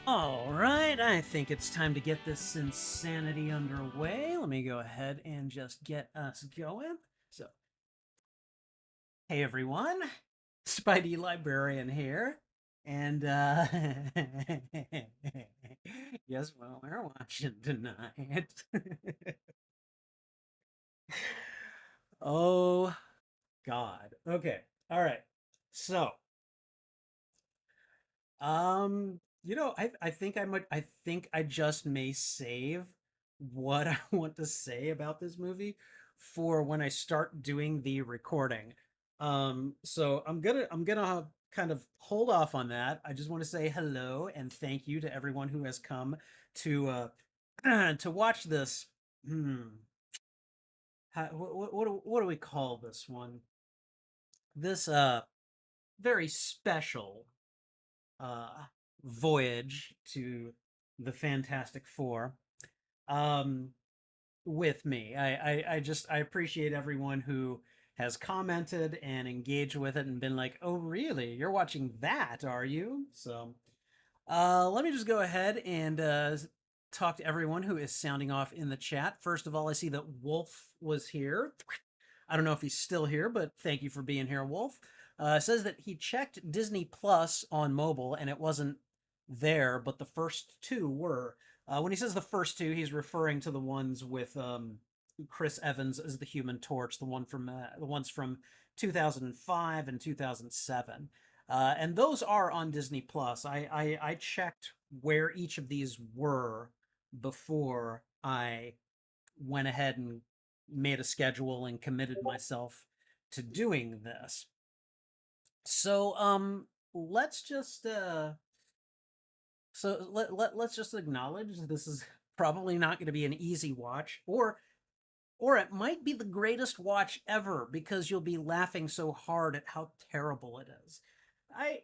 All right, I think it's time to get this insanity underway. Let me go ahead and just get us going. So, hey everyone, Spidey Librarian here. And guess what we're watching tonight? Oh God. Okay. All right. So, I think I think I just may save what I want to say about this movie for when I start doing the recording. So I'm gonna kind of hold off on that. I just want to say hello and thank you to everyone who has come to to watch this. Hmm, what do we call this one? This very special uh, voyage to the Fantastic Four um, with me. I appreciate everyone who has commented and engaged with it and been like, "Oh, really? You're watching that, are you?" So, let me just go ahead and talk to everyone who is sounding off in the chat. First of all, I see that Wolf was here. I don't know if he's still here, but thank you for being here, Wolf. Says that he checked Disney Plus on mobile and it wasn't there, but the first two were. When he says the first two, he's referring to the ones with Chris Evans as the Human Torch, the ones from 2005 and 2007. And those are on Disney Plus. I checked where each of these were before I went ahead and made a schedule and committed myself to doing this. So let's just let's just acknowledge this is probably not going to be an easy watch, or it might be the greatest watch ever because you'll be laughing so hard at how terrible it is. I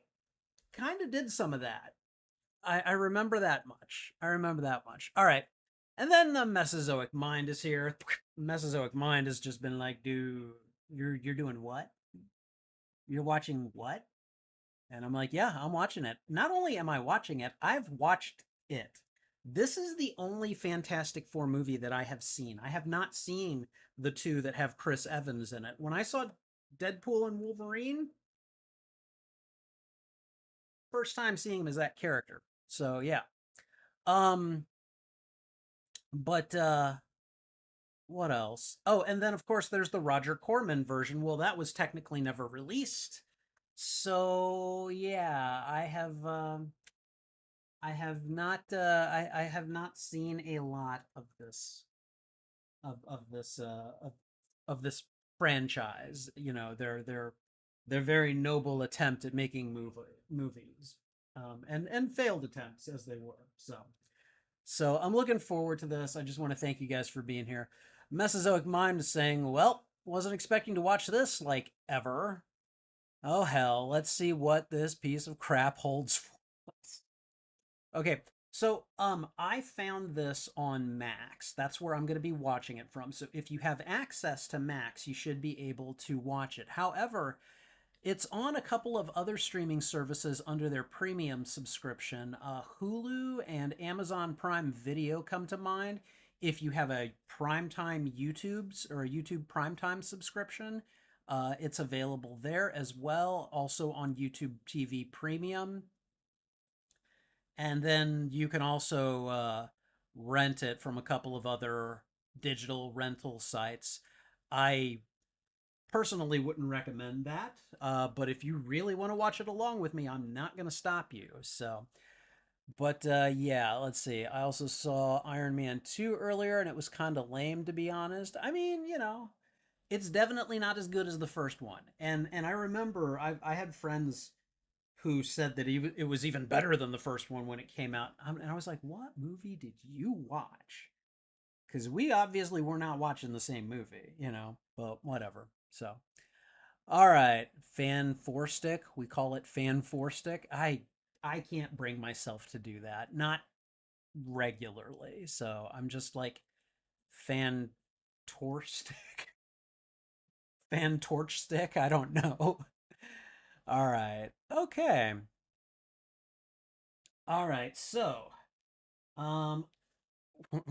kind of did some of that. I remember that much. I remember that much. All right. And then the Mesozoic Mind is here. Mesozoic Mind has just been like, dude, you're doing what? You're watching what? And I'm like, yeah, I'm watching it. Not only am I watching it, I've watched it. This is the only Fantastic Four movie that I have seen. I have not seen the two that have Chris Evans in it. When I saw Deadpool and Wolverine, first time seeing him as that character. So yeah. Um, but what else? Oh, and then of course there's the Roger Corman version. Well, that was technically never released. So yeah, I have not seen a lot of this of this franchise. You know, their very noble attempt at making movies. And failed attempts as they were. So I'm looking forward to this. I just want to thank you guys for being here. Mesozoic Mind is saying, well, wasn't expecting to watch this like ever. Oh hell, let's see what this piece of crap holds for us. Okay, so I found this on Max. That's where I'm going to be watching it from. So if you have access to Max, you should be able to watch it. However, it's on a couple of other streaming services under their premium subscription. Hulu and Amazon Prime Video come to mind. If you have a Primetime YouTube's or a YouTube Primetime subscription, it's available there as well. Also on YouTube TV Premium. And then you can also rent it from a couple of other digital rental sites. I personally wouldn't recommend that. But if you really want to watch it along with me, I'm not going to stop you. So, but yeah, let's see. I also saw Iron Man 2 earlier, and it was kind of lame, to be honest. I mean, it's definitely not as good as the first one. And I remember I had friends who said that it was even better than the first one when it came out. And I was like, what movie did you watch? Because we obviously were not watching the same movie. But whatever. So, all right, Fant4stic. We call it Fant4stic. I can't bring myself to do that, not regularly. So I'm just like fan stick, fan torch stick. I don't know. All right, okay. All right, so um,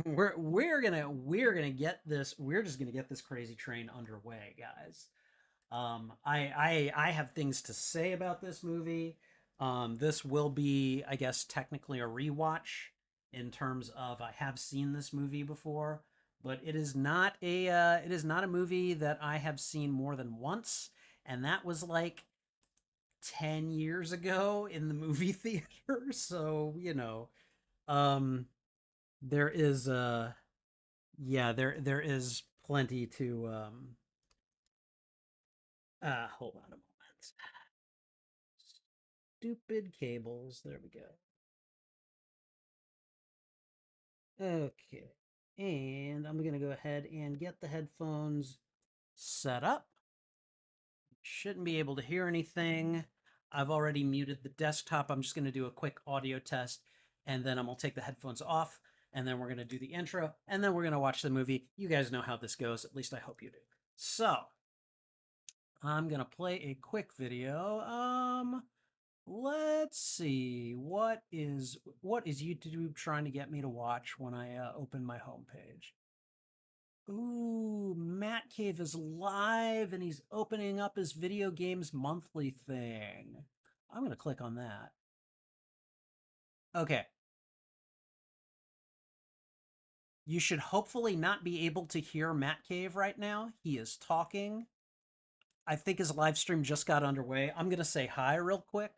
we're gonna get this. We're just gonna get this crazy train underway, guys. I have things to say about this movie. This will be, I guess, technically a rewatch in terms of I have seen this movie before, but it is not a movie that I have seen more than once, and that was like 10 years ago in the movie theater. So um, there is yeah, there is plenty to hold on a moment. Stupid cables. There we go. Okay. And I'm going to go ahead and get the headphones set up. Shouldn't be able to hear anything. I've already muted the desktop. I'm just going to do a quick audio test and then I'm going to take the headphones off and then we're going to do the intro and then we're going to watch the movie. You guys know how this goes. At least I hope you do. So, I'm going to play a quick video. Let's see. What is YouTube trying to get me to watch when I open my homepage? Ooh, Matt Cave is live and he's opening up his video games monthly thing. I'm going to click on that. Okay. You should hopefully not be able to hear Matt Cave right now. He is talking. I think his live stream just got underway. I'm going to say hi real quick.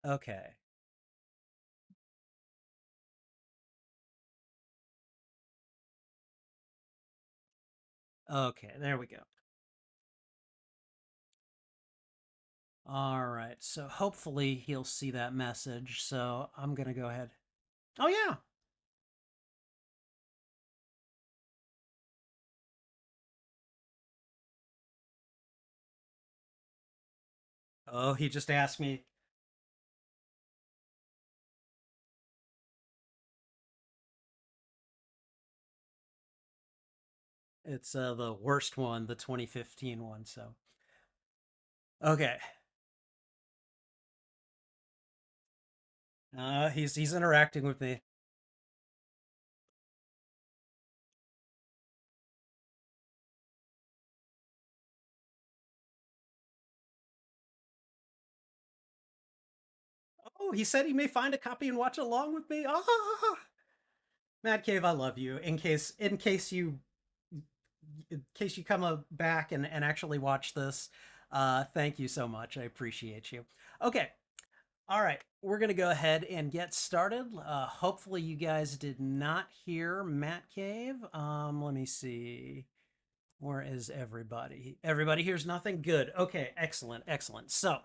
Okay. Okay, there we go. All right. So hopefully he'll see that message. So I'm going to go ahead. Oh, yeah. Oh, he just asked me. It's the worst one, the 2015 one. So, okay. He's interacting with me. Oh, he said he may find a copy and watch along with me. Ah, Mad Cave, I love you. In case you come back and actually watch this, thank you so much. I appreciate you. Okay, all right, we're gonna go ahead and get started. Hopefully, you guys did not hear Matt Cave. Let me see. Where is everybody? Everybody hears nothing. Good. Okay. Excellent. Excellent. So,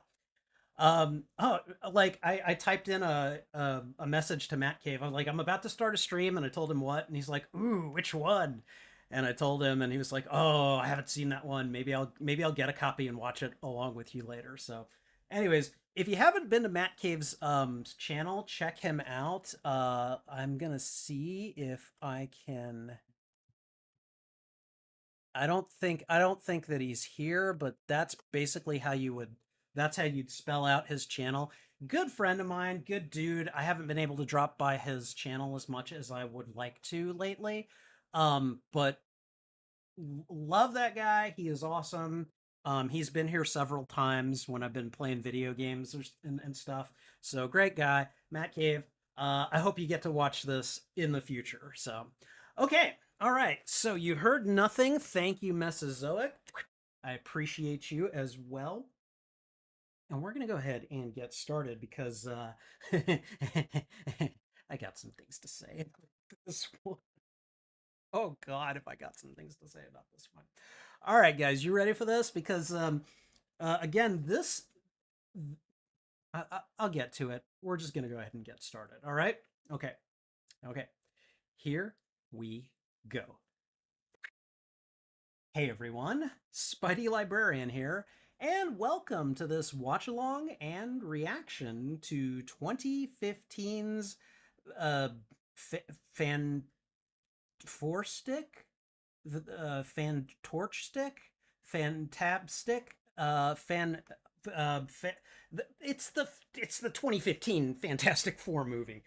oh, like I typed in a message to Matt Cave. I was like, I'm about to start a stream, and I told him what, and he's like, ooh, which one? And I told him, and he was like, oh, I haven't seen that one. Maybe I'll get a copy and watch it along with you later. So, anyways, if you haven't been to Matt Cave's channel, check him out. I'm gonna see if I can. I don't think that he's here, but that's basically how you would that's how you'd spell out his channel. Good friend of mine, good dude. I haven't been able to drop by his channel as much as I would like to lately. But love that guy. He is awesome. He's been here several times when I've been playing video games and stuff. So great guy, Matt Cave. I hope you get to watch this in the future. So, okay, all right. So you heard nothing. Thank you, Mesozoic. I appreciate you as well. And we're gonna go ahead and get started because I got some things to say about this one. Oh God, if I got some things to say about this one. All right, guys, you ready for this? Because again, I'll get to it. We're just gonna go ahead and get started. All right. Okay. Okay. Here we go. Hey everyone, Spidey Librarian here, and welcome to this watch along and reaction to 2015's uh, Fan Four Stick, Fan Torch Stick, Fan Tab Stick, Fan. Fa- it's the 2015 Fantastic Four movie.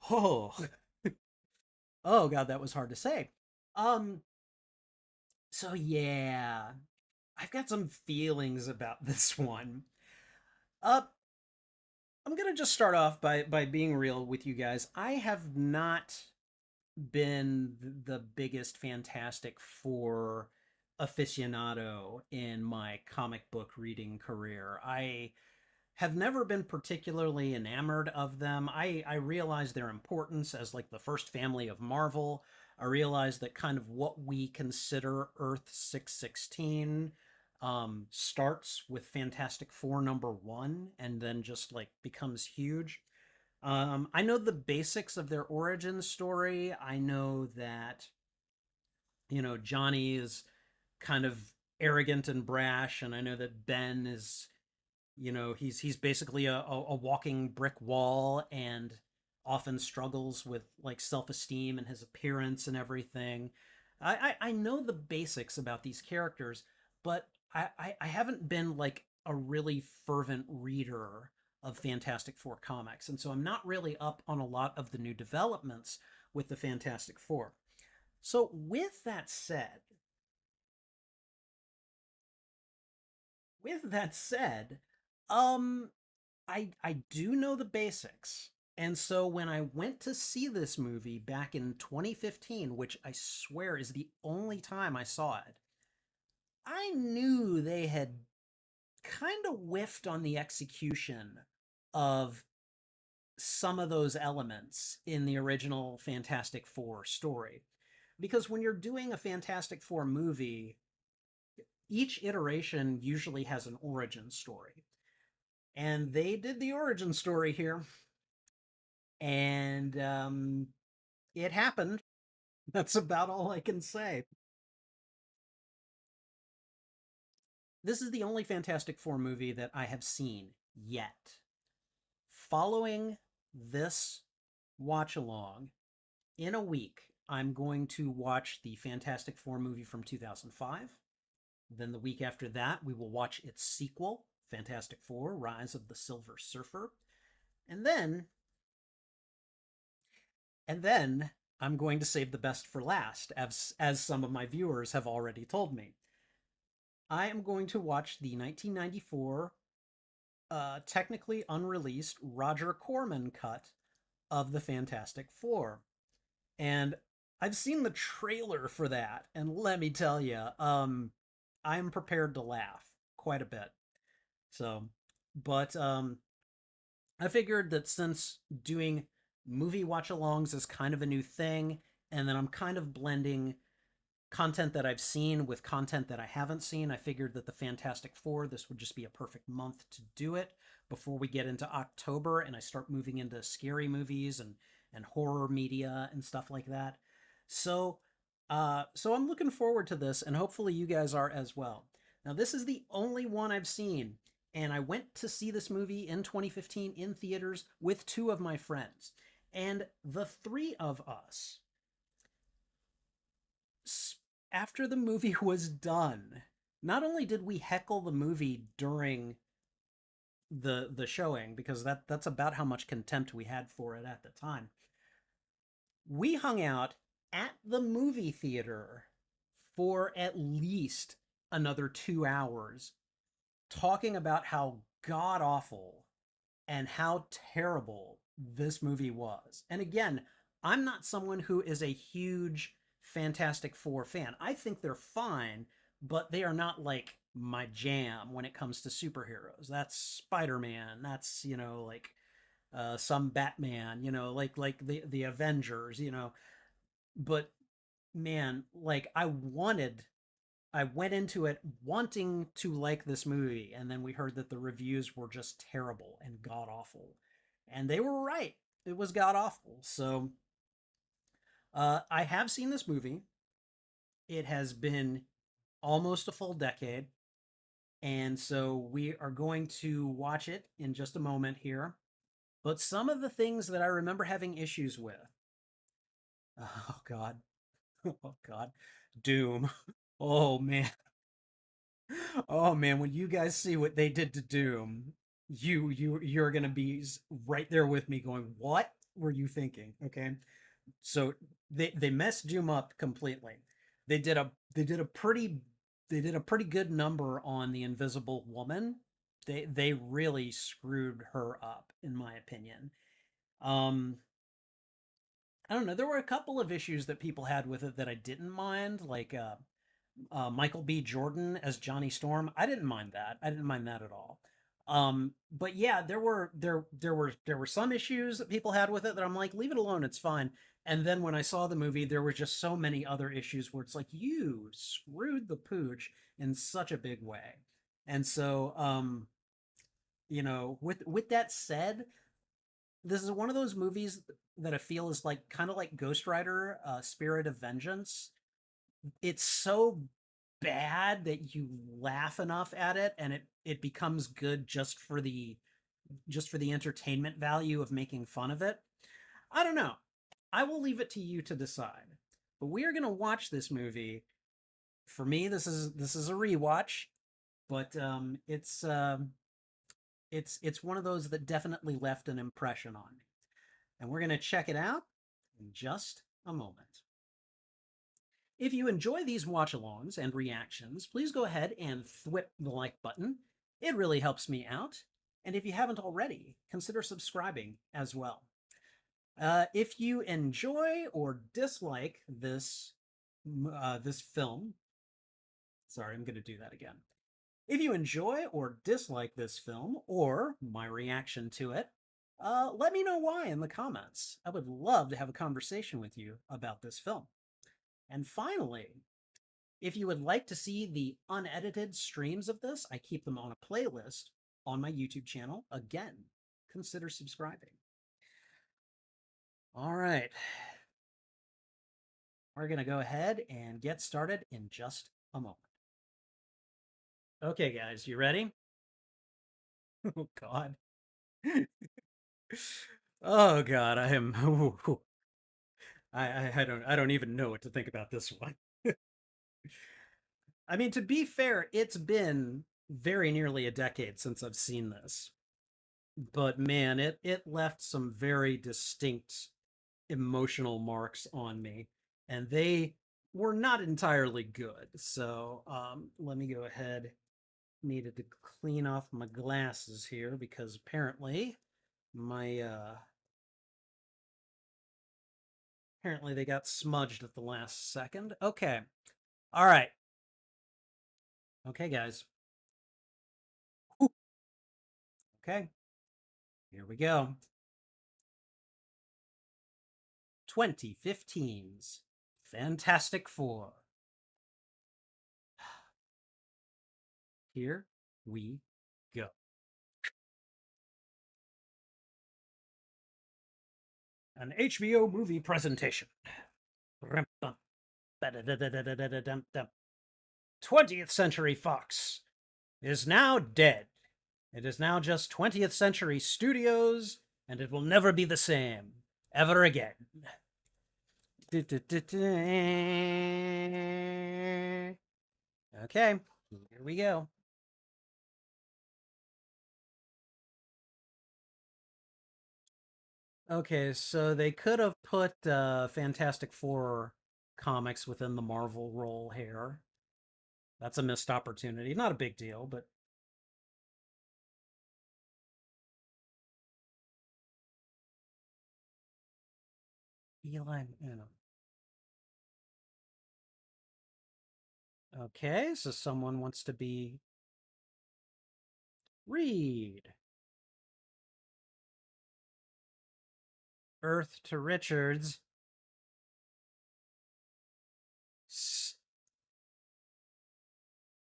Oh, oh God, that was hard to say. Um, so yeah, I've got some feelings about this one. Uh, I'm gonna just start off by being real with you guys. I have not been the biggest Fantastic Four aficionado in my comic book reading career. I have never been particularly enamored of them. I realize their importance as like the first family of Marvel. I realize that kind of what we consider Earth 616 starts with Fantastic Four #1 and then just like becomes huge. I know the basics of their origin story. I know that, Johnny is kind of arrogant and brash, and I know that Ben is he's basically a walking brick wall and often struggles with like self-esteem and his appearance and everything. I know the basics about these characters, but I haven't been like a really fervent reader of Fantastic Four comics, and so I'm not really up on a lot of the new developments with the Fantastic Four. So with that said, um I do know the basics. And so when I went to see this movie back in 2015, which I swear is the only time I saw it, I knew they had kind of whiffed on the execution of some of those elements in the original Fantastic Four story. Because when you're doing a Fantastic Four movie, each iteration usually has an origin story. And they did the origin story here. And it happened. That's about all I can say. This is the only Fantastic Four movie that I have seen yet. Following this watch along, in a week, I'm going to watch the Fantastic Four movie from 2005. Then the week after that, we will watch its sequel, Fantastic Four Rise of the Silver Surfer. And then, and then I'm going to save the best for last, as some of my viewers have already told me. I am going to watch the 1994, technically unreleased Roger Corman cut of the Fantastic Four. And I've seen the trailer for that, and let me tell you, I'm prepared to laugh quite a bit. So, but I figured that since doing movie watch alongs is kind of a new thing, and then I'm kind of blending content that I've seen with content that I haven't seen, I figured that the Fantastic Four, this would just be a perfect month to do it before we get into October and I start moving into scary movies and horror media and stuff like that. So, so I'm looking forward to this, and hopefully you guys are as well. Now, this is the only one I've seen, and I went to see this movie in 2015 in theaters with two of my friends, and the three of us after the movie was done, not only did we heckle the movie during the showing because that's about how much contempt we had for it at the time. We hung out at the movie theater for at least another 2 hours talking about how god awful and how terrible this movie was. And again, I'm not someone who is a huge Fantastic Four fan. I think they're fine, but they are not like my jam when it comes to superheroes. That's Spider-Man. That's, like some Batman, like the Avengers, But man, like I went into it wanting to like this movie, and then we heard that the reviews were just terrible and god awful. And they were right. It was god awful. So I have seen this movie. It has been almost a full decade. And so we are going to watch it in just a moment here. But some of the things that I remember having issues with, oh God, oh God, Doom. Oh man, oh man, when you guys see what they did to Doom, you're gonna be right there with me going, what were you thinking? Okay. So they messed Doom up completely. They did a pretty they did a pretty good number on the Invisible Woman. They really screwed her up, in my opinion. Um, I don't know. There were a couple of issues that people had with it that I didn't mind, like Michael B. Jordan as Johnny Storm. I didn't mind that. I didn't mind that at all. But yeah, there were some issues that people had with it that I'm like, leave it alone, it's fine. And then when I saw the movie, there were just so many other issues where it's like you screwed the pooch in such a big way. And so, with that said, this is one of those movies that I feel is like kind of like Ghost Rider, Spirit of Vengeance. It's so bad that you laugh enough at it and it becomes good just for the entertainment value of making fun of it. I don't know. I will leave it to you to decide. But we are going to watch this movie. For me, this is a rewatch, but it's one of those that definitely left an impression on me. And we're going to check it out in just a moment. If you enjoy these watch alongs and reactions, please go ahead and thwip the like button. It really helps me out. And if you haven't already, consider subscribing as well. If you enjoy or dislike this film, sorry, I'm going to do that again. If you enjoy or dislike this film or my reaction to it, let me know why in the comments. I would love to have a conversation with you about this film. And finally, if you would like to see the unedited streams of this, I keep them on a playlist on my YouTube channel. Again, consider subscribing. All right. We're going to go ahead and get started in just a moment. Okay, guys, you ready? Oh, God. Oh, God, I am. I don't even know what to think about this one. I mean, to be fair, it's been very nearly a decade since I've seen this. But man, it left some very distinct emotional marks on me, and they were not entirely good. So let me go ahead. Needed to clean off my glasses here because my apparently they got smudged at the last second. Okay. All right. Okay, guys. Okay. Here we go. 2015's Fantastic Four. Here we go. An HBO movie presentation. 20th Century Fox is now dead. It is now just 20th Century Studios, and it will never be the same ever again. Okay, here we go. Okay, so they could have put Fantastic Four comics within the Marvel role here. That's a missed opportunity. Not a big deal, but Eli, you know. Okay, so someone wants to be Reed. Earth to Richards.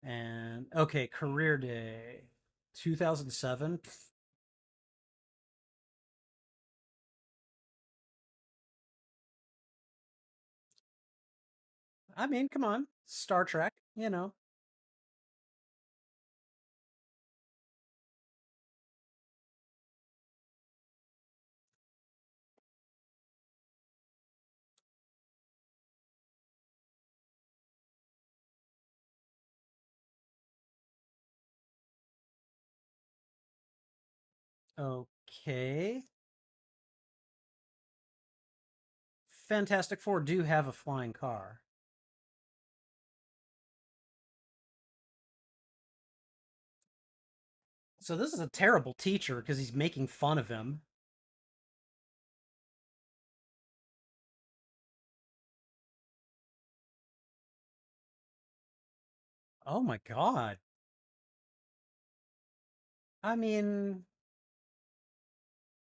And okay, career day 2007. I mean, come on. Star Trek, you know. Okay. Fantastic Four do have a flying car. So this is a terrible teacher because he's making fun of him. Oh my god. I mean,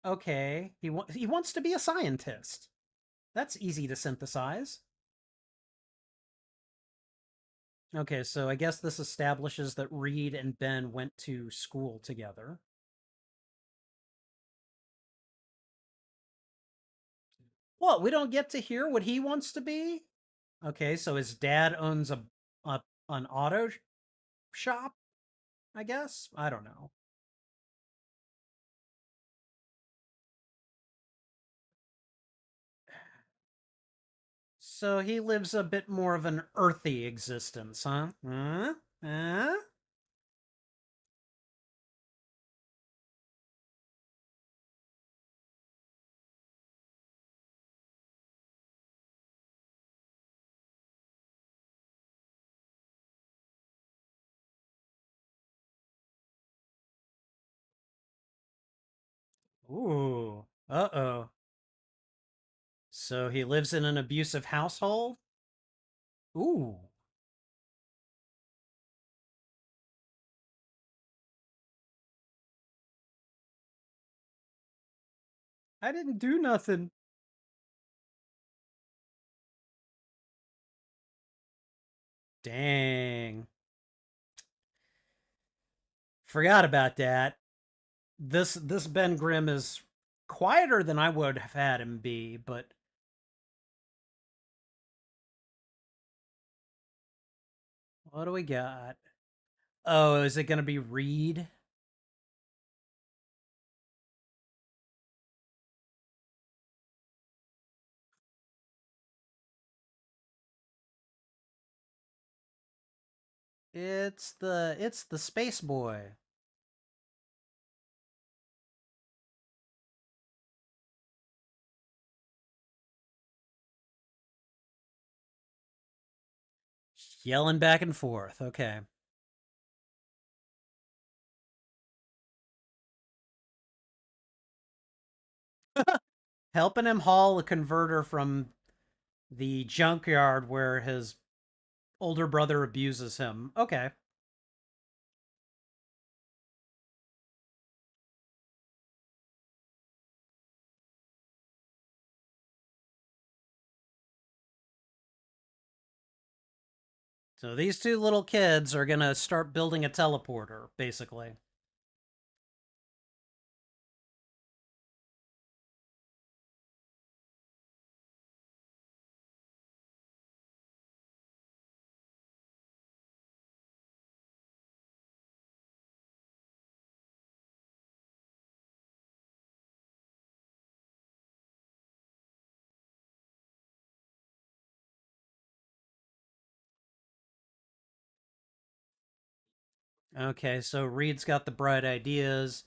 okay, he wants to be a scientist. That's easy to synthesize. Okay, so I guess this establishes that Reed and Ben went to school together. What, we don't get to hear what he wants to be? Okay, so his dad owns a an auto shop, I guess. I don't know. So he lives a bit more of an earthy existence, huh? Huh? Huh? Ooh. Uh-oh. So he lives in an abusive household? Ooh. I didn't do nothing. Dang. Forgot about that. This Ben Grimm is quieter than I would have had him be, but what do we got? Oh, is it going to be Reed? It's the space boy. Yelling back and forth. Okay. Helping him haul a converter from the junkyard where his older brother abuses him. Okay. So these two little kids are going to start building a teleporter, basically. Okay, so Reed's got the bright ideas,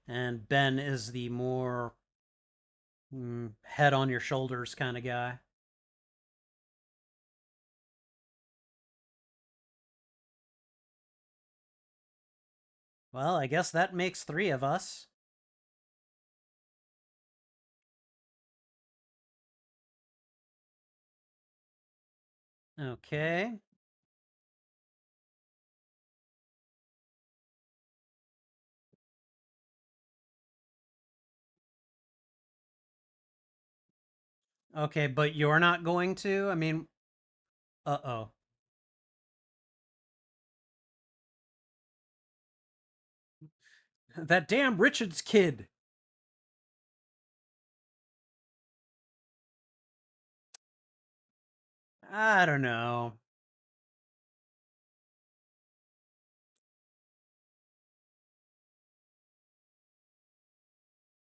and Ben is the more head on your shoulders kind of guy. Well, I guess that makes three of us. Okay. Okay, but you're not going to? I mean, uh oh. That damn Richards kid. I don't know.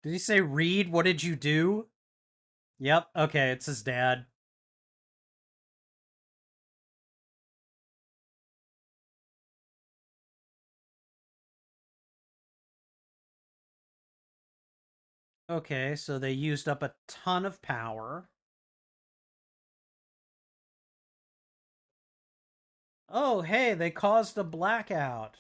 Did he say, Reed, what did you do? Yep, okay, it's his dad. Okay, so they used up a ton of power. Oh, hey, they caused a blackout.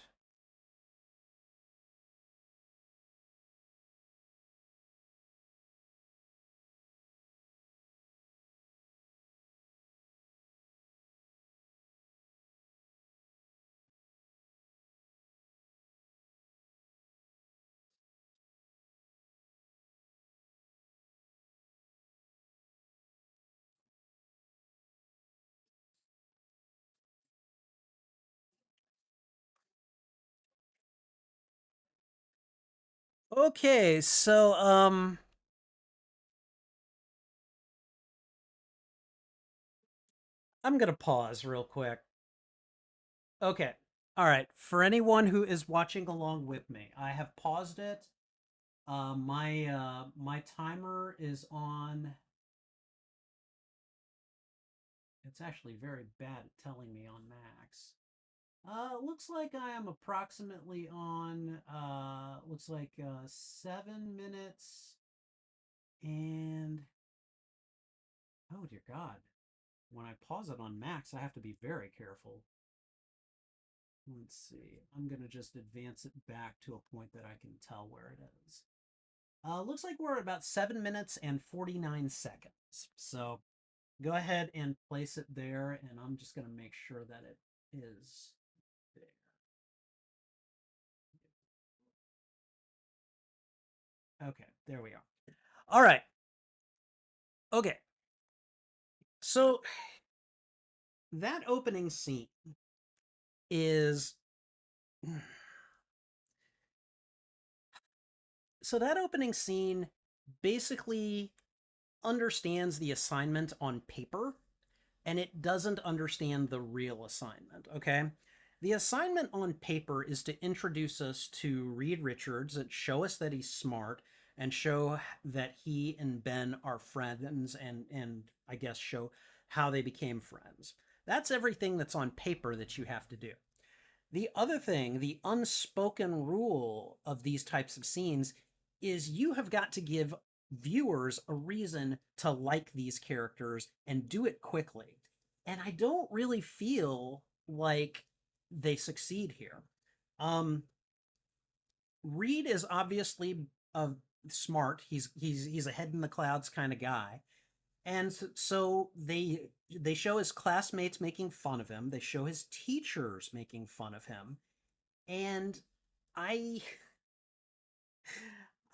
Okay, so I'm gonna pause real quick. Okay. All right. For anyone who is watching along with me, I have paused it. My timer is on. It's actually very bad at telling me on max. Looks like I am approximately on. Looks like 7 minutes and oh dear God, when I pause it on max, I have to be very careful. Let's see. I'm gonna just advance it back to a point that I can tell where it is. Looks like we're at about 7 minutes and 49 seconds. So go ahead and place it there, and I'm just going to make sure that it is there. Okay, there we are. All right. Okay. So that opening scene is. So that opening scene basically understands the assignment on paper and it doesn't understand the real assignment, okay? The assignment on paper is to introduce us to Reed Richards and show us that he's smart and show that he and Ben are friends and I guess show how they became friends. That's everything that's on paper that you have to do. The other thing, the unspoken rule of these types of scenes is you have got to give viewers a reason to like these characters and do it quickly. And I don't really feel like they succeed here. Um, Reed is obviously smart. He's a head in the clouds kind of guy. And so they show his classmates making fun of him. They show his teachers making fun of him. And I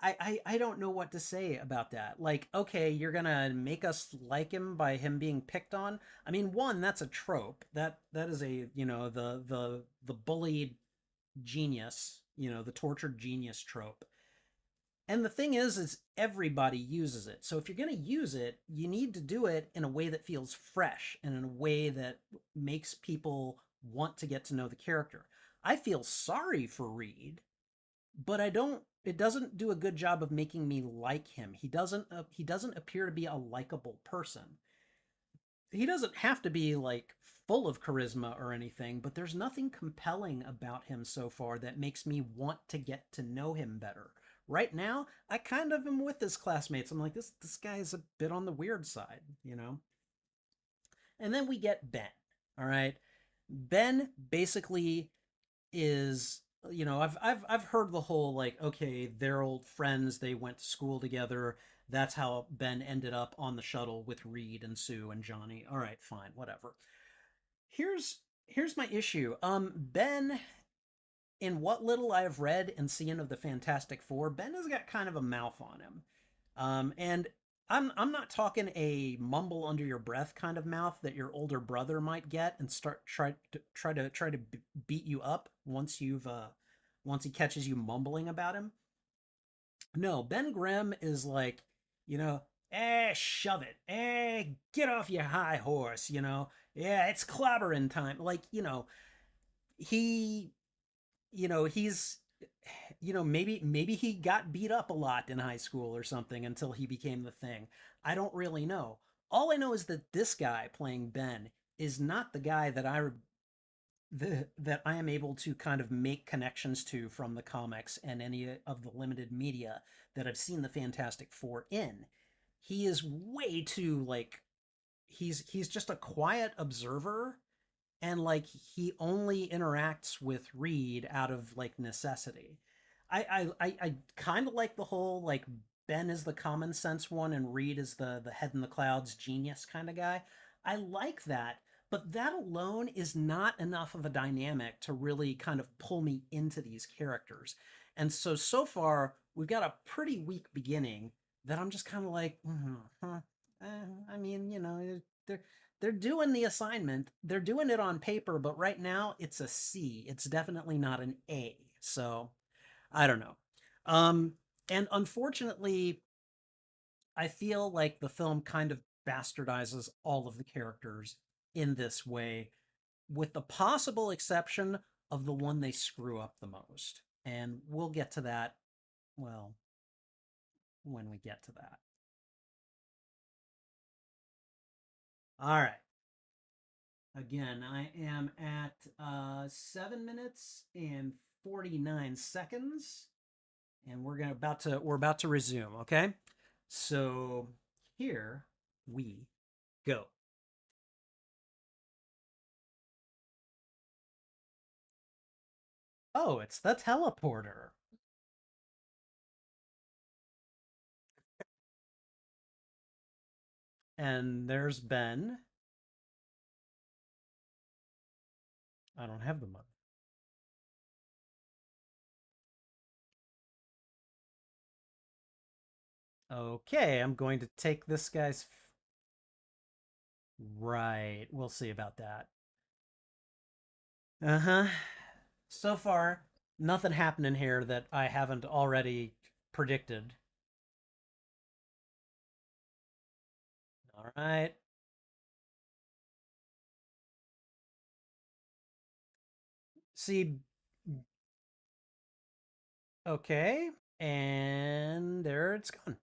I don't know what to say about that. Like, okay, you're gonna make us like him by him being picked on. I mean, one, that's a trope. That is a, the bullied genius, the tortured genius trope. And the thing is everybody uses it. So if you're going to use it, you need to do it in a way that feels fresh and in a way that makes people want to get to know the character. I feel sorry for Reed, but I don't it doesn't do a good job of making me like him. He doesn't appear to be a likable person. He doesn't have to be like full of charisma or anything, but there's nothing compelling about him so far that makes me want to get to know him better. Right now, I kind of am with his classmates. I'm like, this guy is a bit on the weird side. And then we get Ben. All right. Ben basically is, I've heard the whole like, okay, they're old friends, they went to school together. That's how Ben ended up on the shuttle with Reed and Sue and Johnny. All right, fine, whatever. Here's my issue. Ben, in what little I've read and seen of the Fantastic Four, Ben has got kind of a mouth on him. And I'm not talking a mumble under your breath kind of mouth that your older brother might get and start try to beat you up once he catches you mumbling about him. No, Ben Grimm is like, you know, shove it, get off your high horse, yeah, it's clobbering time. Like, he, he's maybe he got beat up a lot in high school or something until he became the thing. I don't really know. All I know is that this guy playing Ben is not the guy that I that I am able to kind of make connections to from the comics and any of the limited media that I've seen the Fantastic Four in. He is way too like he's just a quiet observer, and like he only interacts with Reed out of like necessity. I kind of like the whole like Ben is the common sense one and Reed is the head in the clouds genius kind of guy. I like that, but that alone is not enough of a dynamic to really kind of pull me into these characters. And so far we've got a pretty weak beginning that I'm just kind of like, I mean, they're they're doing the assignment. They're doing it on paper, but right now it's a C. It's definitely not an A. So I don't know. Um, and unfortunately, I feel like the film kind of bastardizes all of the characters in this way, with the possible exception of the one they screw up the most. And we'll get to that, well, when we get to that. All right. Again, I am at 7 minutes and 49 seconds, and we're about to resume. Okay, so here we go. Oh, it's the teleporter, and there's Ben. I don't have the money. Okay, I'm going to take this guy's. Right, we'll see about that. Uh huh. So far, nothing happening here that I haven't already predicted. All right. See, okay, and there it's gone.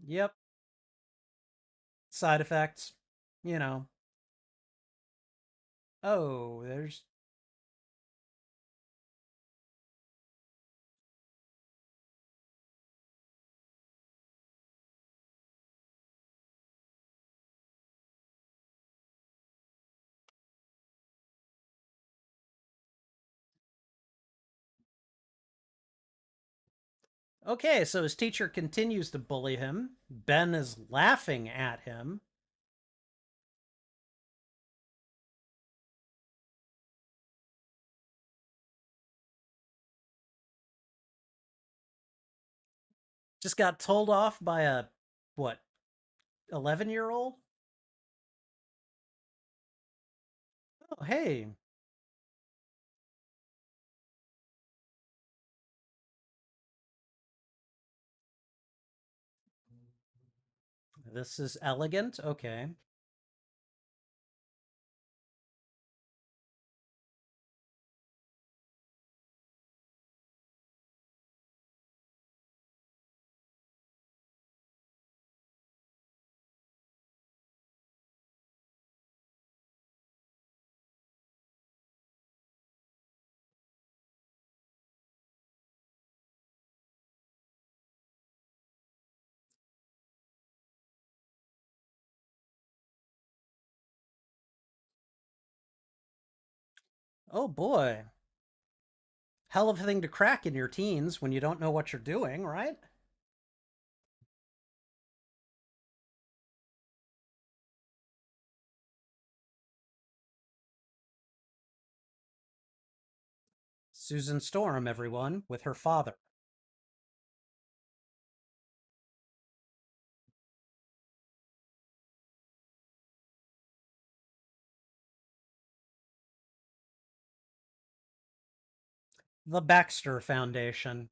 Yep, side effects, you know. Oh, there's. Okay, so his teacher continues to bully him. Ben is laughing at him. Just got told off by a, what, 11-year-old? Oh, hey, this is elegant. Okay. Oh boy. Hell of a thing to crack in your teens when you don't know what you're doing, right? Susan Storm, everyone, with her father. The Baxter Foundation.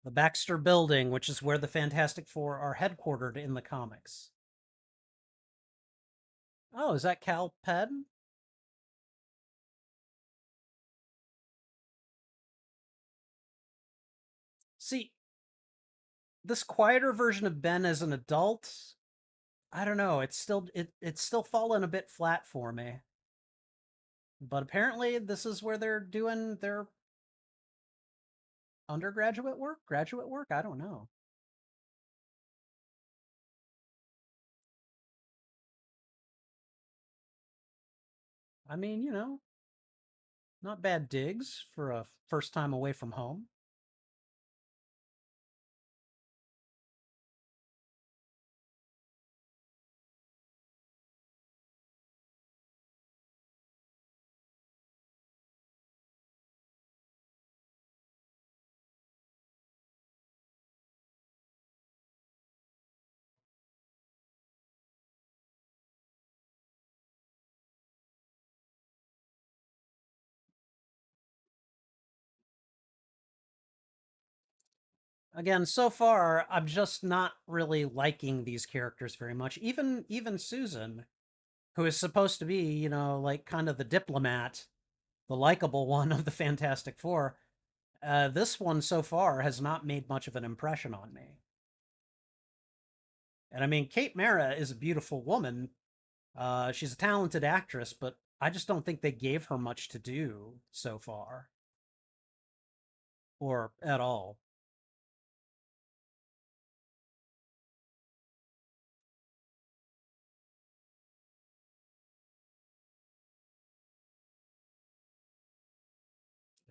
The Baxter Building, which is where the Fantastic Four are headquartered in the comics. Oh, is that Cal Penn? See, this quieter version of Ben as an adult, I don't know. It's still fallen a bit flat for me. But apparently, this is where they're doing their undergraduate work, graduate work. I don't know. I mean, not bad digs for a first time away from home. Again, so far, I'm just not really liking these characters very much. Even Susan, who is supposed to be, like kind of the diplomat, the likable one of the Fantastic Four. This one so far has not made much of an impression on me. And I mean, Kate Mara is a beautiful woman. She's a talented actress, but I just don't think they gave her much to do so far, or at all.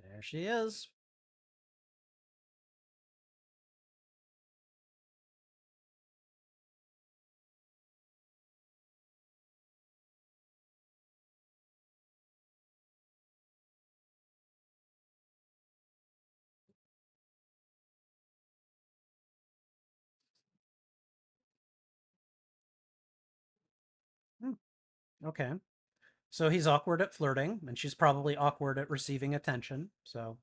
There she is. Hmm, okay. So he's awkward at flirting, and she's probably awkward at receiving attention. So,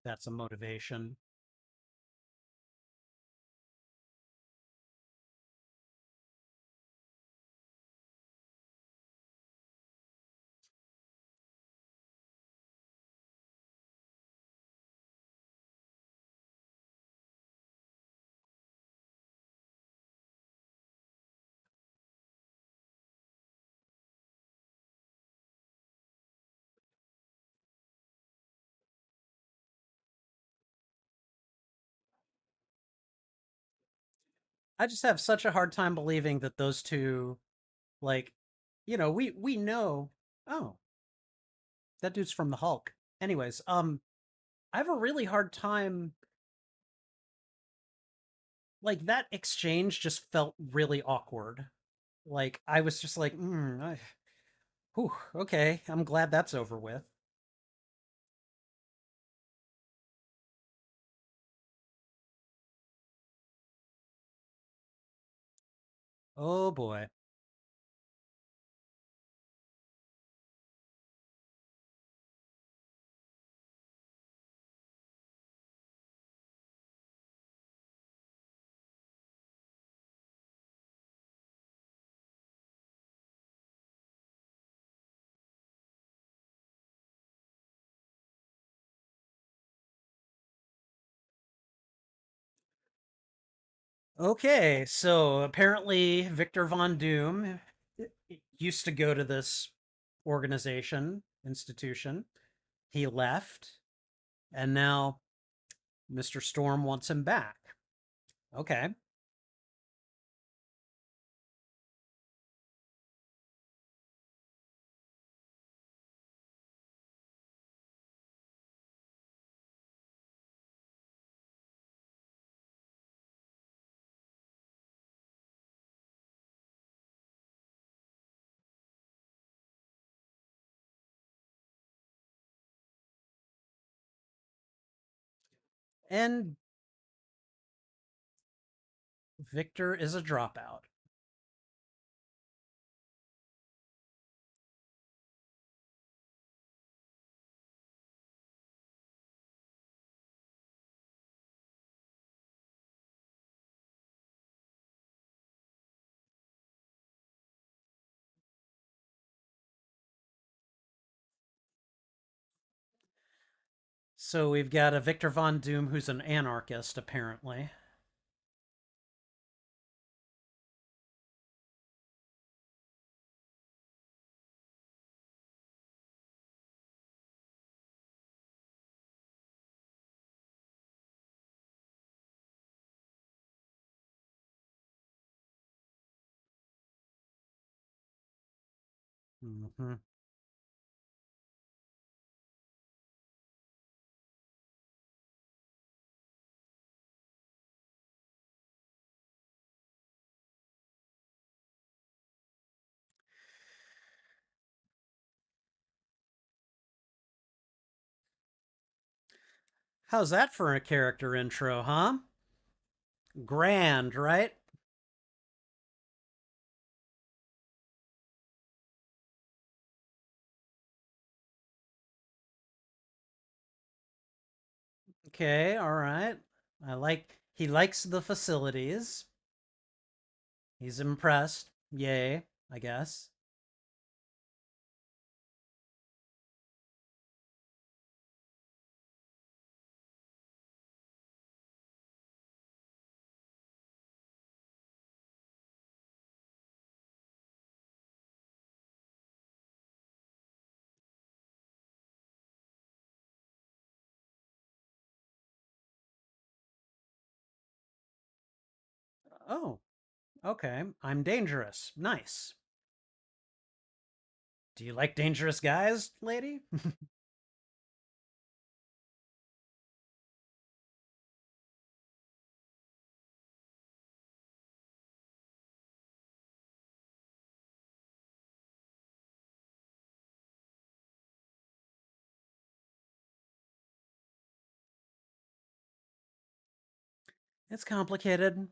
that's a motivation. I just have such a hard time believing that those two, like, we know. Oh, that dude's from the Hulk. Anyways, I have a really hard time. Like that exchange just felt really awkward. Like I was just like, whew, okay, I'm glad that's over with. Oh boy. Okay, so apparently Victor Von Doom used to go to this organization, institution. He left, and now Mr. Storm wants him back. Okay. And Victor is a dropout. So we've got a Victor Von Doom who's an anarchist, apparently. Mm-hmm. How's that for a character intro, huh? Grand, right? Okay, all right. He likes the facilities. He's impressed. Yay, I guess. Oh, okay. I'm dangerous. Nice. Do you like dangerous guys, lady? It's complicated.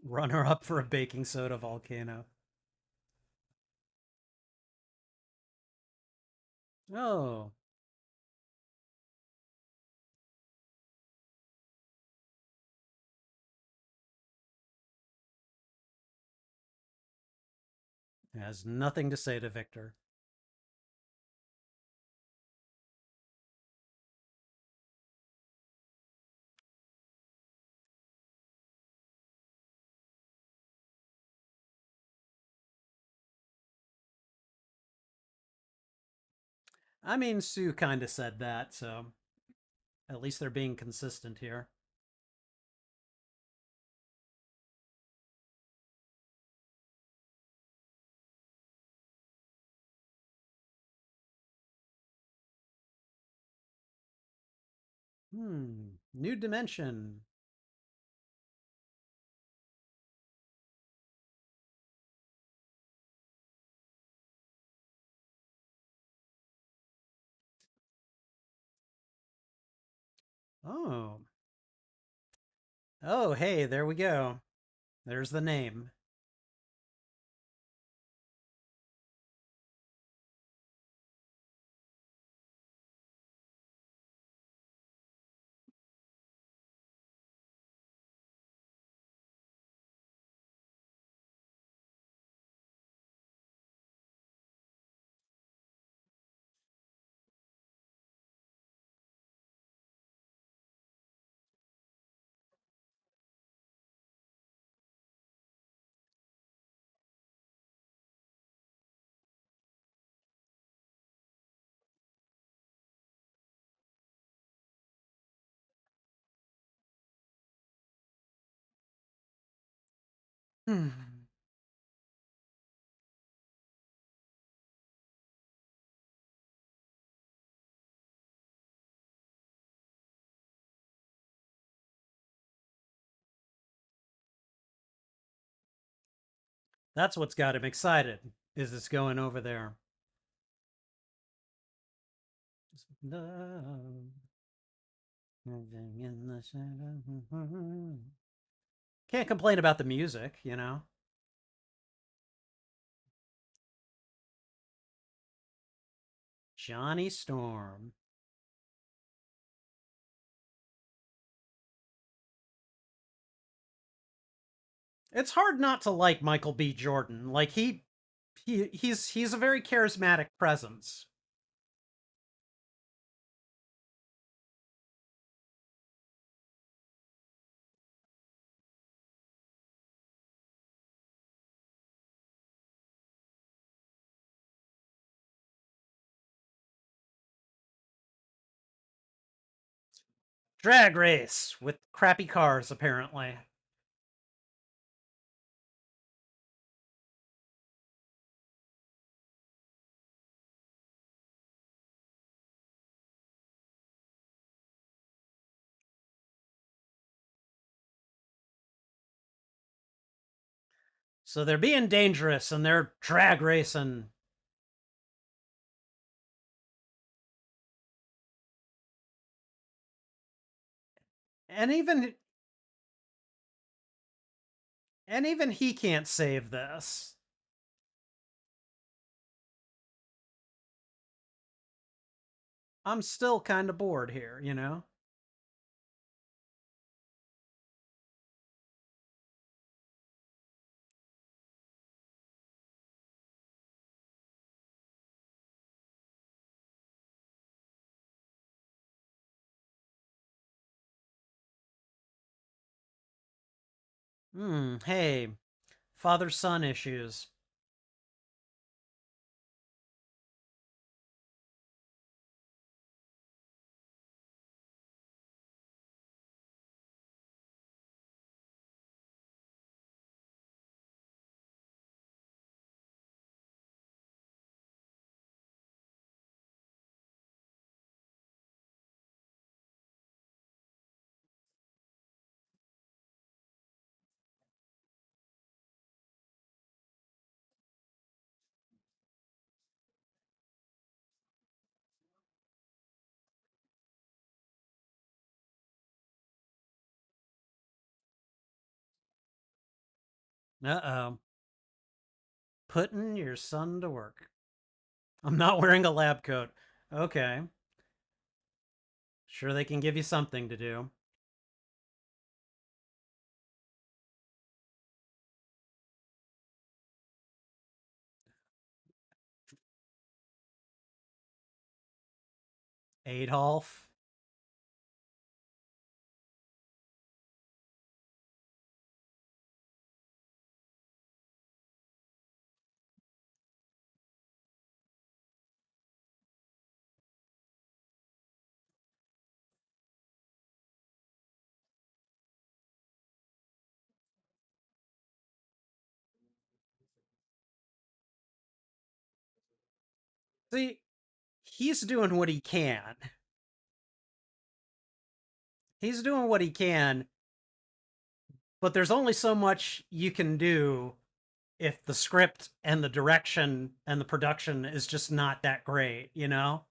Runner up for a baking soda volcano. Oh, has nothing to say to Victor. I mean, Sue kind of said that, so at least they're being consistent here. New dimension. Oh, oh, hey, there we go. There's the name. Hmm. That's what's got him excited. Is this going over there? Can't complain about the music, you know. Johnny Storm. It's hard not to like Michael B. Jordan. Like he's a very charismatic presence. Drag race with crappy cars, apparently. So they're being dangerous and they're drag racing. And even he can't save this. I'm still kind of bored here, you know? Hey, father son issues. Uh-oh. Putting your son to work. I'm not wearing a lab coat. Okay. Sure, they can give you something to do. Adolf. See, he's doing what he can. He's doing what he can, but there's only so much you can do if the script and the direction and the production is just not that great, you know?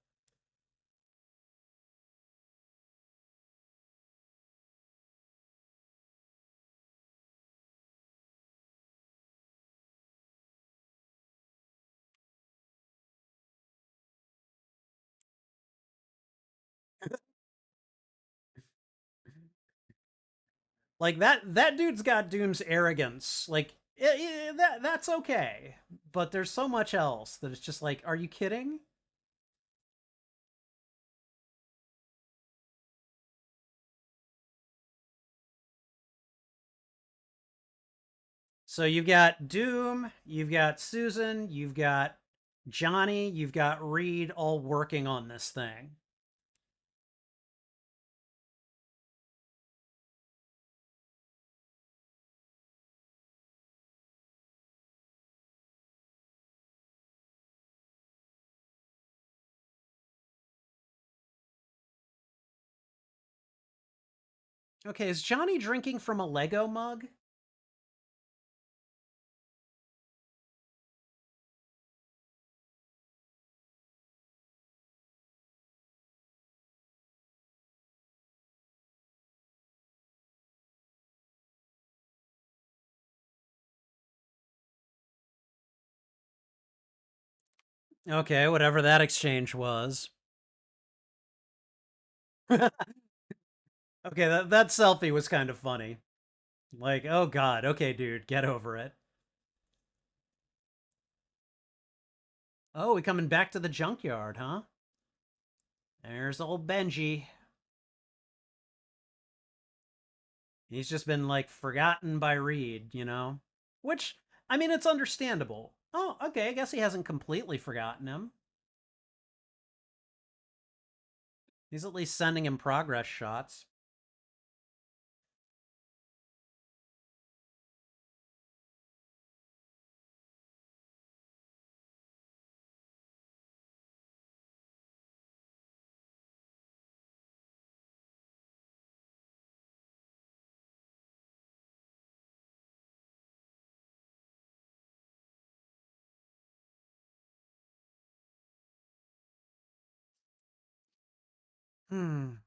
Like that dude's got Doom's arrogance. Like that's okay, but there's so much else that it's just like, are you kidding? So you've got Doom, you've got Susan, you've got Johnny, you've got Reed all working on this thing. Okay, is Johnny drinking from a Lego mug? Okay, whatever that exchange was. Okay, that selfie was kind of funny. Like, oh god, okay, dude, get over it. Oh, we coming back to the junkyard, huh? There's old Benji. He's just been like forgotten by Reed, you know? Which, I mean, it's understandable. Oh, okay, I guess he hasn't completely forgotten him. He's at least sending him progress shots. Hmm.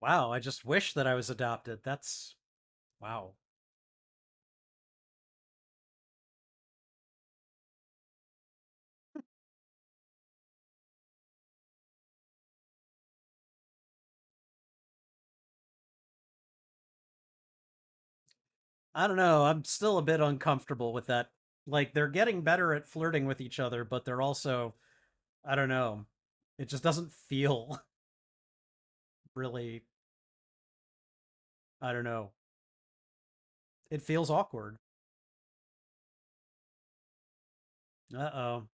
Wow, I just wish that I was adopted. That's wow. I don't know. I'm still a bit uncomfortable with that. Like they're getting better at flirting with each other, but they're also, I don't know. It just doesn't feel really, I don't know. It feels awkward. Uh-oh.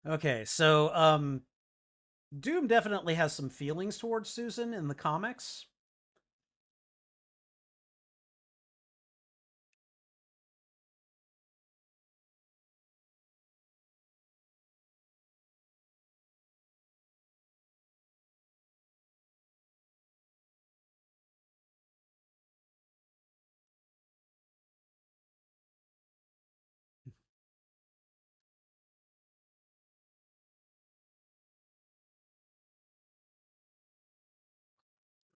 Okay, so Doom definitely has some feelings towards Susan in the comics.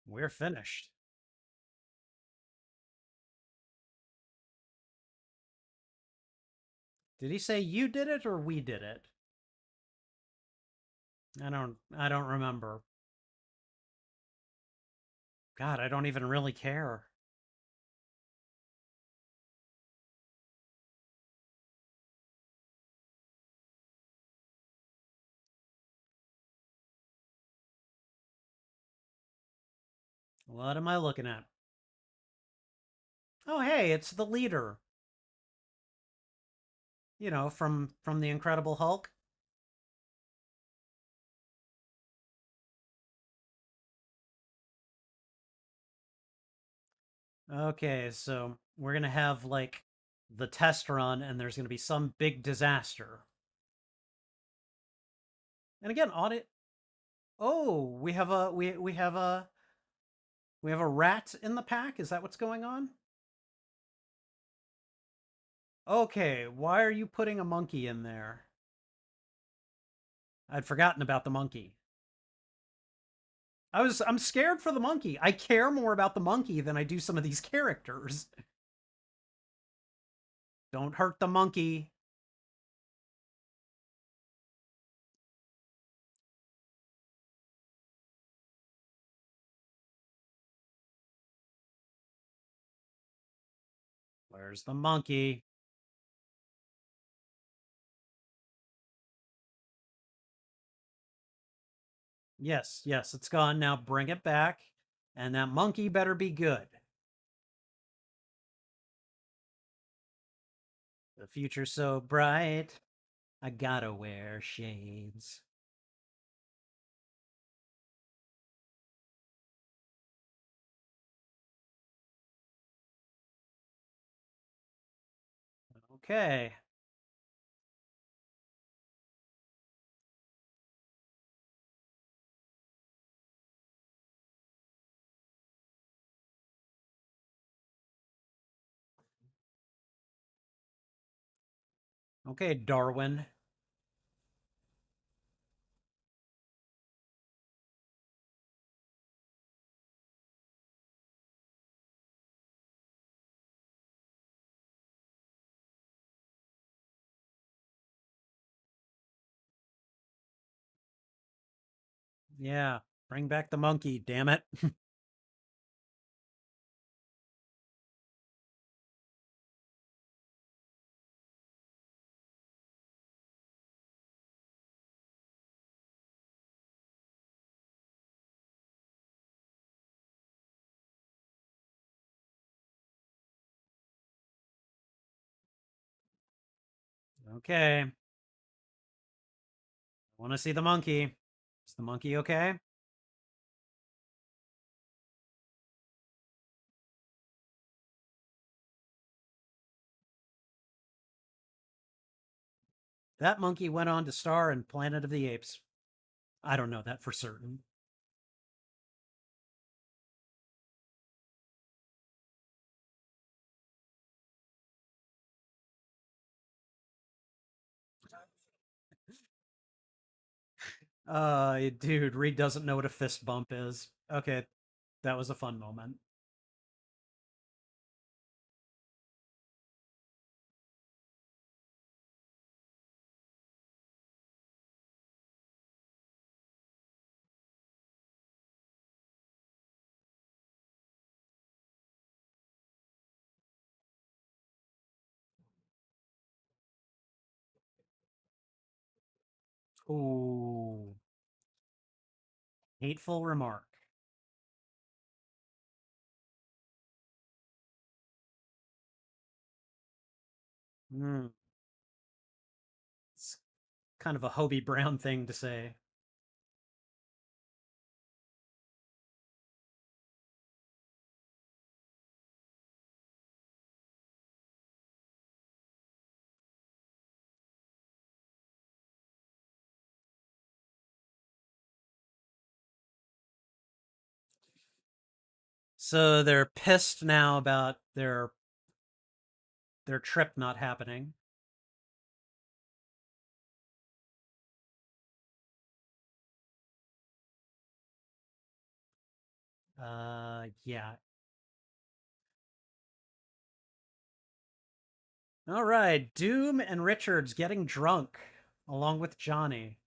We're finished. Did he say you did it or we did it? I don't remember. God, I don't even really care. What am I looking at? Oh, hey, it's the leader. You know, from the Incredible Hulk. Okay, so we're gonna have like the test run, and there's gonna be some big disaster. And again, audit. Oh, we have a rat in the pack. Is that what's going on? Okay, why are you putting a monkey in there? I'd forgotten about the monkey. I'm scared for the monkey. I care more about the monkey than I do some of these characters. Don't hurt the monkey. Where's the monkey? Yes, yes, it's gone. Now bring it back. And that monkey better be good. The future's so bright. I gotta wear shades. Okay. Okay, Darwin. Yeah, bring back the monkey, damn it. Okay, I want to see the monkey. Is the monkey okay? That monkey went on to star in Planet of the Apes. I don't know that for certain. Dude, Reed doesn't know what a fist bump is. Okay, that was a fun moment. Ooh, hateful remark. Mm, it's kind of a Hobie Brown thing to say. So they're pissed now about their trip not happening. Yeah. All right, Doom and Richards getting drunk along with Johnny.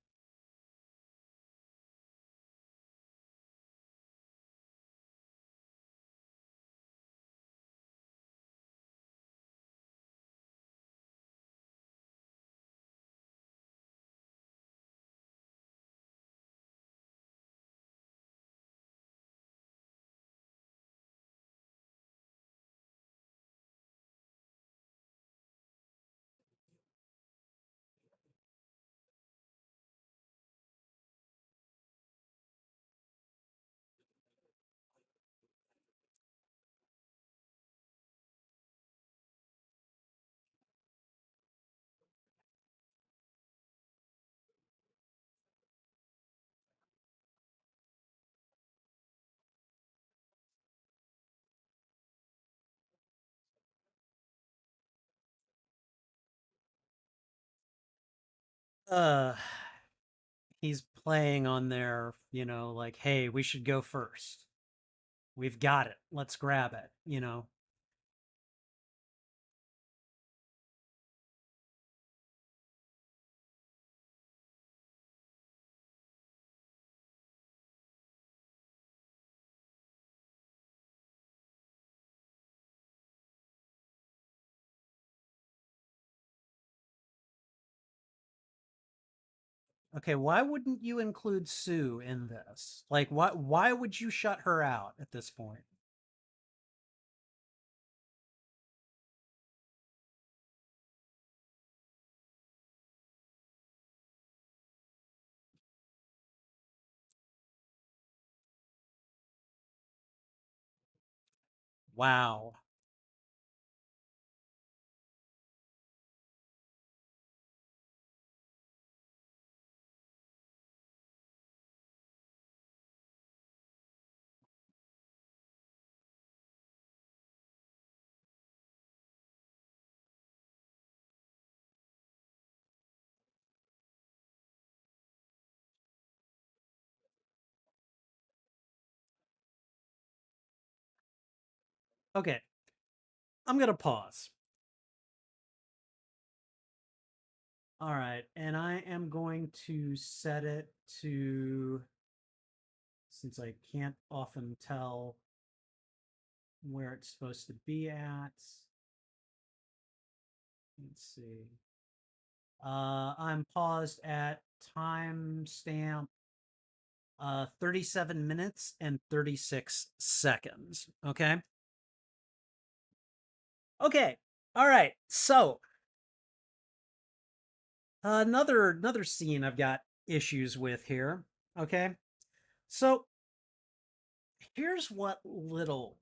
Uh, he's playing on their, like, hey, we should go first. We've got it. Let's grab it. Okay, why wouldn't you include Sue in this? Like, why would you shut her out at this point? Wow. Okay, I'm gonna pause. All right, and I am going to set it to, since I can't often tell where it's supposed to be at. Let's see. I'm paused at timestamp 37 minutes and 36 seconds. Okay. Okay. All right. So another scene I've got issues with here. Okay. So here's what little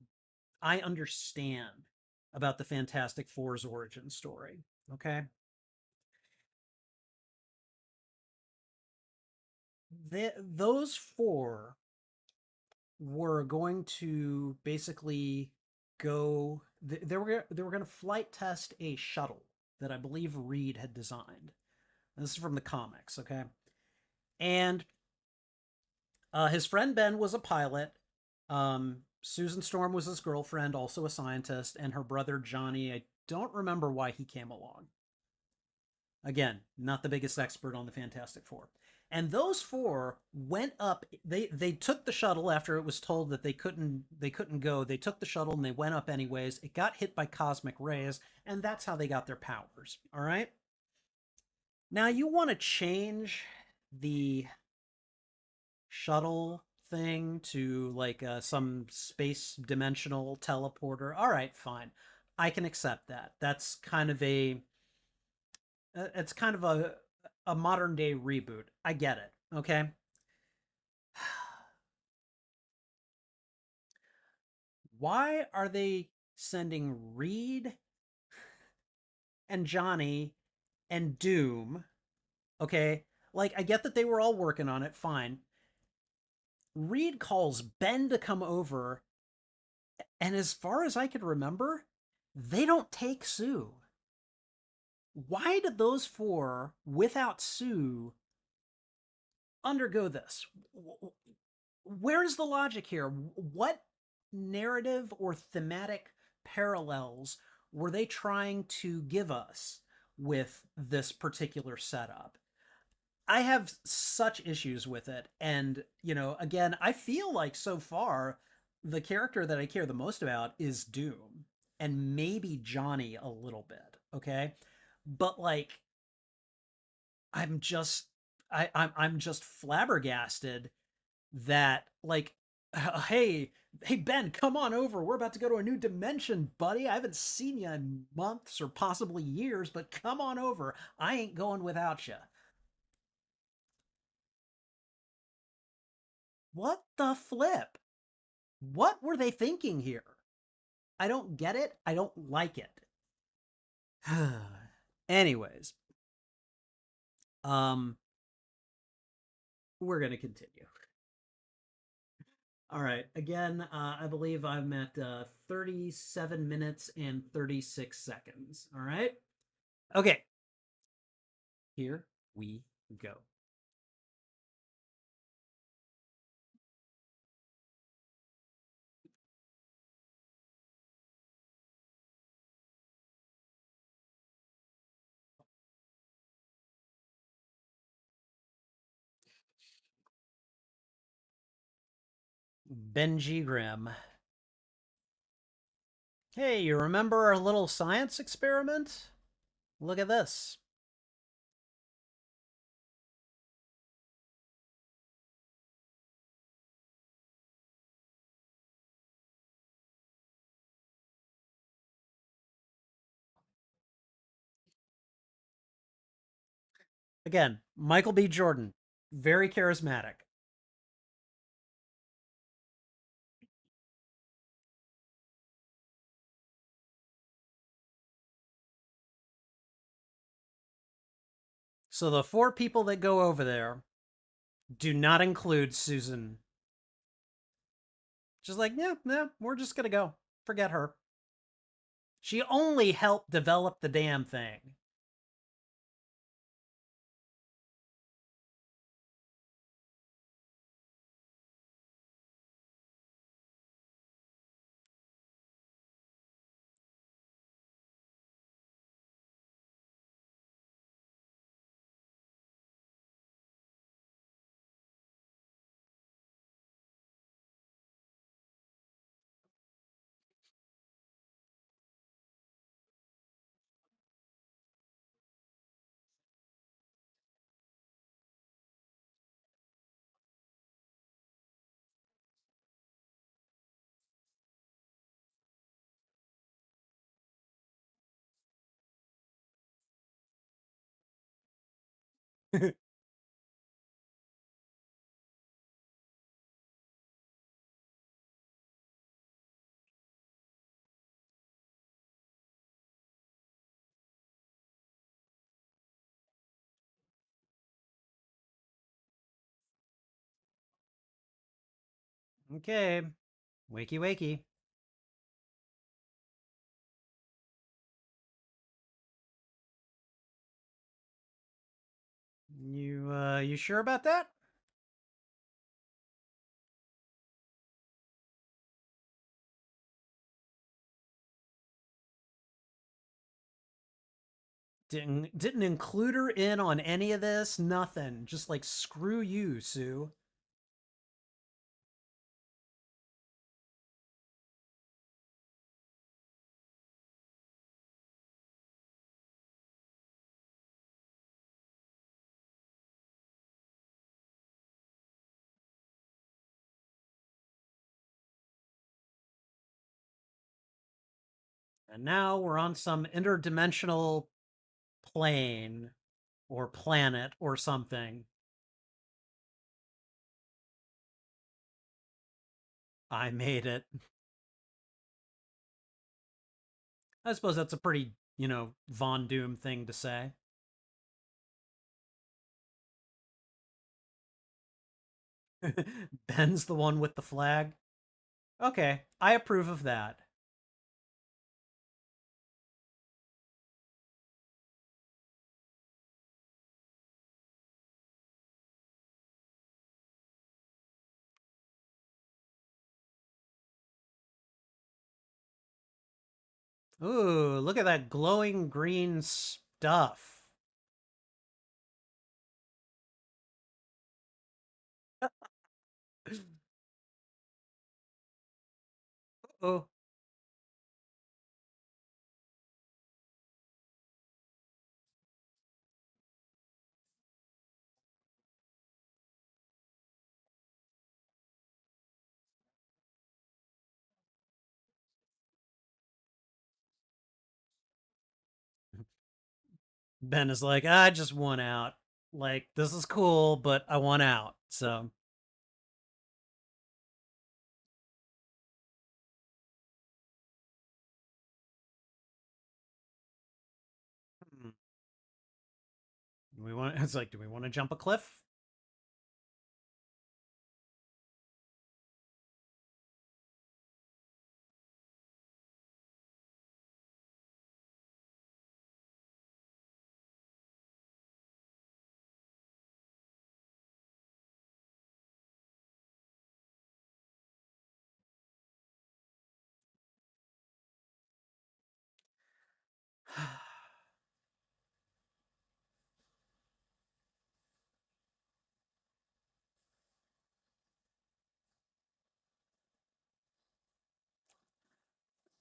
I understand about the Fantastic Four's origin story. Okay. Those four were going to basically go. They were going to flight test a shuttle that I believe Reed had designed. This is from the comics, okay? And his friend Ben was a pilot. Susan Storm was his girlfriend, also a scientist, and her brother Johnny. I don't remember why he came along. Again, not the biggest expert on the Fantastic Four. And those four went up. They took the shuttle after it was told that they couldn't go. They took the shuttle and they went up anyways. It got hit by cosmic rays, and that's how they got their powers. All right. Now you want to change the shuttle thing to like some space dimensional teleporter. All right, fine. I can accept that. That's kind of a it's kind of a modern day reboot. I get it. Okay. Why are they sending Reed and Johnny and Doom? Okay. Like, I get that they were all working on it. Fine. Reed calls Ben to come over. And as far as I can remember, they don't take Sue. Why did those four, without Sue, undergo this? Where is the logic here? What narrative or thematic parallels were they trying to give us with this particular setup? I have such issues with it. And, again, I feel like so far the character that I care the most about is Doom and maybe Johnny a little bit. Okay. But like, I'm just, I'm just flabbergasted that like, hey Ben, come on over. We're about to go to a new dimension, buddy. I haven't seen you in months or possibly years, but come on over. I ain't going without you. What the flip? What were they thinking here? I don't get it. I don't like it. Anyways, um, we're gonna continue. All right. Again, I believe I'm at 37 minutes and 36 seconds. All right. Okay. Here we go. Benji Grimm. Hey, you remember our little science experiment? Look at this. Again, Michael B. Jordan, very charismatic. So the four people that go over there do not include Susan. She's like, yeah, yeah, we're just gonna go. Forget her. She only helped develop the damn thing. Okay, wakey wakey. You sure about that? Didn't include her in on any of this. Nothing. Just like screw you, Sue. And now we're on some interdimensional plane or planet or something. I made it. I suppose that's a pretty, Von Doom thing to say. Ben's the one with the flag. Okay, I approve of that. Ooh, look at that glowing green stuff. Oh, Ben is like, I just want out. Like, this is cool, but I want out. So, hmm, we want. It's like, do we want to jump a cliff?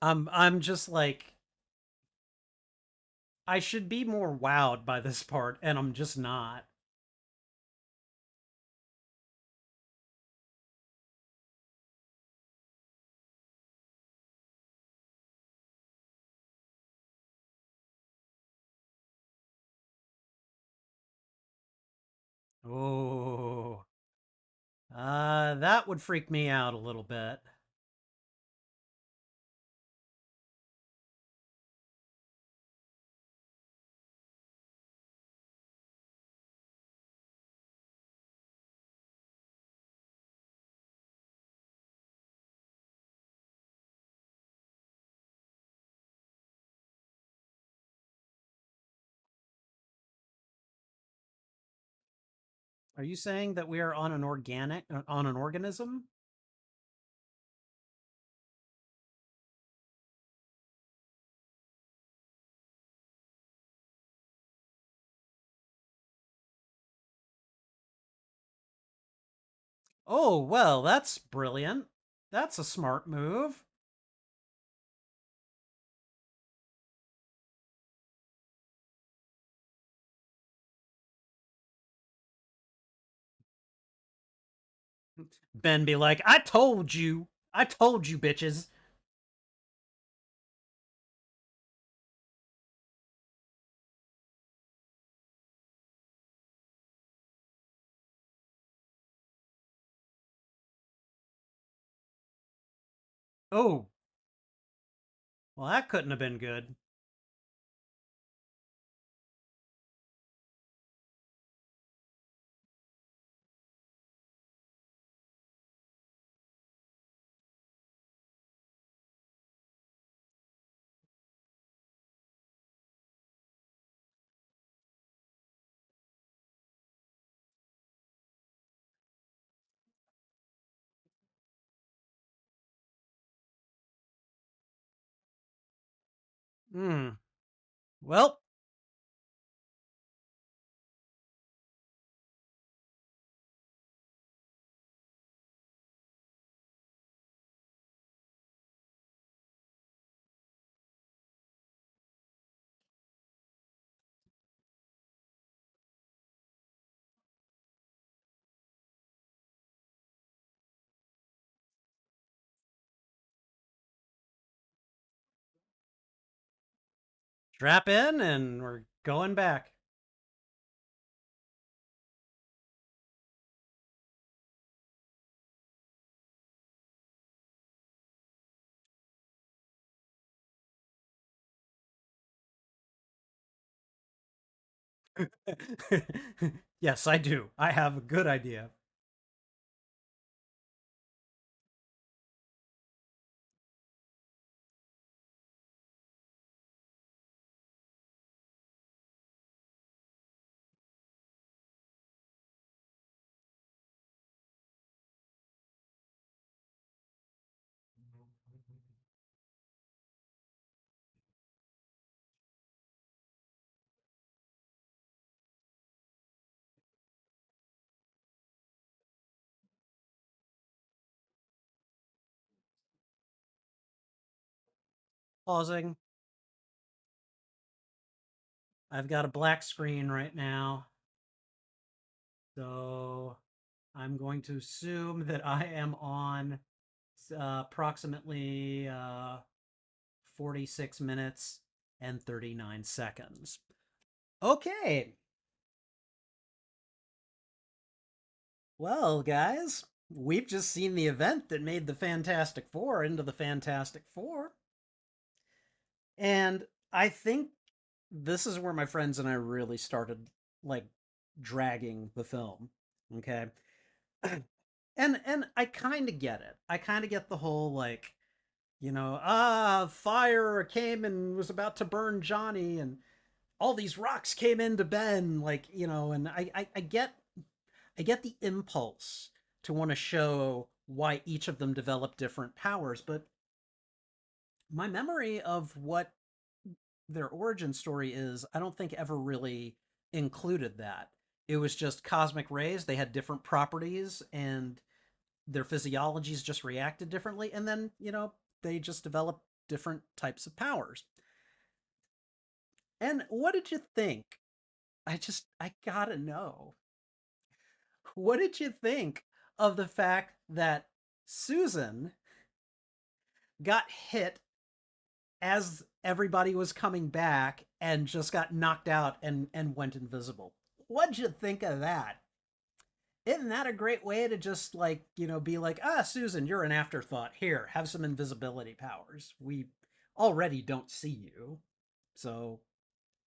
I'm just like, I should be more wowed by this part, and I'm just not. Oh, that would freak me out a little bit. Are you saying that we are on an organism? Oh, well, that's brilliant. That's a smart move. Ben be like, I told you. I told you, bitches. Oh, well, that couldn't have been good. Hmm. Well, strap in and we're going back. Yes, I do. I have a good idea. Pausing. I've got a black screen right now. So I'm going to assume that I am on approximately 46 minutes and 39 seconds. Okay. Well, guys, we've just seen the event that made the Fantastic Four into the Fantastic Four. And I think this is where my friends and I really started like dragging the film. Okay. And I kind of get it. I kind of get the whole like, fire came and was about to burn Johnny and all these rocks came into Ben, like, and I get the impulse to want to show why each of them developed different powers, but my memory of what their origin story is, I don't think ever really included that. It was just cosmic rays, they had different properties and their physiologies just reacted differently, and then, they just developed different types of powers. And what did you think? I gotta know. What did you think of the fact that Susan got hit as everybody was coming back and just got knocked out and went invisible? What'd you think of that? Isn't that a great way to just like, be like, Susan, you're an afterthought. Here, have some invisibility powers. We already don't see you. So,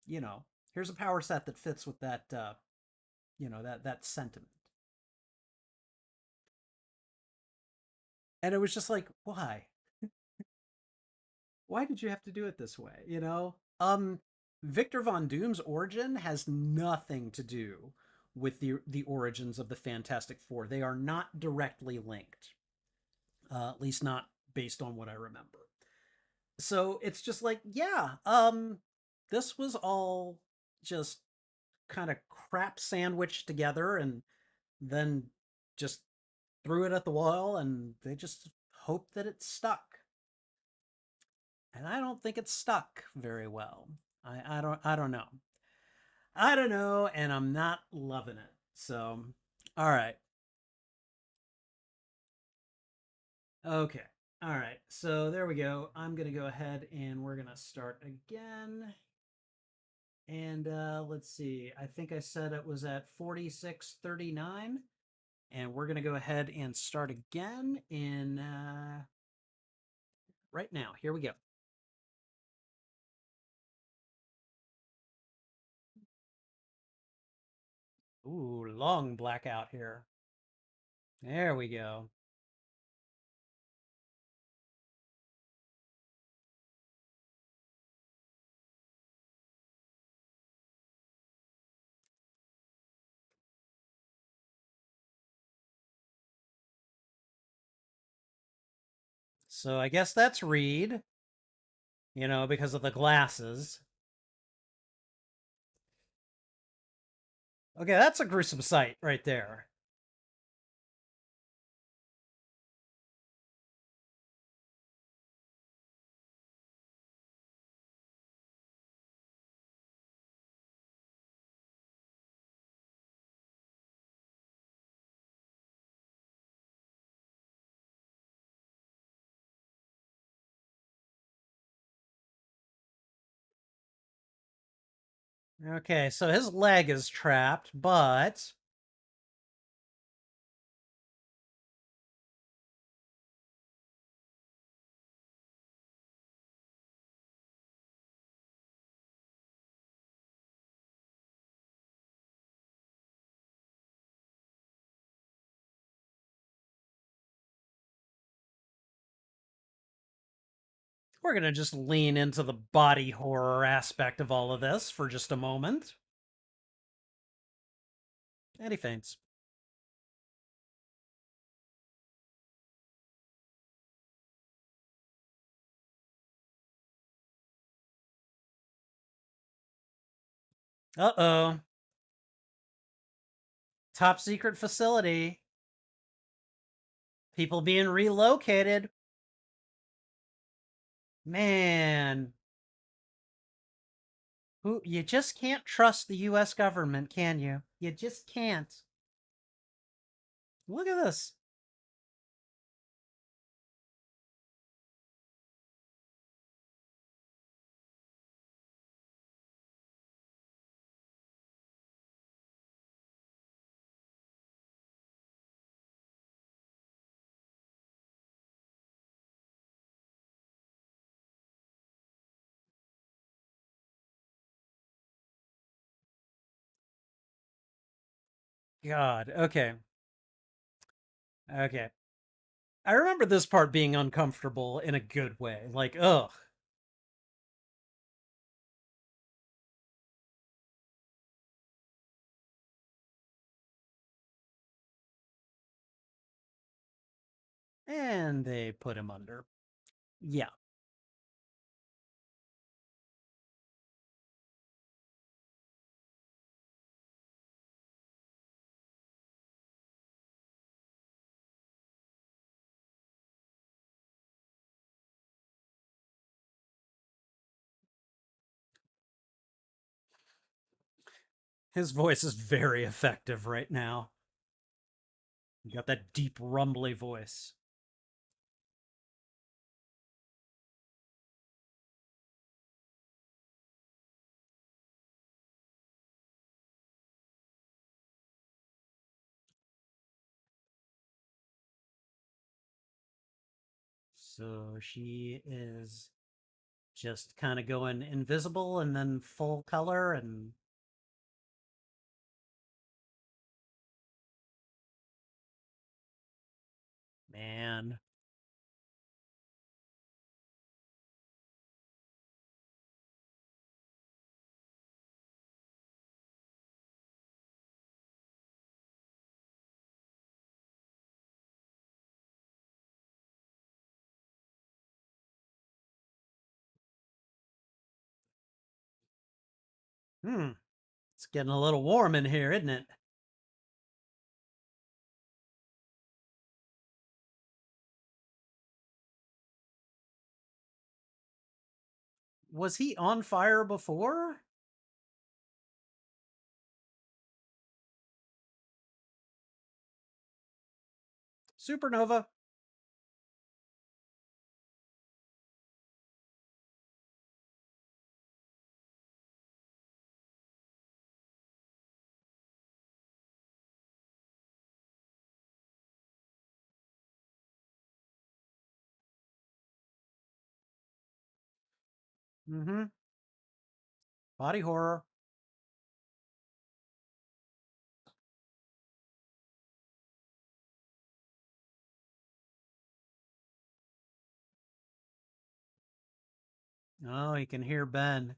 here's a power set that fits with that, that sentiment. And it was just like, why? Why did you have to do it this way? Victor Von Doom's origin has nothing to do with the origins of the Fantastic Four. They are not directly linked, at least not based on what I remember. So it's just like, yeah, this was all just kind of crap sandwiched together and then just threw it at the wall and they just hoped that it stuck. And I don't think it stuck very well. I don't know. I don't know, and I'm not loving it. So, all right. Okay. All right. So there we go. I'm gonna go ahead and we're gonna start again. And let's see. I think I said it was at 46:39. And we're gonna go ahead and start again in right now. Here we go. Ooh, long blackout here. There we go. So I guess that's Reed, because of the glasses. Okay, that's a gruesome sight right there. Okay, so his leg is trapped, but we're going to just lean into the body horror aspect of all of this for just a moment. And he faints. Uh-oh. Top secret facility. People being relocated. Man. You just can't trust the US government, can you? You just can't. Look at this. God. Okay. Okay. I remember this part being uncomfortable in a good way. Like, ugh. And they put him under. Yeah. His voice is very effective right now. You got that deep, rumbly voice. So she is just kind of going invisible and then full color and man. It's getting a little warm in here, isn't it? Was he on fire before? Supernova. Mm-hmm. Body horror. Oh, you can hear Ben.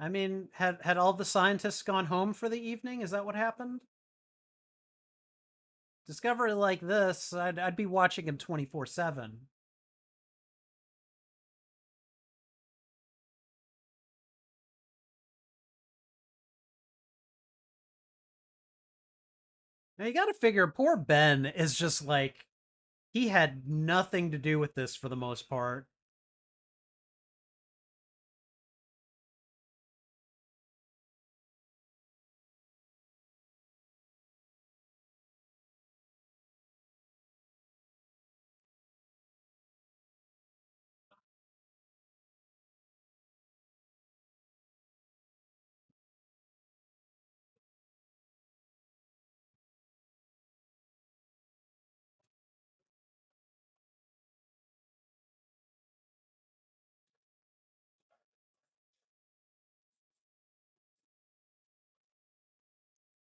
I mean, had all the scientists gone home for the evening? Is that what happened? Discovery like this, I'd be watching him 24/7. Now you got to figure, poor Ben is just like he had nothing to do with this for the most part.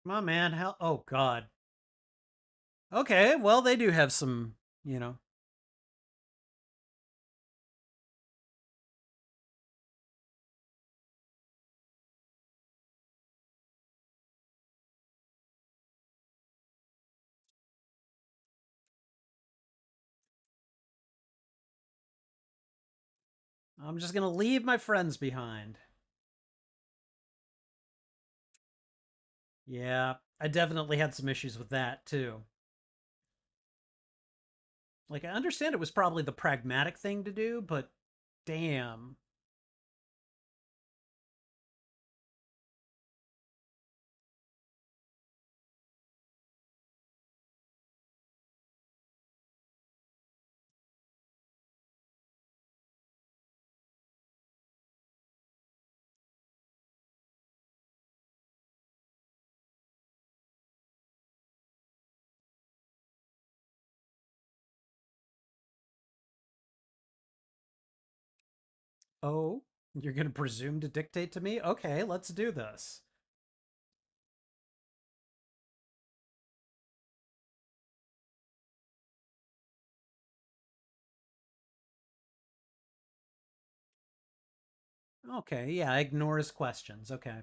Come on, man. Hell, oh God. Okay, well they do have some, you know. I'm just gonna leave my friends behind. Yeah, I definitely had some issues with that too. Like I understand it was probably the pragmatic thing to do, but damn. 'Oh, you're gonna presume to dictate to me? Okay, let's do this.' Okay, yeah, ignore his questions. Okay.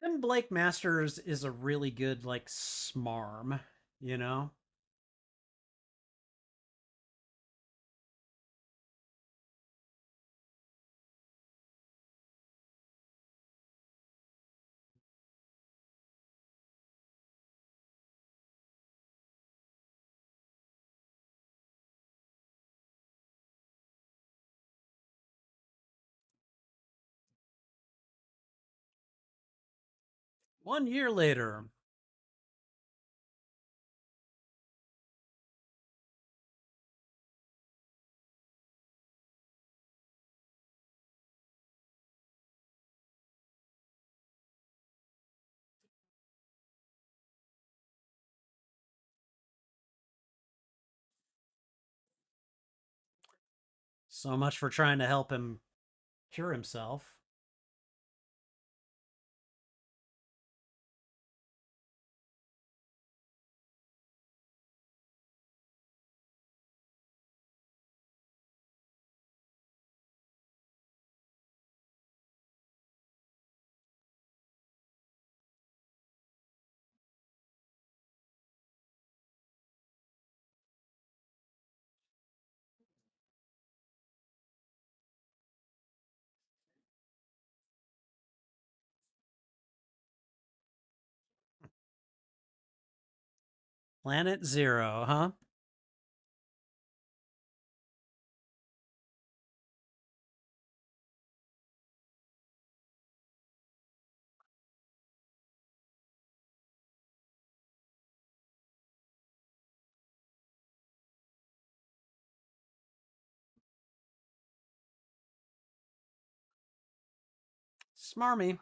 And Blake Masters is a really good like smarm, you know? One year later. So much for trying to help him cure himself. Planet Zero, huh? Smarmy.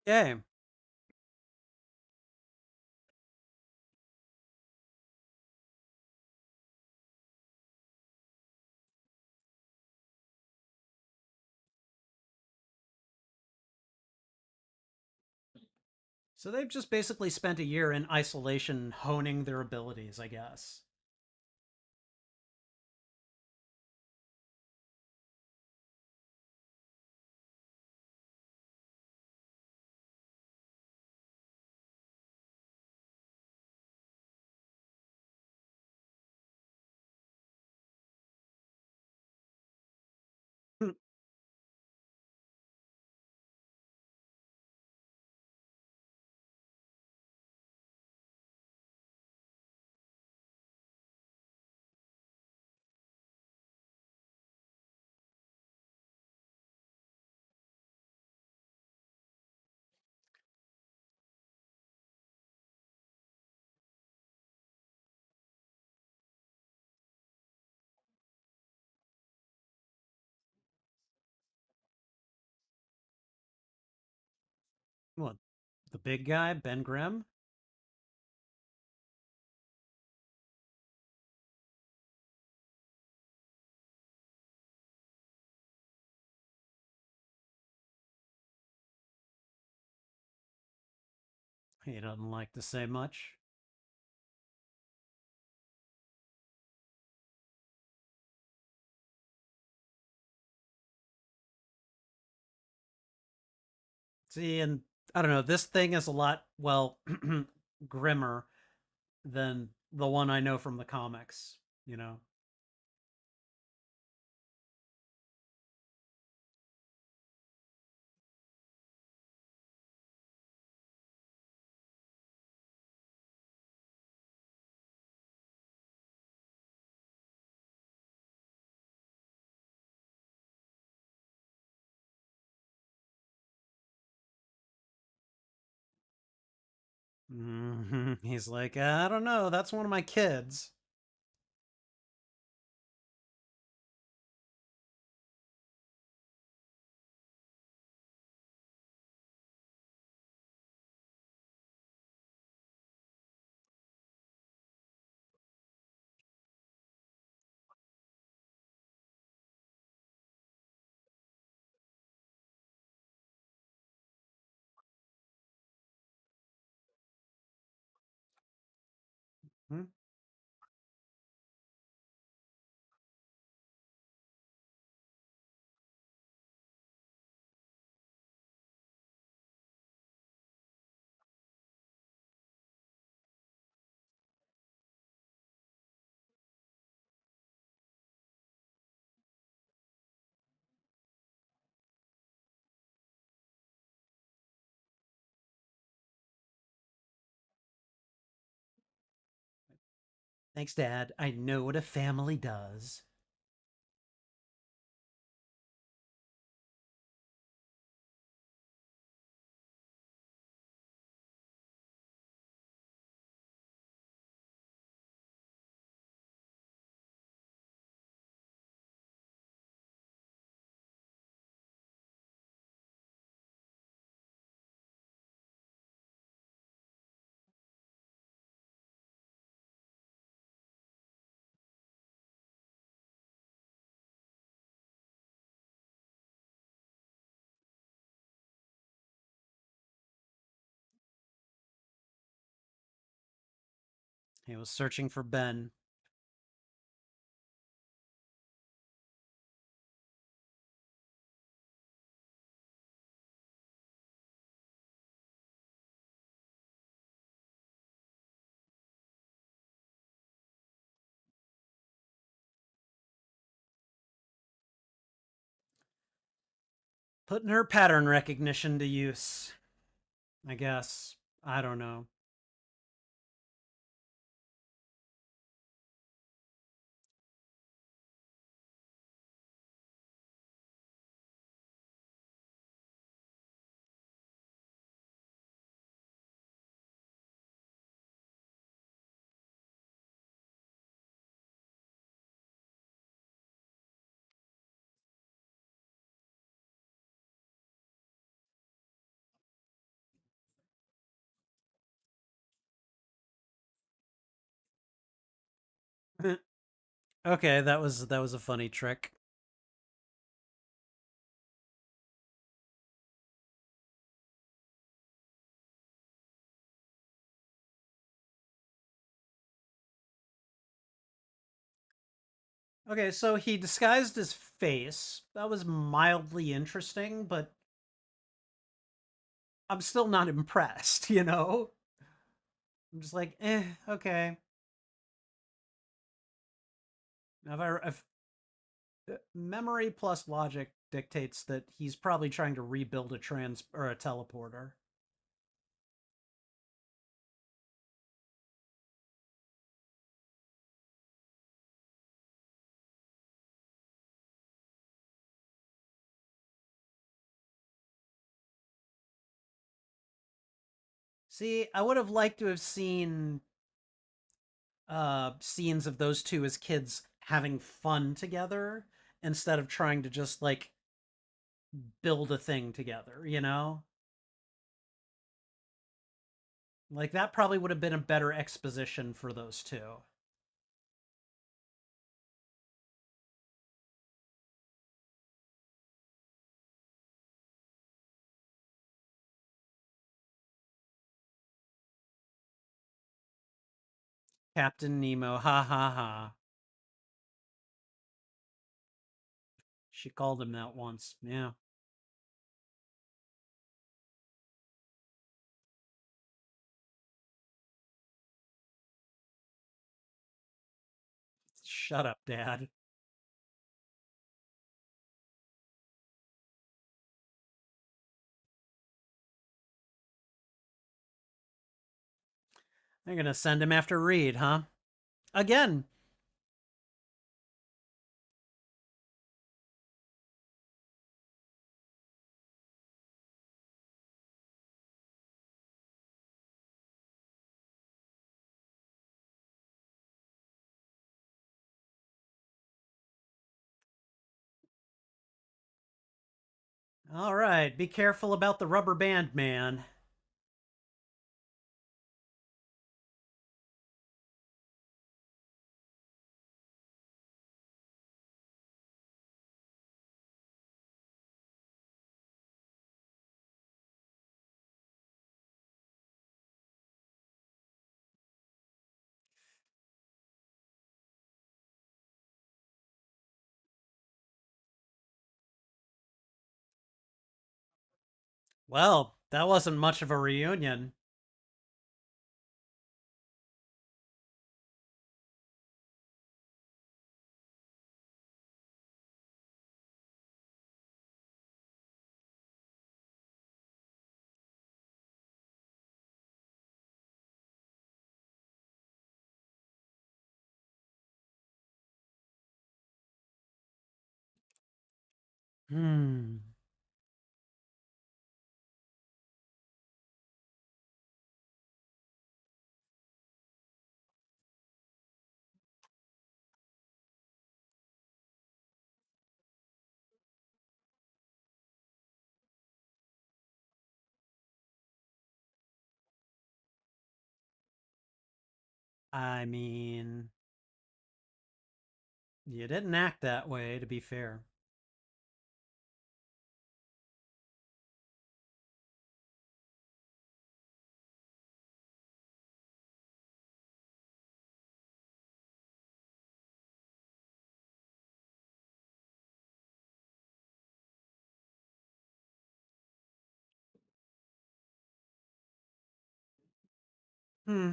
Okay. So they've just basically spent a year in isolation honing their abilities, I guess. What? The big guy, Ben Grimm? He doesn't like to say much. See, and I don't know, this thing is a lot, well, grimmer than the one I know from the comics, you know? He's like, I don't know, that's one of my kids. Hmm? Thanks, Dad. I know what a family does. He was searching for Ben. Putting her pattern recognition to use, I guess. I don't know. Okay, that was a funny trick. Okay, so he disguised his face. That was mildly interesting, but I'm still not impressed, you know? I'm just like, okay. If memory plus logic dictates that he's probably trying to rebuild a trans or a teleporter. See, I would have liked to have seen scenes of those two as kids having fun together instead of trying to just like build a thing together, you know? Like that probably would have been a better exposition for those two. Captain Nemo, ha ha ha. She called him that once. Yeah. Shut up, Dad. They're gonna send him after Reed, huh? Again. All right, be careful about the rubber band man. Well, that wasn't much of a reunion. Hmm. I mean, you didn't act that way, to be fair. Hmm.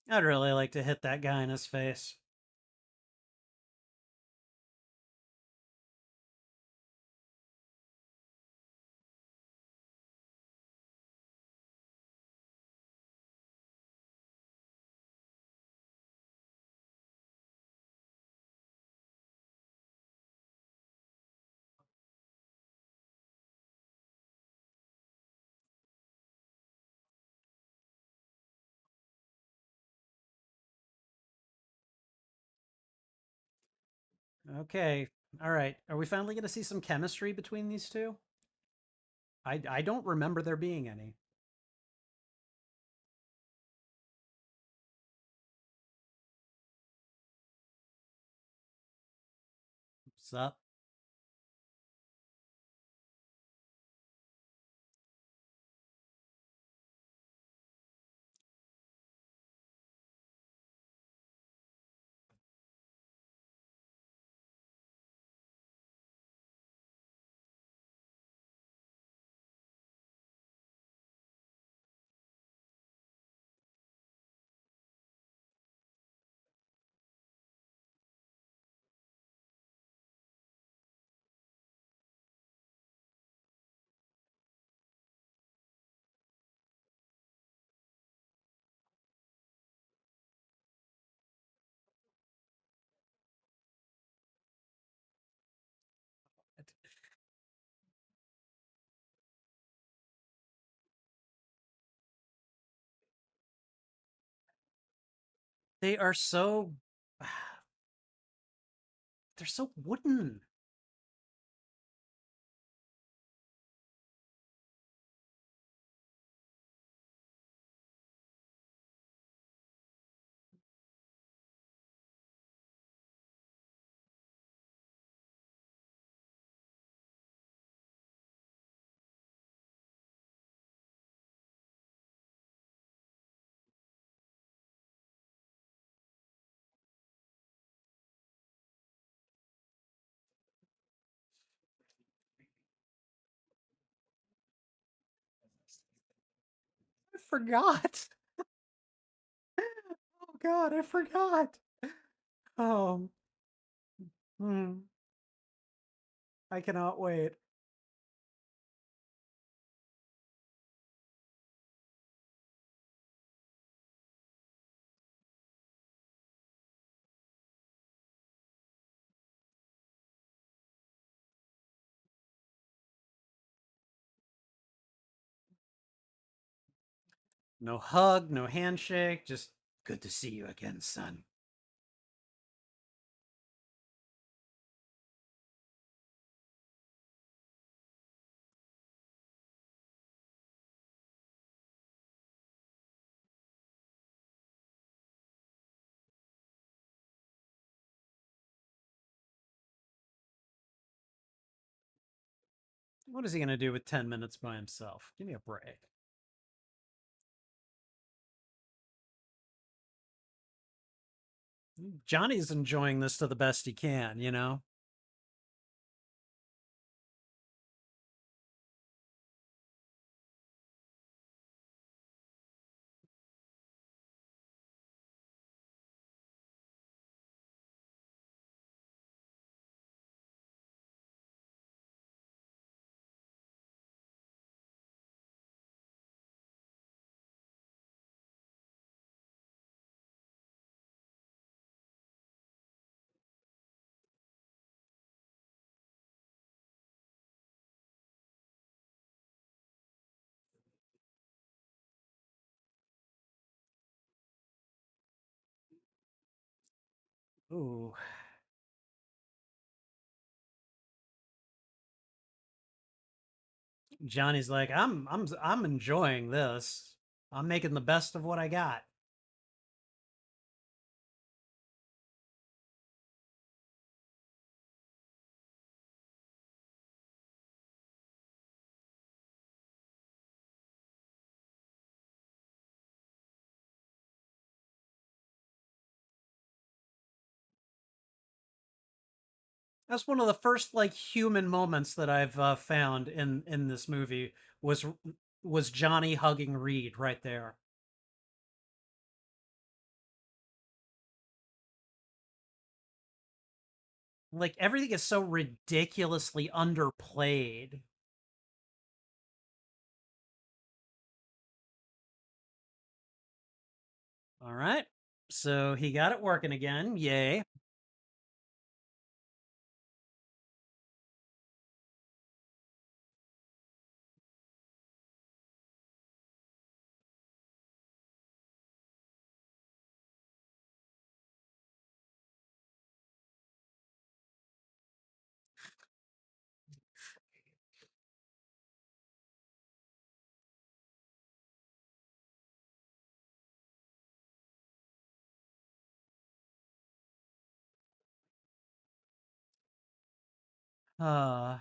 I'd really like to hit that guy in his face. Okay. All right. Are we finally going to see some chemistry between these two? I don't remember there being any. What's up? They are so. They're so wooden. I forgot. Oh God, I forgot. Oh, hmm. I cannot wait. No hug, no handshake, just good to see you again, son. What is he going to do with 10 minutes by himself? Give me a break. Johnny's enjoying this to the best he can, you know? Ooh. Johnny's like, I'm enjoying this. I'm making the best of what I got. That's one of the first like human moments that I've found in this movie was was Johnny hugging Reed right there. Like everything is so ridiculously underplayed. All right. So he got it working again. Yay. Uh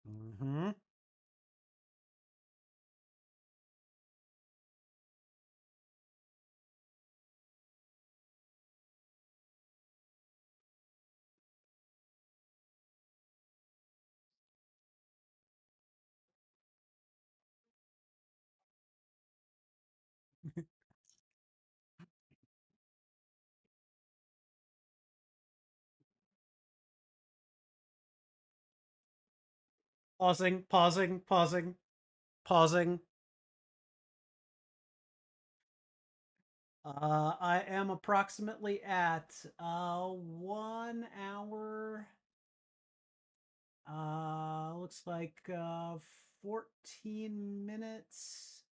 mm-hmm. Pausing. I am approximately at 1 hour. Looks like 14 minutes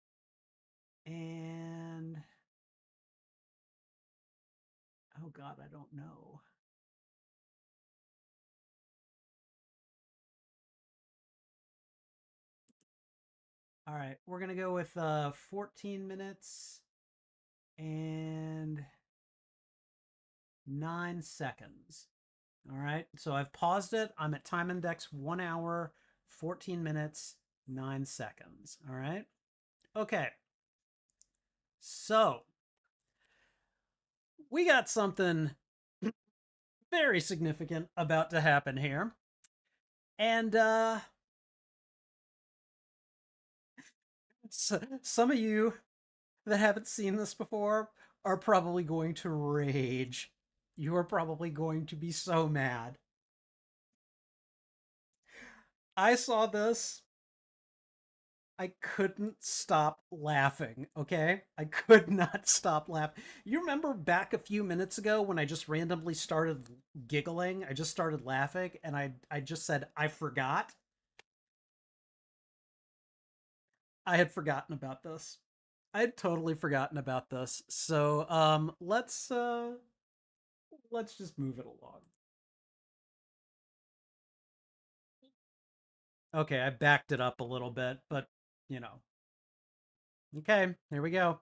and oh god, I don't know. All right, we're gonna go with 14 minutes and 9 seconds. All right, so I've paused it. I'm at time index 1 hour, 14 minutes, 9 seconds. All right, okay. So we got something very significant about to happen here. And some of you that haven't seen this before are probably going to rage. You are probably going to be so mad. I saw this. I couldn't stop laughing, okay? I could not stop laughing. You remember back a few minutes ago when I just randomly started giggling? I just started laughing and I just said I forgot. I had forgotten about this. I had totally forgotten about this. So, let's just move it along. Okay, I backed it up a little bit, but you know. Okay, here we go.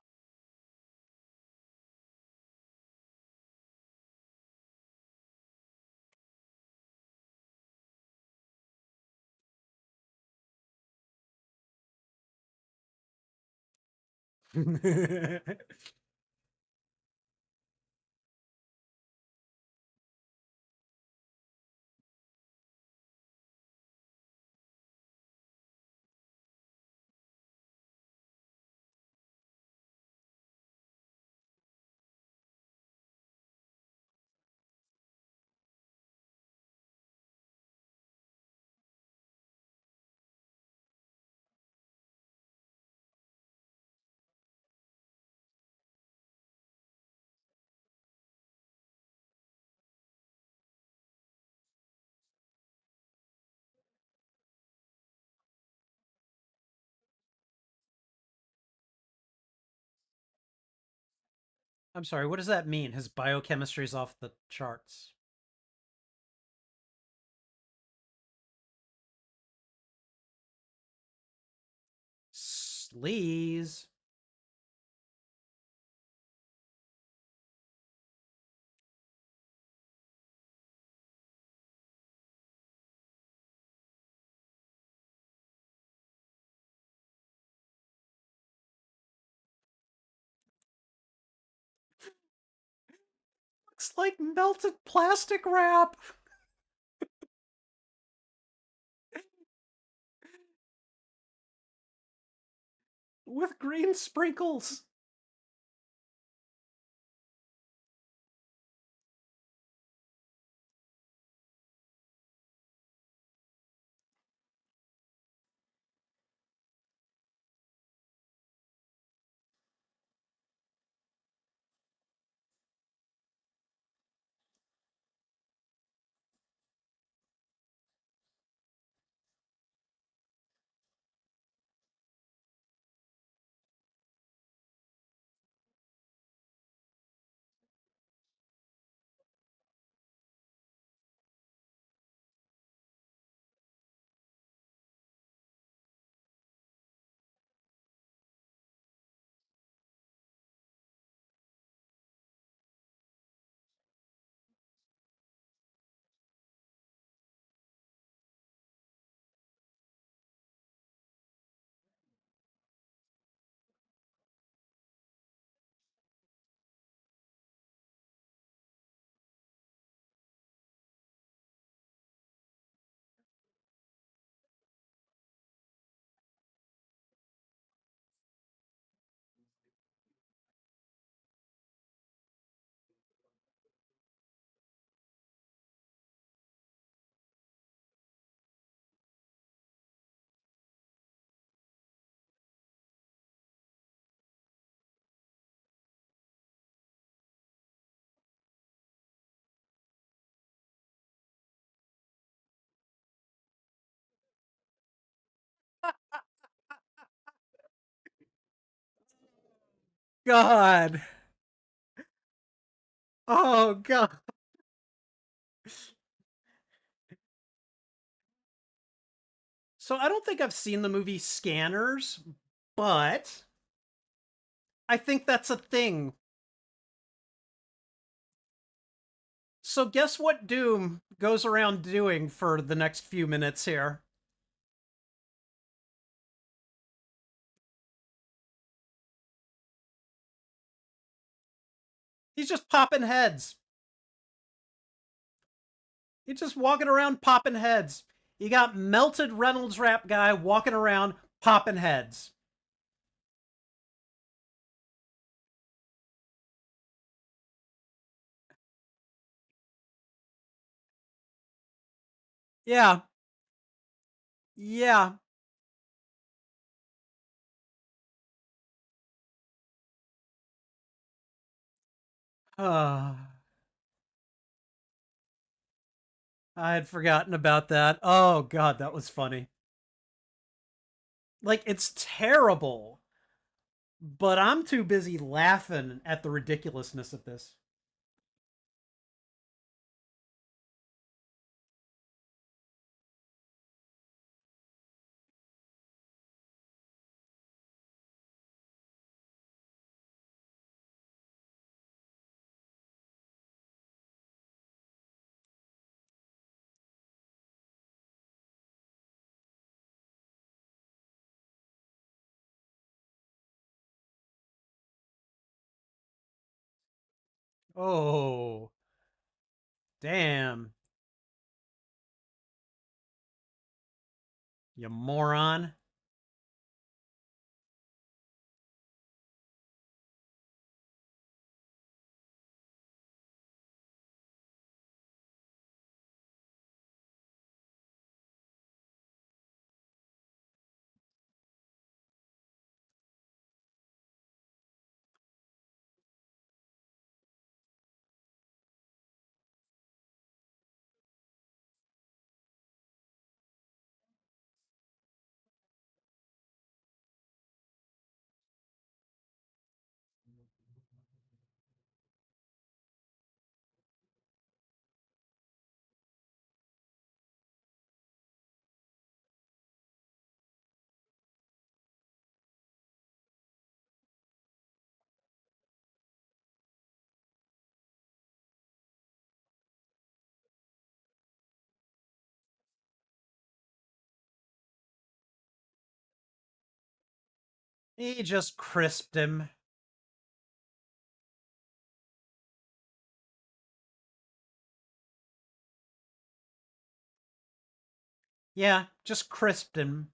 I'm sorry, what does that mean? His biochemistry's off the charts. Sleaze. Looks like melted plastic wrap with green sprinkles. God. Oh God. So I don't think I've seen the movie Scanners, but I think that's a thing. So guess what Doom goes around doing for the next few minutes here? He's just popping heads. He's just walking around popping heads. You got melted Reynolds wrap guy walking around popping heads. Yeah. Yeah. I had forgotten about that. Oh God, that was funny. Like it's terrible, but I'm too busy laughing at the ridiculousness of this. Oh, damn. You moron. He just crisped him. Yeah, just crisped him.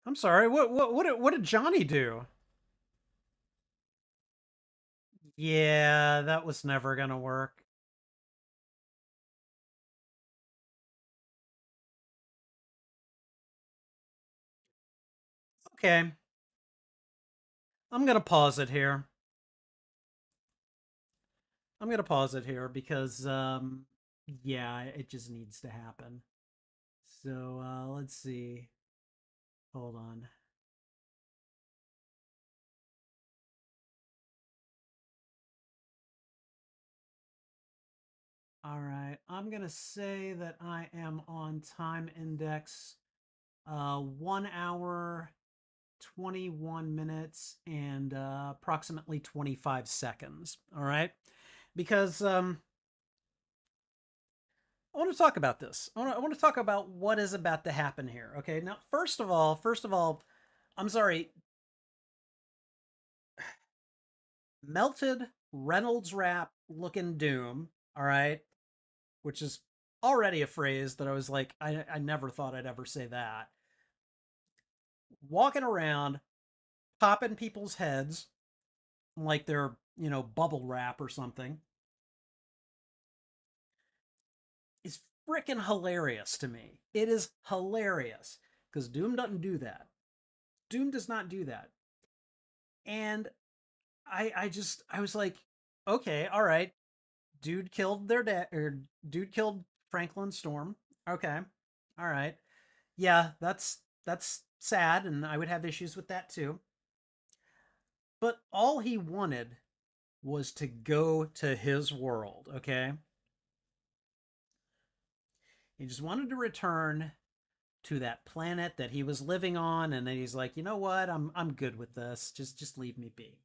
I'm sorry. What did Johnny do? Yeah, that was never gonna work. Okay, I'm gonna pause it here. I'm gonna pause it here because yeah, it just needs to happen. So let's see. Hold on. All right, I'm gonna say that I am on time index 1 hour 21 minutes and approximately 25 seconds. All right. Because I want to talk about this. I want to talk about what is about to happen here. Okay. Now, first of all, I'm sorry, melted Reynolds wrap looking Doom. All right. Which is already a phrase that I was like, I never thought I'd ever say that. Walking around, popping people's heads like they're, bubble wrap or something is freaking hilarious to me. It is hilarious because Doom doesn't do that. Doom does not do that. And I was like, okay, all right, dude killed their dad, or dude killed Franklin Storm. Okay, all right, yeah, that's sad, and I would have issues with that too. But all he wanted was to go to his world. Okay, he just wanted to return to that planet that he was living on, and then he's like, you know what, I'm good with this. Just leave me be.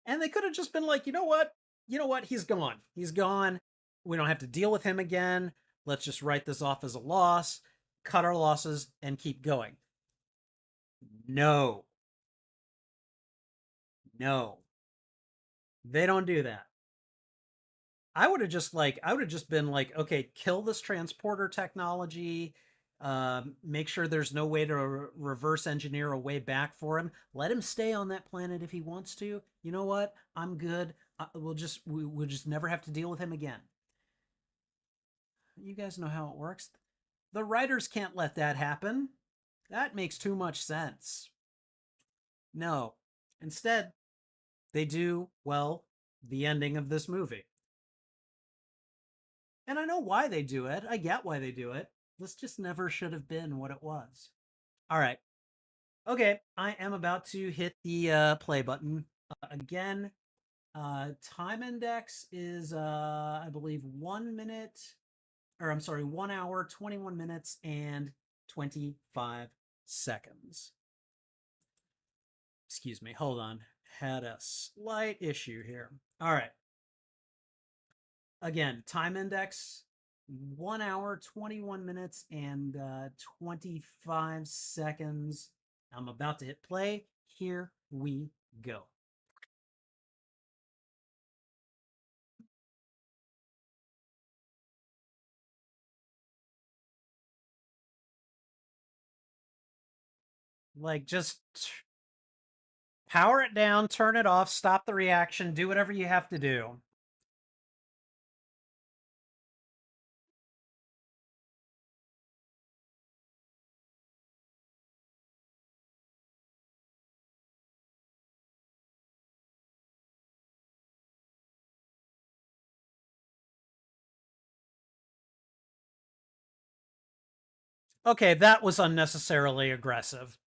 And they could have just been like, you know what, he's gone. He's gone. We don't have to deal with him again. Let's just write this off as a loss, cut our losses, and keep going. No, no, they don't do that. I would have just been like, okay, kill this transporter technology. Make sure there's no way to reverse engineer a way back for him. Let him stay on that planet if he wants to. You know what? I'm good. We'll just never have to deal with him again. You guys know how it works. The writers can't let that happen. That makes too much sense. No. Instead, they do, well, the ending of this movie. And I know why they do it. I get why they do it. This just never should have been what it was. All right. Okay. I am about to hit the play button again. Time index is, I believe, 1 minute, or I'm sorry, 1 hour, 21 minutes, and 25 seconds. Excuse me. Hold on. Had a slight issue here. All right. Again, time index 1 hour, 21 minutes, and 25 seconds. I'm about to hit play. Here we go. Like, just power it down, turn it off, stop the reaction, do whatever you have to do. Okay, that was unnecessarily aggressive.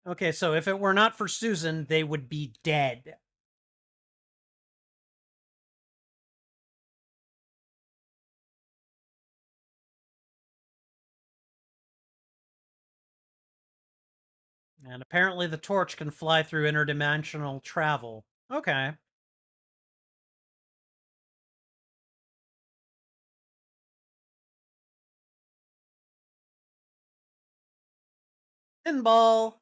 Okay, so if it were not for Susan, they would be dead. And apparently the torch can fly through interdimensional travel. Okay. Pinball.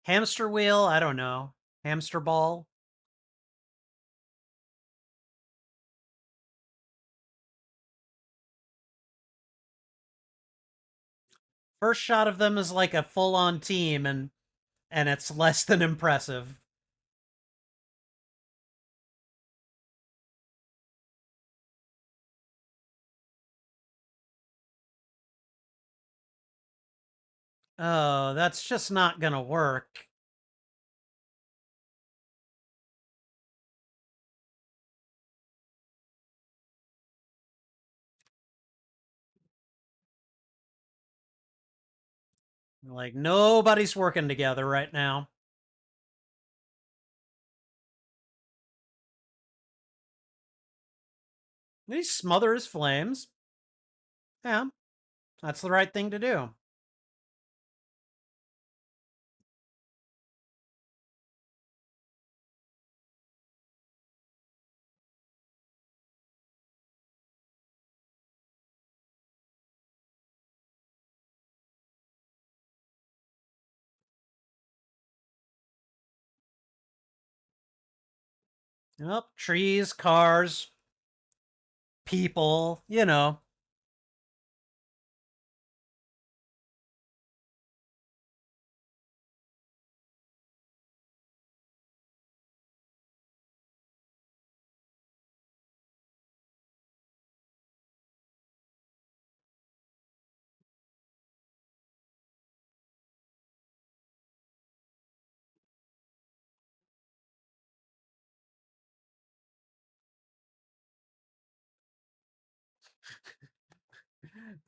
Hamster wheel. I don't know. Hamster ball. First shot of them is like a full on team, and it's less than impressive. Oh, that's just not gonna work. Like, nobody's working together right now. They smother his flames. Yeah, that's the right thing to do. Yep, trees, cars, people, you know.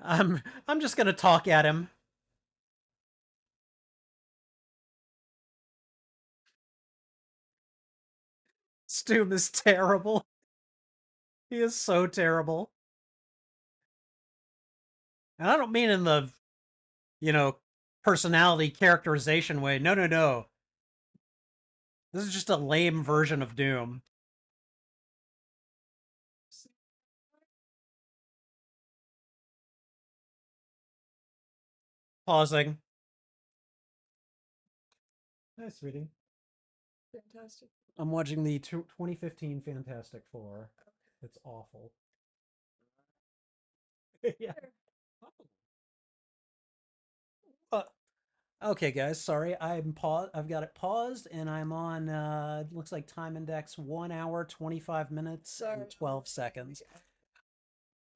I'm just gonna talk at him. Stoom is terrible. He is so terrible. And I don't mean in the, you know, personality characterization way. No, no, no. This is just a lame version of Doom. Pausing. Hi, sweetie. Fantastic. I'm watching the 2015 Fantastic Four. It's awful. Yeah. Uh, okay, guys. Sorry, I'm paused. I've got it paused, and I'm on. Looks like time index 1 hour 25 minutes Sorry. and 12 seconds.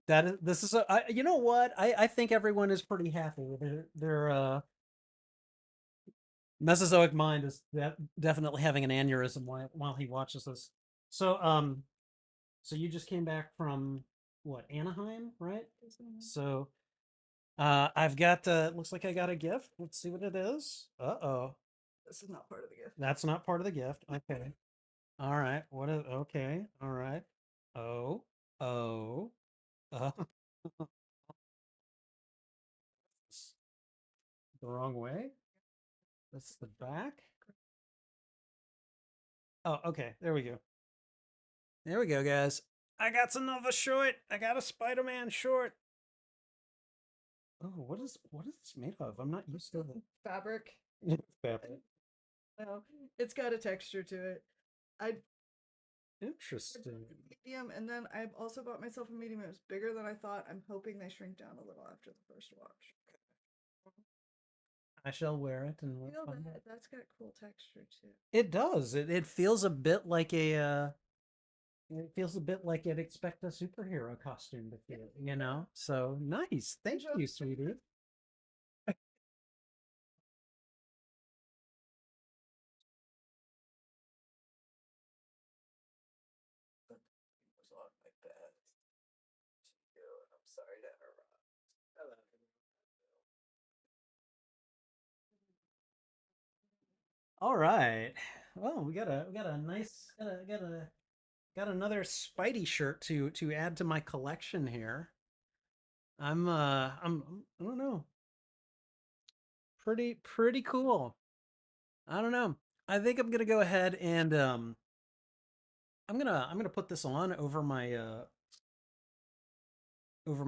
That is. This is a. You know what? I think everyone is pretty happy. Their Mesozoic mind is definitely having an aneurysm while he watches this. So so you just came back from what, Anaheim, right? So I've got looks like I got a gift. Let's see what it is. Uh-oh. This is not part of the gift. That's not part of the gift. Okay. All right. What is okay. All right. Oh. Oh. Uh the wrong way. That's the back. Oh, okay. There we go. There we go, guys. I got another short. I got a Spider-Man short. Oh, what is this made of? I'm not used to it. Fabric. Fabric. No, it's got a texture to it. I Interesting. medium, and then I've also bought myself a medium. It was bigger than I thought. I'm hoping they shrink down a little after the first watch. I shall wear it and we'll Feel find that out. that's got cool texture too. It does. It feels a bit like a it feels a bit like you'd expect a superhero costume to feel, you know? So nice. Thank you, sweetie. Was on my bed. I'm sorry to interrupt. All right. Well, we got a nice got another Spidey shirt to add to my collection here. I'm I don't know. Pretty cool. I don't know. I think I'm gonna go ahead and I'm gonna put this on over my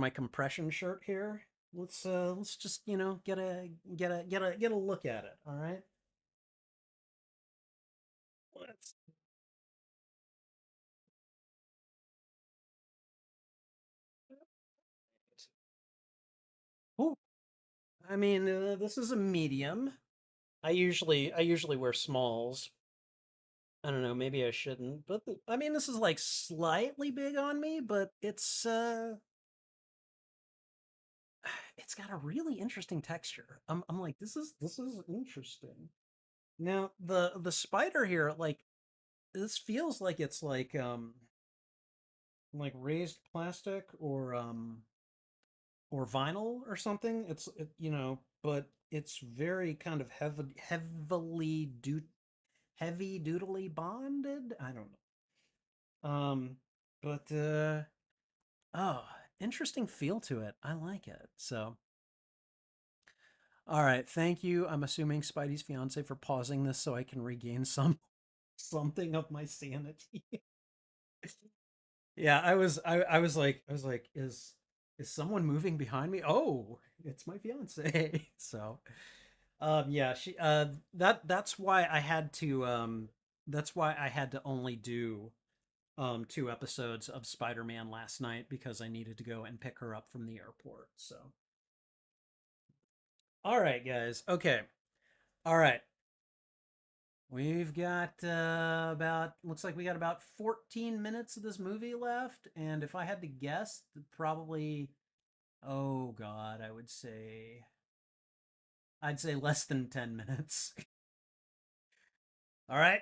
compression shirt here. Let's just get a look at it. All right. Let's. Ooh, I mean, this is a medium. I usually wear smalls. I don't know, maybe I shouldn't, but I mean, this is like slightly big on me, but it's got a really interesting texture. I'm like, this is interesting. Now the spider here, like this feels like it's like raised plastic or vinyl or something. But it's very kind of heavy doodly bonded. I don't know. But oh, interesting feel to it. I like it. So, all right, thank you. I'm assuming Spidey's fiance for pausing this so I can regain something of my sanity. Yeah, is someone moving behind me? Oh, it's my fiance. So, yeah, that's why I had to only do 2 episodes of Spider-Man last night because I needed to go and pick her up from the airport. So, all right, guys. Okay. All right. We've got about looks like we got about 14 minutes of this movie left, and if I had to guess, probably oh god, I'd say less than 10 minutes. All right.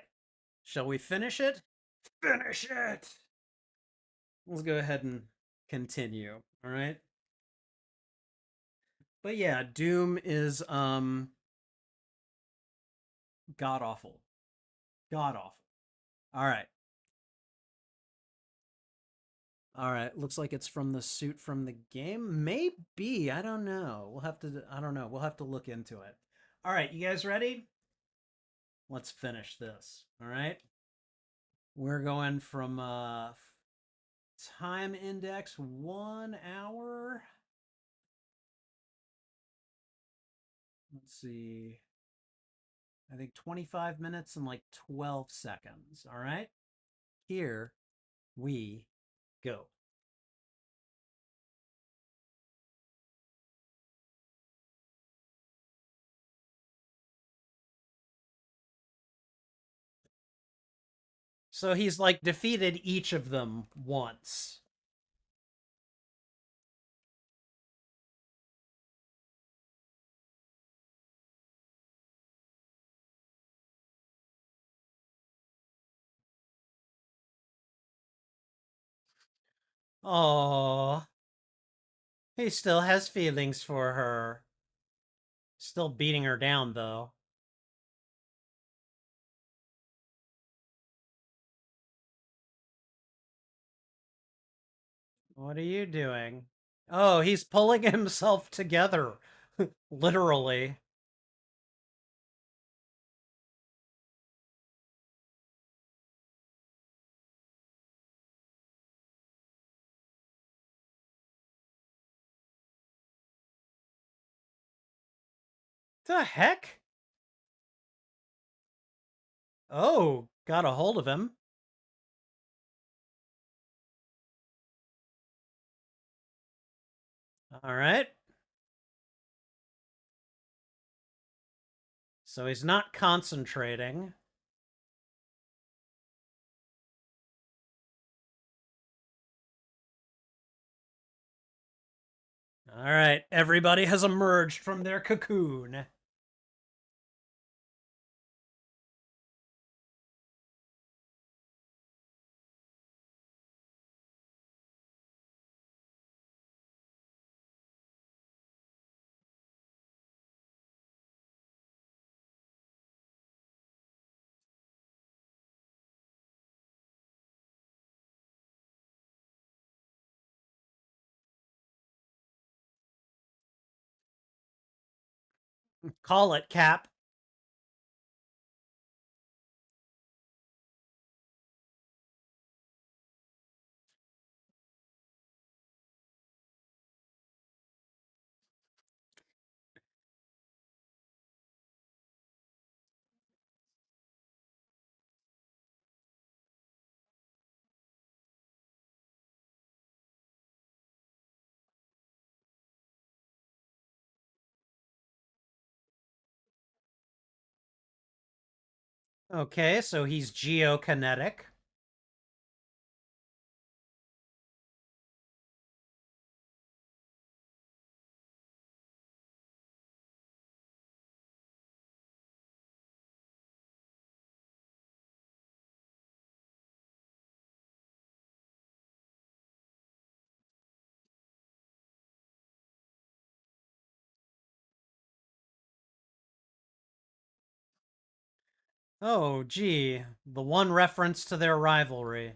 Shall we finish it? Finish it. Let's go ahead and continue. All right. But yeah, Doom is god awful. God awful. All right. All right. Looks like it's from the suit from the game. Maybe. I don't know. I don't know. We'll have to look into it. All right. You guys ready? Let's finish this. All right. We're going from time index 1 hour. Let's see. I think 25 minutes and like 12 seconds. All right. Here we go. So he's like defeated each of them once. Oh, he still has feelings for her. Still beating her down, though. What are you doing? Oh, he's pulling himself together. Literally. The heck? Oh, got a hold of him. All right. So he's not concentrating. All right. Everybody has emerged from their cocoon. Call it, Cap. Okay, so he's geokinetic. Oh, gee, the one reference to their rivalry.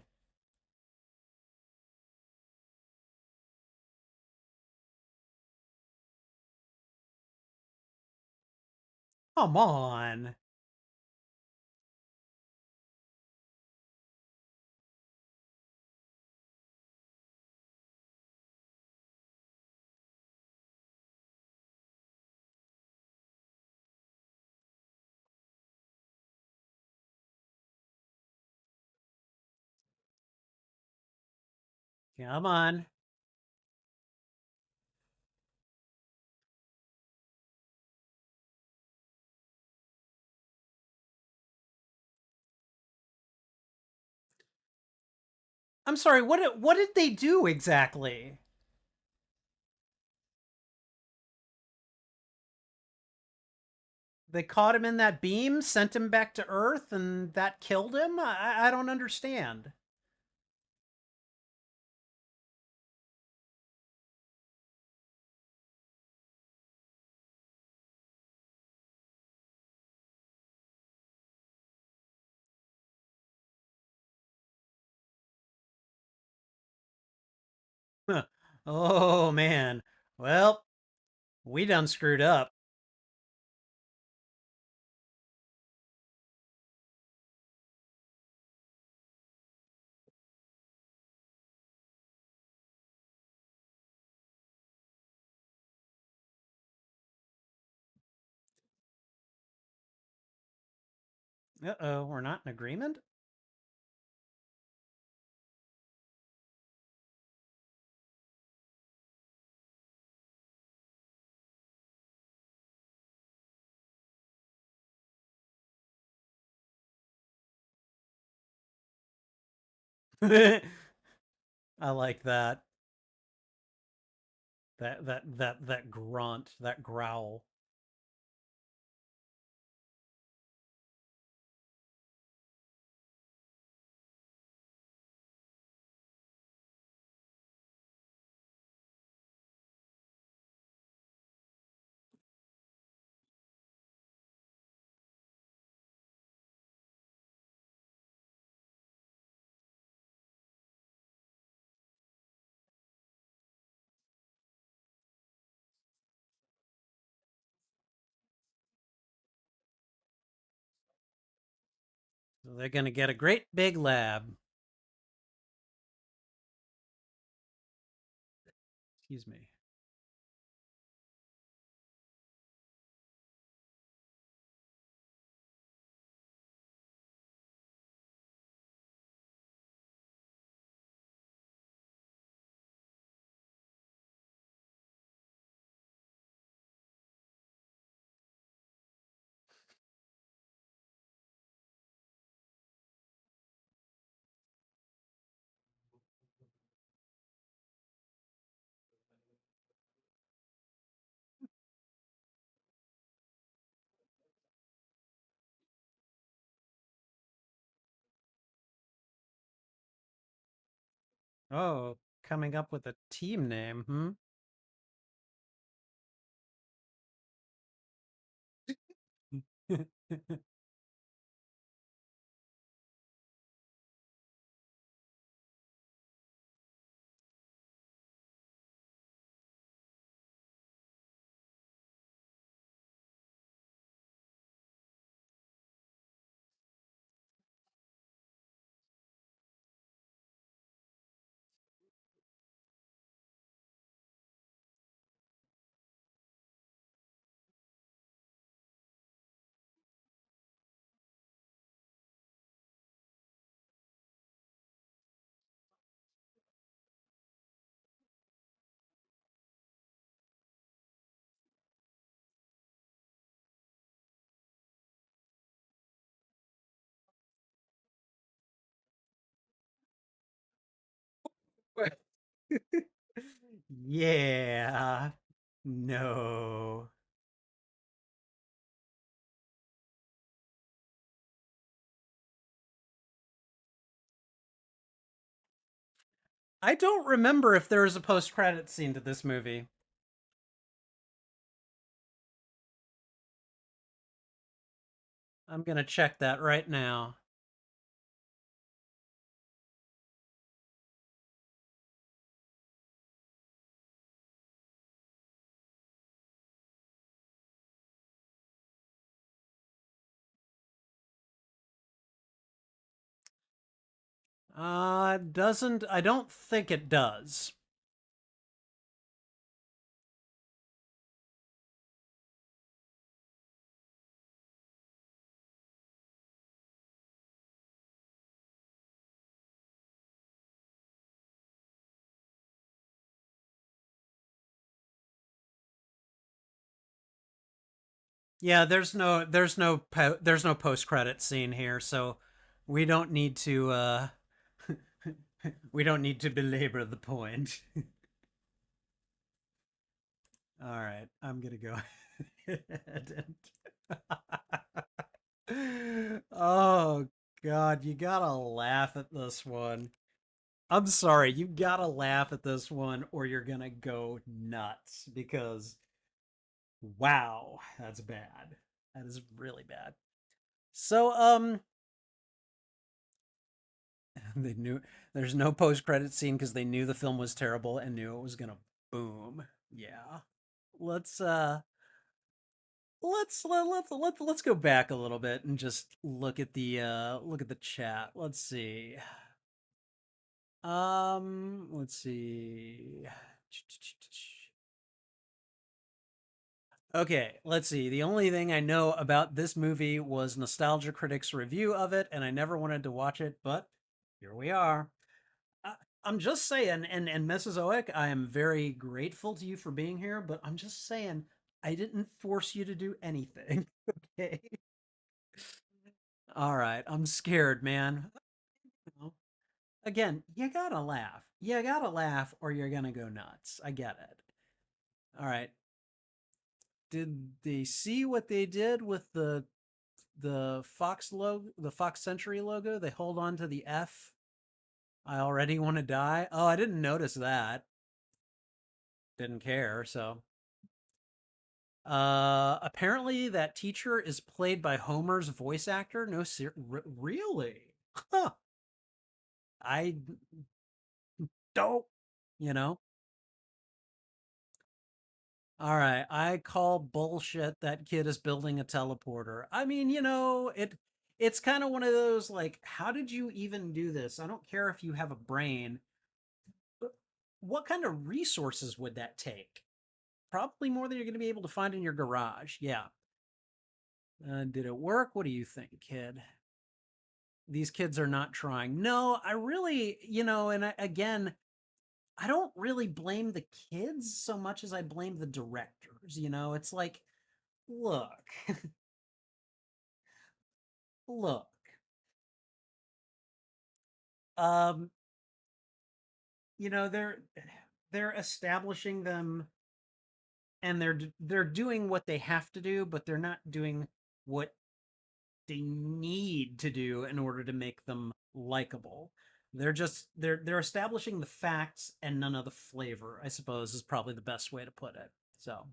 Come on. Come on. I'm sorry, what did they do exactly? They caught him in that beam, sent him back to Earth, and that killed him? I don't understand. Oh, man. Well, we done screwed up. Uh-oh, we're not in agreement? I like that. That grunt, that growl. So they're gonna get a great big lab. Excuse me. Oh, coming up with a team name, hmm? Yeah. No. I don't remember if there was a post-credit scene to this movie. I'm gonna check that right now. Doesn't I don't think it does. Yeah, there's no post-credit scene here, so we don't need to we don't need to belabor the point. All right, I'm gonna go ahead and oh God, you gotta laugh at this one. I'm sorry, you gotta laugh at this one or you're gonna go nuts because wow, that's bad. That is really bad. So, they knew there's no post-credit scene because they knew the film was terrible and knew it was gonna boom. Yeah. Let's let's go back a little bit and just look at the chat. Let's see. Let's see. Okay, let's see. The only thing I know about this movie was Nostalgia Critic's review of it, and I never wanted to watch it, but here we are. I, I'm just saying, and Mrs. Oek, I am very grateful to you for being here, but I'm just saying, I didn't force you to do anything. Okay. All right, I'm scared, man. Again, you gotta laugh. You gotta laugh, or you're gonna go nuts. I get it. All right. Did they see what they did with the Fox logo, the Fox Century logo? They hold on to the F. I already want to die. Oh, I didn't notice that. Didn't care. So, apparently that teacher is played by Homer's voice actor. No, really? Huh. I don't. You know. All right, I call bullshit that kid is building a teleporter. I mean, it's kind of one of those like, how did you even do this? I don't care if you have a brain. But what kind of resources would that take? Probably more than you're going to be able to find in your garage. Yeah. Did it work? What do you think, kid? These kids are not trying. No, I really, again, I don't really blame the kids so much as I blame the directors. It's like, look, look. Um, they're establishing them and they're doing what they have to do, but they're not doing what they need to do in order to make them likable. They're establishing the facts and none of the flavor, I suppose is probably the best way to put it. So,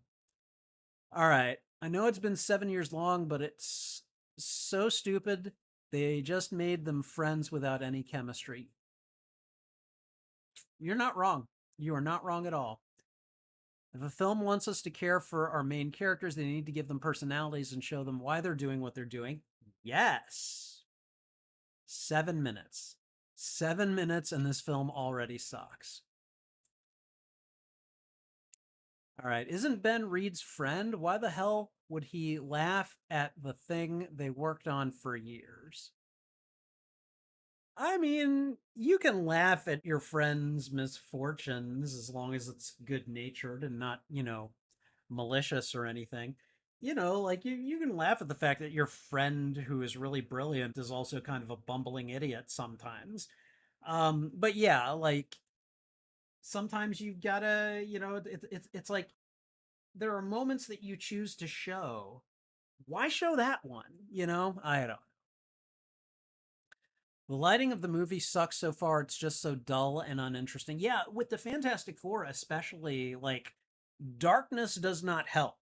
all right. I know it's been 7 years long, but it's so stupid. They just made them friends without any chemistry. You're not wrong. You are not wrong at all. If a film wants us to care for our main characters, they need to give them personalities and show them why they're doing what they're doing. Yes. 7 minutes. 7 minutes, and this film already sucks. All right. Isn't Ben Reed's friend? Why the hell would he laugh at the thing they worked on for years? I mean, you can laugh at your friend's misfortunes as long as it's good natured and not, malicious or anything. Like you can laugh at the fact that your friend who is really brilliant is also kind of a bumbling idiot sometimes. But yeah, like sometimes you've gotta, it's like there are moments that you choose to show. Why show that one? I don't. The lighting of the movie sucks so far. It's just so dull and uninteresting. Yeah, with the Fantastic Four, especially, like, darkness does not help.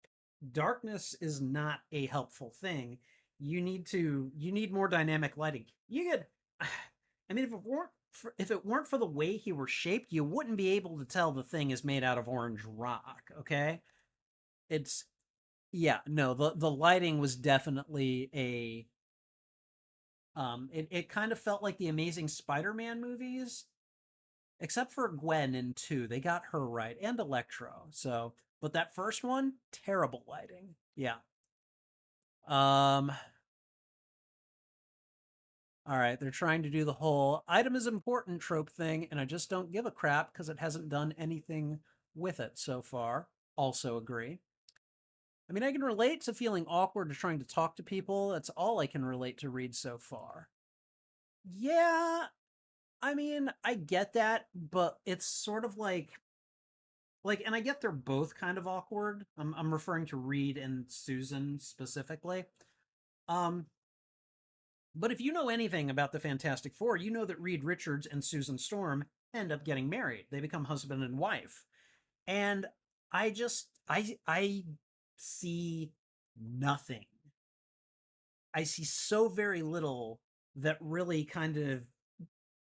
Darkness is not a helpful thing. You need more dynamic lighting. You could, I mean, if it weren't for the way he were shaped, you wouldn't be able to tell the thing is made out of orange rock. Okay, it's yeah, no, the lighting was definitely a it kind of felt like the Amazing Spider-Man movies, except for Gwen in two. They got her right, and Electro. So, but that first one, terrible lighting. Yeah. Um. All right, they're trying to do the whole item is important trope thing, and I just don't give a crap because it hasn't done anything with it so far. Also agree. I mean, I can relate to feeling awkward to trying to talk to people. That's all I can relate to read so far. Yeah, I mean, I get that, but it's sort of like, and I get they're both kind of awkward. I'm referring to Reed and Susan specifically. Um, but if you know anything about the Fantastic Four, you know that Reed Richards and Susan Storm end up getting married. They become husband and wife. And I see nothing. I see so very little that really kind of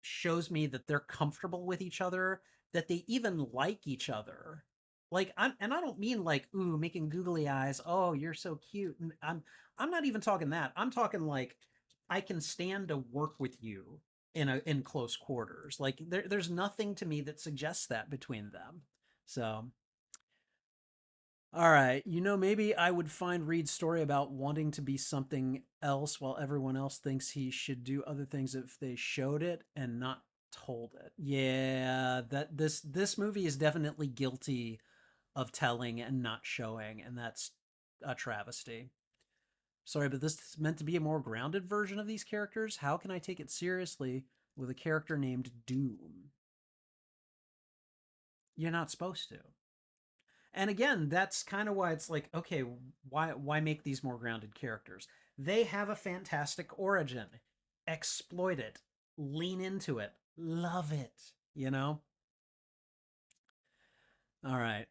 shows me that they're comfortable with each other, that they even like each other. And I don't mean like, ooh, making googly eyes. Oh, you're so cute. And I'm not even talking that. I'm talking like I can stand to work with you in close quarters. Like there's nothing to me that suggests that between them. So all right, maybe I would find Reed's story about wanting to be something else while everyone else thinks he should do other things if they showed it and not told it. Yeah, that this movie is definitely guilty of telling and not showing, and that's a travesty. Sorry, but this is meant to be a more grounded version of these characters. How can I take it seriously with a character named Doom? You're not supposed to. And again, that's kind of why it's like, okay, why make these more grounded characters? They have a fantastic origin. Exploit it. Lean into it. Love it, you know? All right.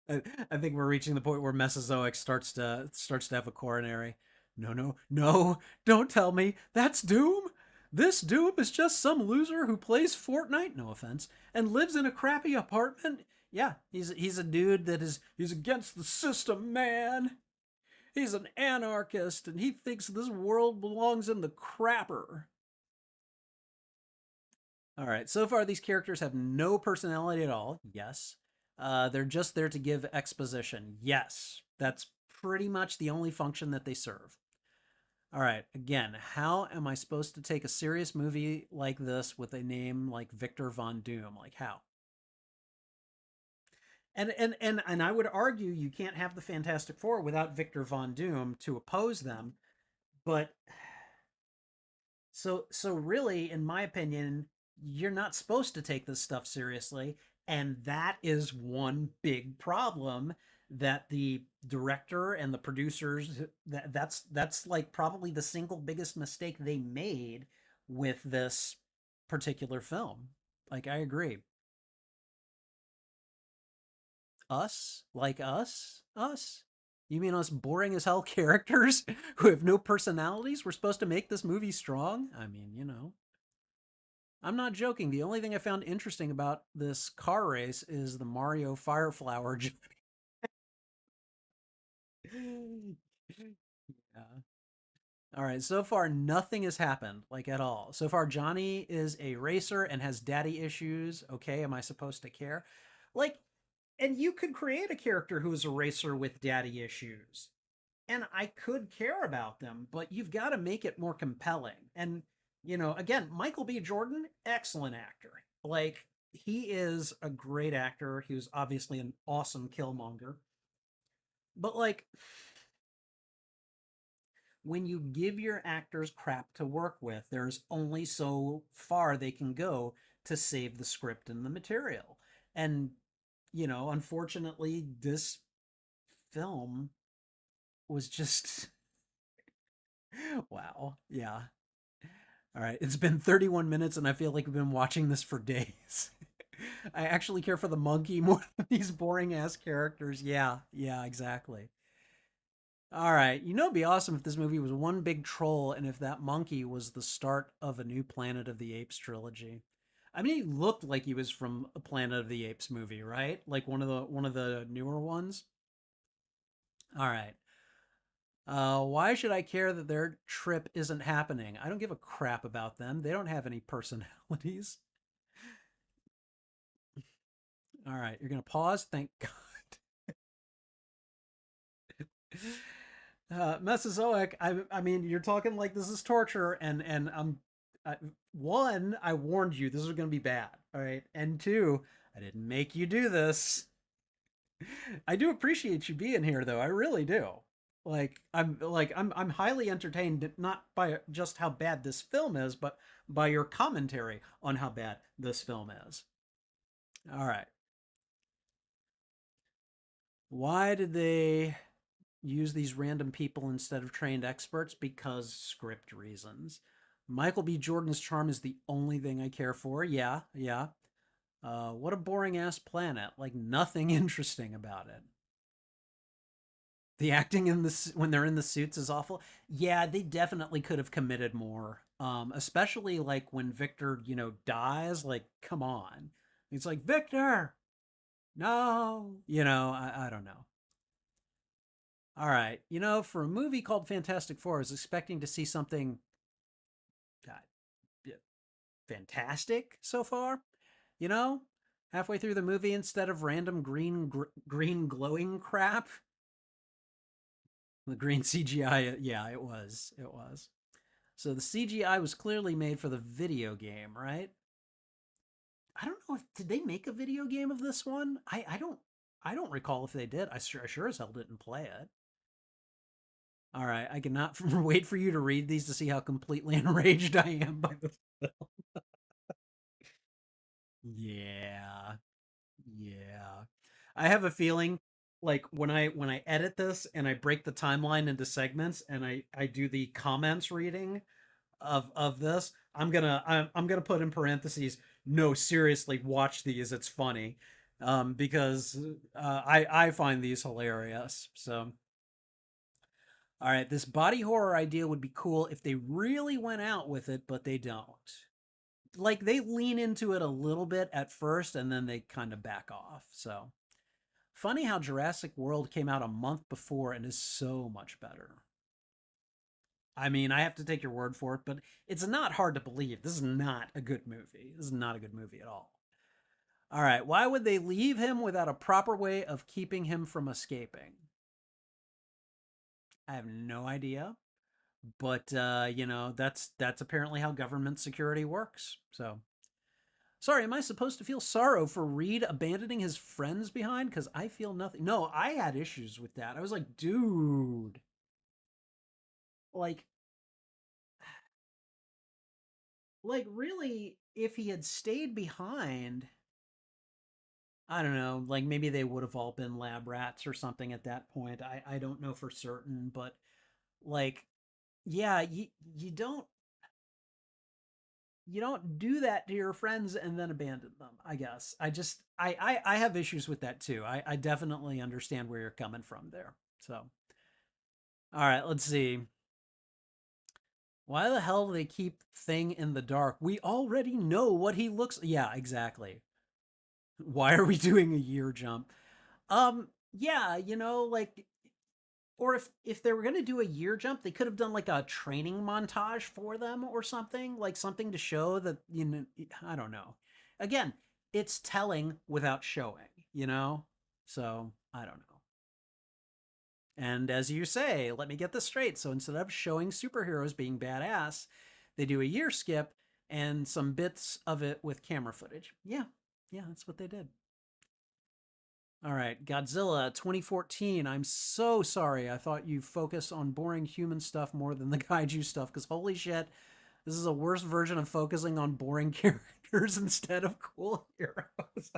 I think we're reaching the point where Mesozoic starts to have a coronary. No, no, no! Don't tell me that's Doom. This Doom is just some loser who plays Fortnite. No offense, and lives in a crappy apartment. Yeah, he's a dude he's against the system, man. He's an anarchist, and he thinks this world belongs in the crapper. All right. So far, these characters have no personality at all. Yes. They're just there to give exposition. Yes. That's pretty much the only function that they serve. All right. Again, how am I supposed to take a serious movie like this with a name like Victor Von Doom? Like how? And I would argue you can't have the Fantastic Four without Victor Von Doom to oppose them. But so really, in my opinion, you're not supposed to take this stuff seriously, and that is one big problem that the director and the producers that's like probably the single biggest mistake they made with this particular film. Like I agree. Us? Like us? Us? You mean us boring as hell characters who have no personalities? We're supposed to make this movie strong? I mean, I'm not joking. The only thing I found interesting about this car race is the Mario Fireflower. Yeah. All right. So far, nothing has happened, like at all. So far, Johnny is a racer and has daddy issues. Okay. Am I supposed to care? Like, and you could create a character who is a racer with daddy issues, and I could care about them, but you've got to make it more compelling. And, again, Michael B. Jordan, excellent actor. Like, he is a great actor. He was obviously an awesome Killmonger. But, like, when you give your actors crap to work with, there's only so far they can go to save the script and the material. And, unfortunately, this film was just wow. Yeah. All right. It's been 31 minutes and I feel like we've been watching this for days. I actually care for the monkey more than these boring ass characters. Yeah. Yeah, exactly. All right. It'd be awesome if this movie was one big troll and if that monkey was the start of a new Planet of the Apes trilogy. I mean, he looked like he was from a Planet of the Apes movie, right? Like one of the newer ones. All right. Why should I care that their trip isn't happening? I don't give a crap about them. They don't have any personalities. All right, you're gonna pause. Thank God. Mesozoic. I mean, you're talking like this is torture, and one, I warned you this was gonna be bad. All right, and two, I didn't make you do this. I do appreciate you being here, though. I really do. I'm highly entertained not by just how bad this film is, but by your commentary on how bad this film is. All right. Why did they use these random people instead of trained experts? Because script reasons. Michael B. Jordan's charm is the only thing I care for. Yeah, yeah. What a boring ass planet. Like nothing interesting about it. The acting in this when they're in the suits is awful. Yeah, they definitely could have committed more. Especially like when Victor, dies. Like, come on. It's like Victor, no. I don't know. All right, for a movie called Fantastic Four, I was expecting to see something God, fantastic so far. You know, halfway through the movie, instead of random green glowing crap, the green CGI. Yeah, it was. It was. So the CGI was clearly made for the video game, right? I don't know if did they make a video game of this one. I don't recall if they did. I sure as hell didn't play it. All right, I cannot wait for you to read these to see how completely enraged I am by this film. Yeah, yeah. I have a feeling like when I edit this and I break the timeline into segments and I do the comments reading of this, I'm gonna put in parentheses. No, seriously, watch these. It's funny, because I find these hilarious. So, all right, this body horror idea would be cool if they really went out with it, but they don't. Like they lean into it a little bit at first, and then they kind of back off. So funny how Jurassic World came out a month before and is so much better. I mean, I have to take your word for it, but it's not hard to believe. This is not a good movie. This is not a good movie at all. All right, why would they leave him without a proper way of keeping him from escaping? I have no idea, but that's apparently how government security works. So, sorry, am I supposed to feel sorrow for Reed abandoning his friends behind? Because I feel nothing. No, I had issues with that. I was like, dude, like really, if he had stayed behind, I don't know, like maybe they would have all been lab rats or something at that point. I don't know for certain, but like, yeah, you don't do that to your friends and then abandon them. I guess I have issues with that too. I definitely understand where you're coming from there. So, all right, let's see. Why the hell do they keep Thing in the dark? We already know what he looks. Yeah, exactly. Why are we doing a year jump? Yeah, like, or if they were gonna do a year jump, they could have done like a training montage for them or something, like something to show that I don't know. Again, it's telling without showing, you know. So I don't know. And as you say, let me get this straight. So instead of showing superheroes being badass, they do a year skip and some bits of it with camera footage. Yeah, yeah, that's what they did. All right, Godzilla 2014. I'm so sorry. I thought you focus on boring human stuff more than the kaiju stuff because holy shit, This is a worse version of focusing on boring characters instead of cool heroes.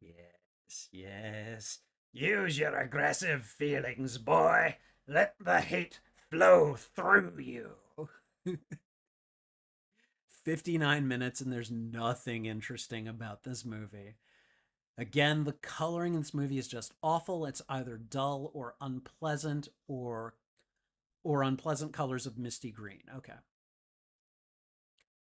Yes, yes. Use your aggressive feelings, boy. Let the hate flow through you. 59 minutes, and there's nothing interesting about this movie. Again, the coloring in this movie is just awful. It's either dull or unpleasant or unpleasant colors of misty green. Okay.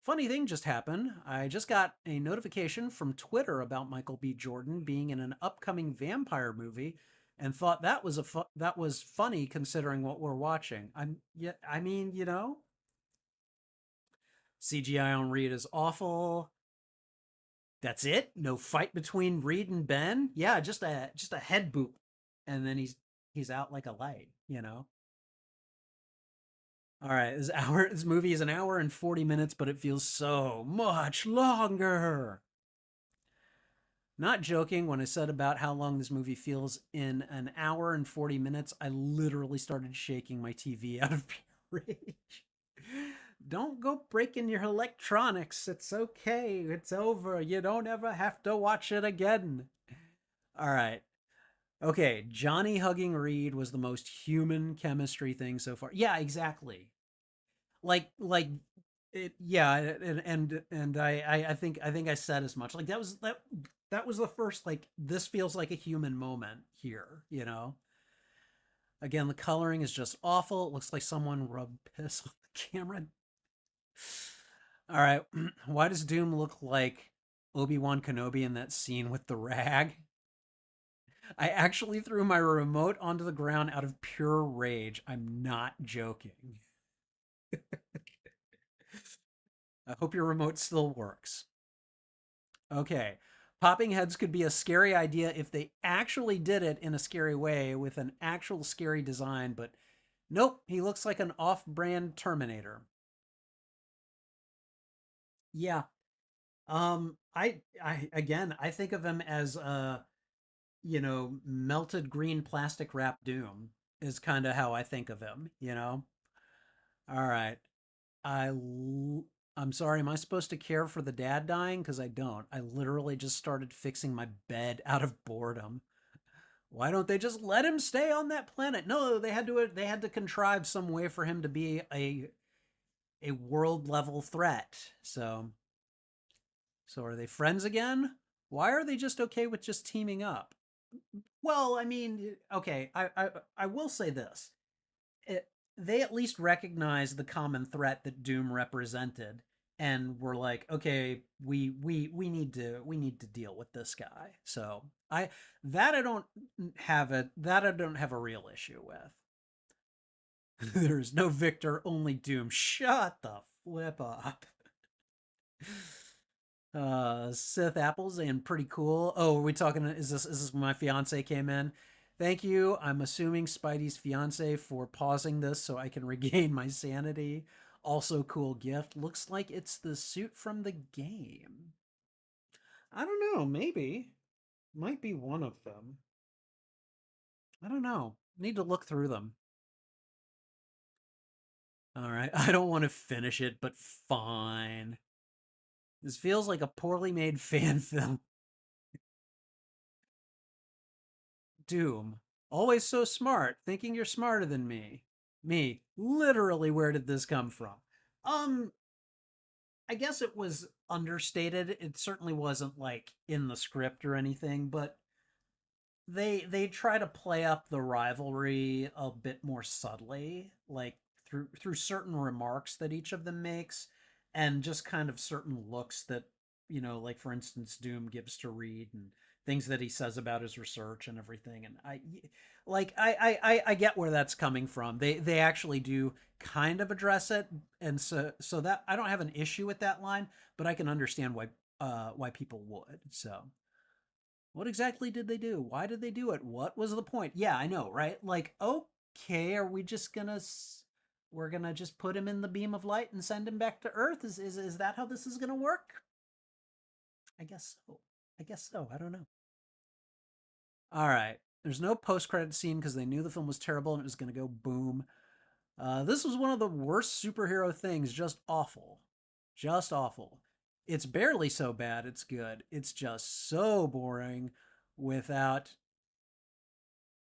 Funny thing just happened. I just got a notification from Twitter about Michael B. Jordan being in an upcoming vampire movie, and thought that was that was funny considering what we're watching. I mean, CGI on Reed is awful. That's it. No fight between Reed and Ben. Yeah, just a head boop, and then he's out like a light. All right, this movie is an hour and 40 minutes, but it feels so much longer. Not joking when I said about how long this movie feels in an hour and 40 minutes, I literally started shaking my TV out of pure rage. Don't go breaking your electronics. It's okay. It's over. You don't ever have to watch it again. All right. Okay, Johnny hugging Reed was the most human chemistry thing so far. Yeah, exactly. Like it, yeah, and I think I said as much. Like that was the first, like, this feels like a human moment here. Again, the coloring is just awful. It looks like someone rubbed piss on the camera. All right. Why does Doom look like Obi-Wan Kenobi in that scene with the rag? I actually threw my remote onto the ground out of pure rage. I'm not joking. I hope your remote still works. Okay. Popping heads could be a scary idea if they actually did it in a scary way with an actual scary design, but nope, he looks like an off-brand Terminator. Yeah. I again, I think of him as melted green plastic wrap Doom is kind of how I think of him. All right. I I'm sorry, am I supposed to care for the dad dying? Because I don't. I literally just started fixing my bed out of boredom. Why don't they just let him stay on that planet? No, they had to contrive some way for him to be a world level threat. So are they friends again? Why are they just okay with just teaming up? Well, I mean, okay, I will say this. It, they at least recognized the common threat that Doom represented, and were like, okay, we need to deal with this guy. So I that I don't have a real issue with. There's no victor, only Doom. Shut the flip up. Sith apples and pretty cool. Oh, are we talking? Is this when my fiance came in? Thank you. I'm assuming Spidey's fiance for pausing this so I can regain my sanity. Also, cool gift. Looks like it's the suit from the game. I don't know. Maybe might be one of them. I don't know. Need to look through them. All right. I don't want to finish it, but fine. This feels like a poorly made fan film. Doom. Always so smart, thinking you're smarter than me. Me. Literally, where did this come from? Um, I guess it was understated. It certainly wasn't like in the script or anything, but they try to play up the rivalry a bit more subtly, like through certain remarks that each of them makes, and just kind of certain looks that, like, for instance, Doom gives to Reed, and things that he says about his research and everything. And I get where that's coming from. They actually do kind of address it, and so that I don't have an issue with that line, but I can understand why people would. So what exactly did they do? Why did they do it? What was the point? Yeah, I know, right? Like, okay, are we just gonna we're gonna just put him in the beam of light and send him back to Earth? Is that how this is gonna work? I guess so. I guess so. I don't know. All right. There's no post credit scene because they knew the film was terrible and it was gonna go boom. This was one of the worst superhero things. Just awful. Just awful. It's barely so bad it's good. It's just so boring without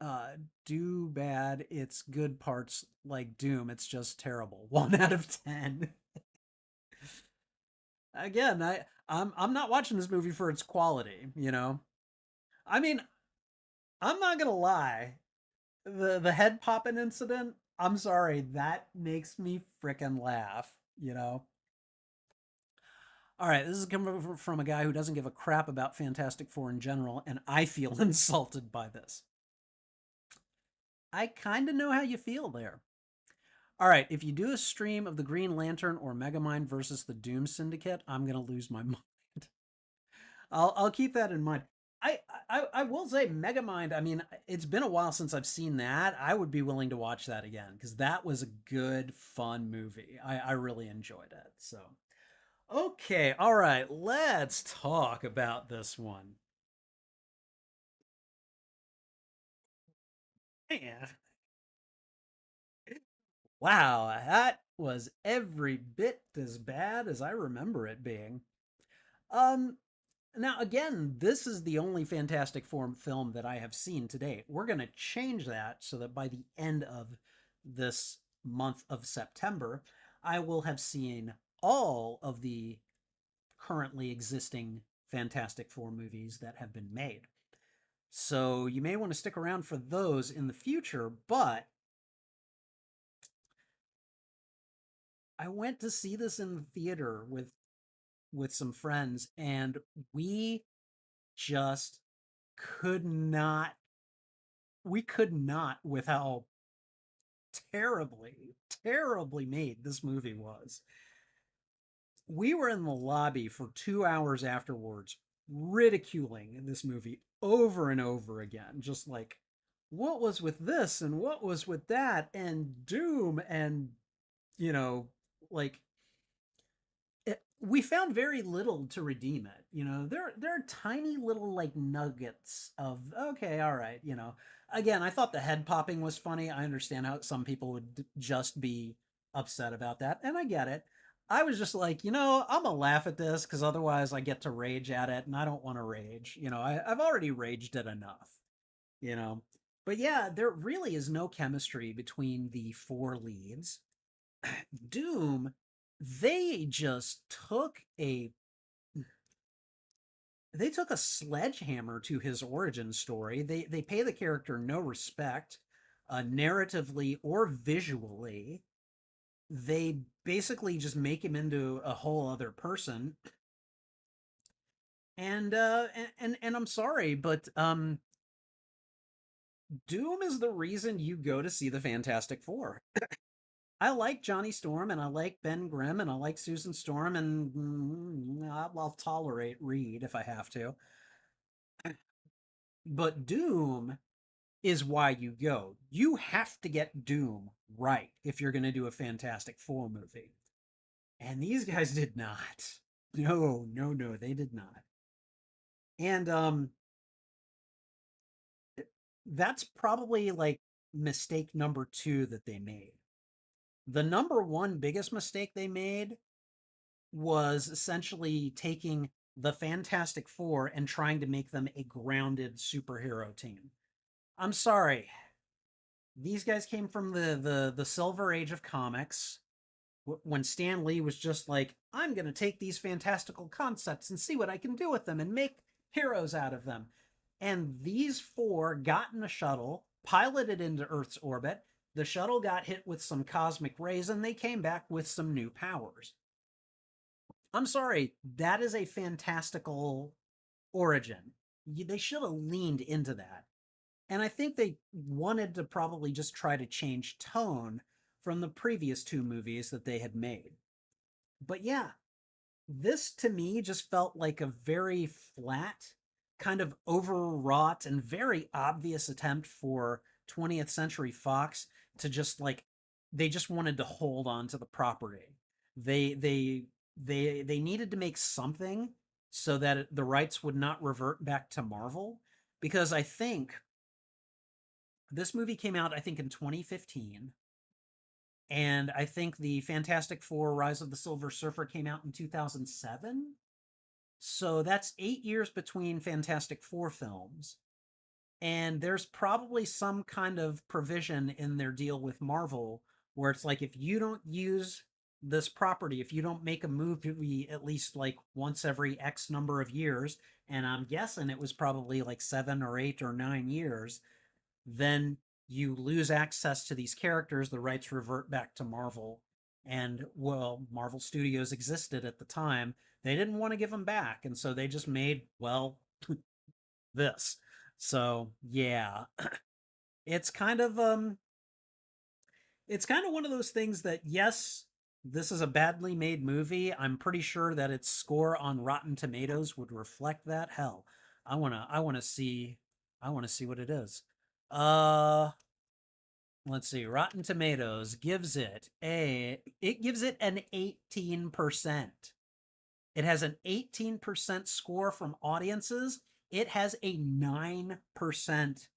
uh do bad. It's good parts like Doom. It's just terrible. 1 out of 10. Again, I'm not watching this movie for its quality. I mean, I'm not gonna lie. The head popping incident, I'm sorry, that makes me frickin' laugh. All right, this is coming from a guy who doesn't give a crap about Fantastic Four in general, and I feel insulted by this. I kind of know how you feel there. All right, if you do a stream of the Green Lantern or Megamind versus the Doom Syndicate, I'm gonna lose my mind. I'll keep that in mind. I will say Megamind. I mean, it's been a while since I've seen that. I would be willing to watch that again because that was a good, fun movie. I really enjoyed it. So okay, all right, let's talk about this one. Man, wow, that was every bit as bad as I remember it being. Um, Now, again, this is the only Fantastic Four film that I have seen to date. We're going to change that so that by the end of this month of September, I will have seen all of the currently existing Fantastic Four movies that have been made. So you may want to stick around for those in the future, but I went to see this in the theater with some friends and we just could not we could not with how terribly, terribly made this movie was. We were in the lobby for 2 hours afterwards, ridiculing this movie over and over again. Just like, what was with this and what was with that and Doom and, you know, like we found very little to redeem it. There are tiny little like nuggets of okay, all right. Again, I thought the head popping was funny. I understand how some people would just be upset about that, and I get it. I was just like, I'm gonna laugh at this because otherwise I get to rage at it, and I don't want to rage. I've already raged it enough. You know, but yeah, there really is no chemistry between the four leads. Doom, they just took a sledgehammer to his origin story. They pay the character no respect, narratively or visually. They basically just make him into a whole other person. And I'm sorry, but Doom is the reason you go to see the Fantastic Four. I like Johnny Storm and I like Ben Grimm and I like Susan Storm and I'll tolerate Reed if I have to. But Doom is why you go. You have to get Doom right if you're going to do a Fantastic Four movie. And these guys did not. No, no, no, they did not. And that's probably like mistake number 2 that they made. The number 1 biggest mistake they made was essentially taking the Fantastic Four and trying to make them a grounded superhero team. I'm sorry. These guys came from the silver age of comics when Stan Lee was just like, I'm going to take these fantastical concepts and see what I can do with them and make heroes out of them. And these four got in a shuttle, piloted into Earth's orbit. The shuttle got hit with some cosmic rays and they came back with some new powers. I'm sorry, that is a fantastical origin. They should have leaned into that. And I think they wanted to probably just try to change tone from the previous 2 movies that they had made. But yeah, this to me just felt like a very flat, kind of overwrought and very obvious attempt for 20th Century Fox to just like they just wanted to hold on to the property. They needed to make something so that the rights would not revert back to Marvel because I think this movie came out I think in 2015 And I think the Fantastic Four Rise of the Silver Surfer came out in 2007. So that's 8 years between Fantastic Four films. And there's probably some kind of provision in their deal with Marvel where it's like if you don't use this property, if you don't make a movie at least like once every X number of years, and I'm guessing it was probably like 7 or 8 or 9 years, then you lose access to these characters. The rights revert back to Marvel. And well, Marvel Studios existed at the time. They didn't want to give them back. And so they just made, well, this. So yeah, it's kind of it's kind of one of those things that yes, this is a badly made movie. I'm pretty sure that its score on Rotten Tomatoes would reflect that. Hell, I want to see what it is. Uh let's see. Rotten Tomatoes gives it an 18%. It has an 18% score from audiences. It has a 9%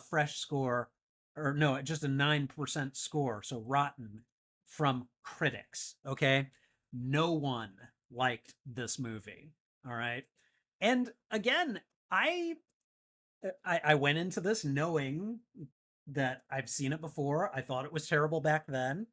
fresh score, or no, just a 9% score. So rotten from critics. Okay. No one liked this movie. All right. And again, I I went into this knowing that I've seen it before. I thought it was terrible back then.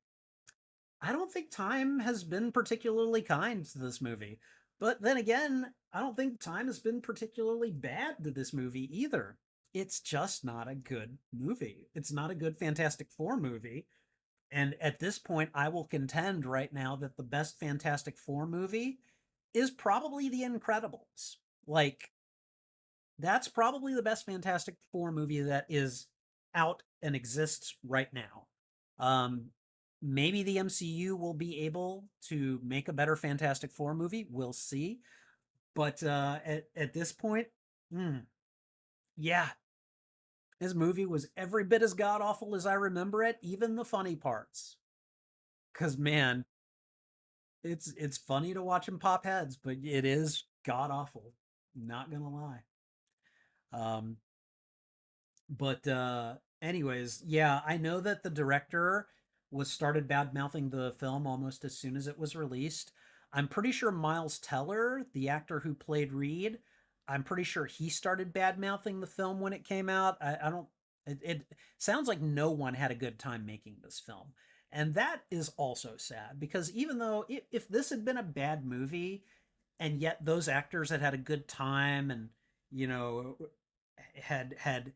I don't think time has been particularly kind to this movie. But then again, I don't think time has been particularly bad to this movie either. It's just not a good movie. It's not a good Fantastic Four movie. And at this point, I will contend right now that the best Fantastic Four movie is probably The Incredibles. Like, that's probably the best Fantastic Four movie that is out and exists right now. Um, Maybe the MCU will be able to make a better Fantastic Four movie. We'll see. But at this point, mm, yeah, this movie was every bit as god awful as I remember it, even the funny parts. Cause man, it's funny to watch him pop heads, but it is god awful. Not gonna lie. Um, But anyways, yeah, I know that the director was started bad mouthing the film almost as soon as it was released. I'm pretty sure Miles Teller, the actor who played Reed, I'm pretty sure he started bad mouthing the film when it came out. I don't. It sounds like no one had a good time making this film, and that is also sad because even though if this had been a bad movie, and yet those actors had a good time and you know had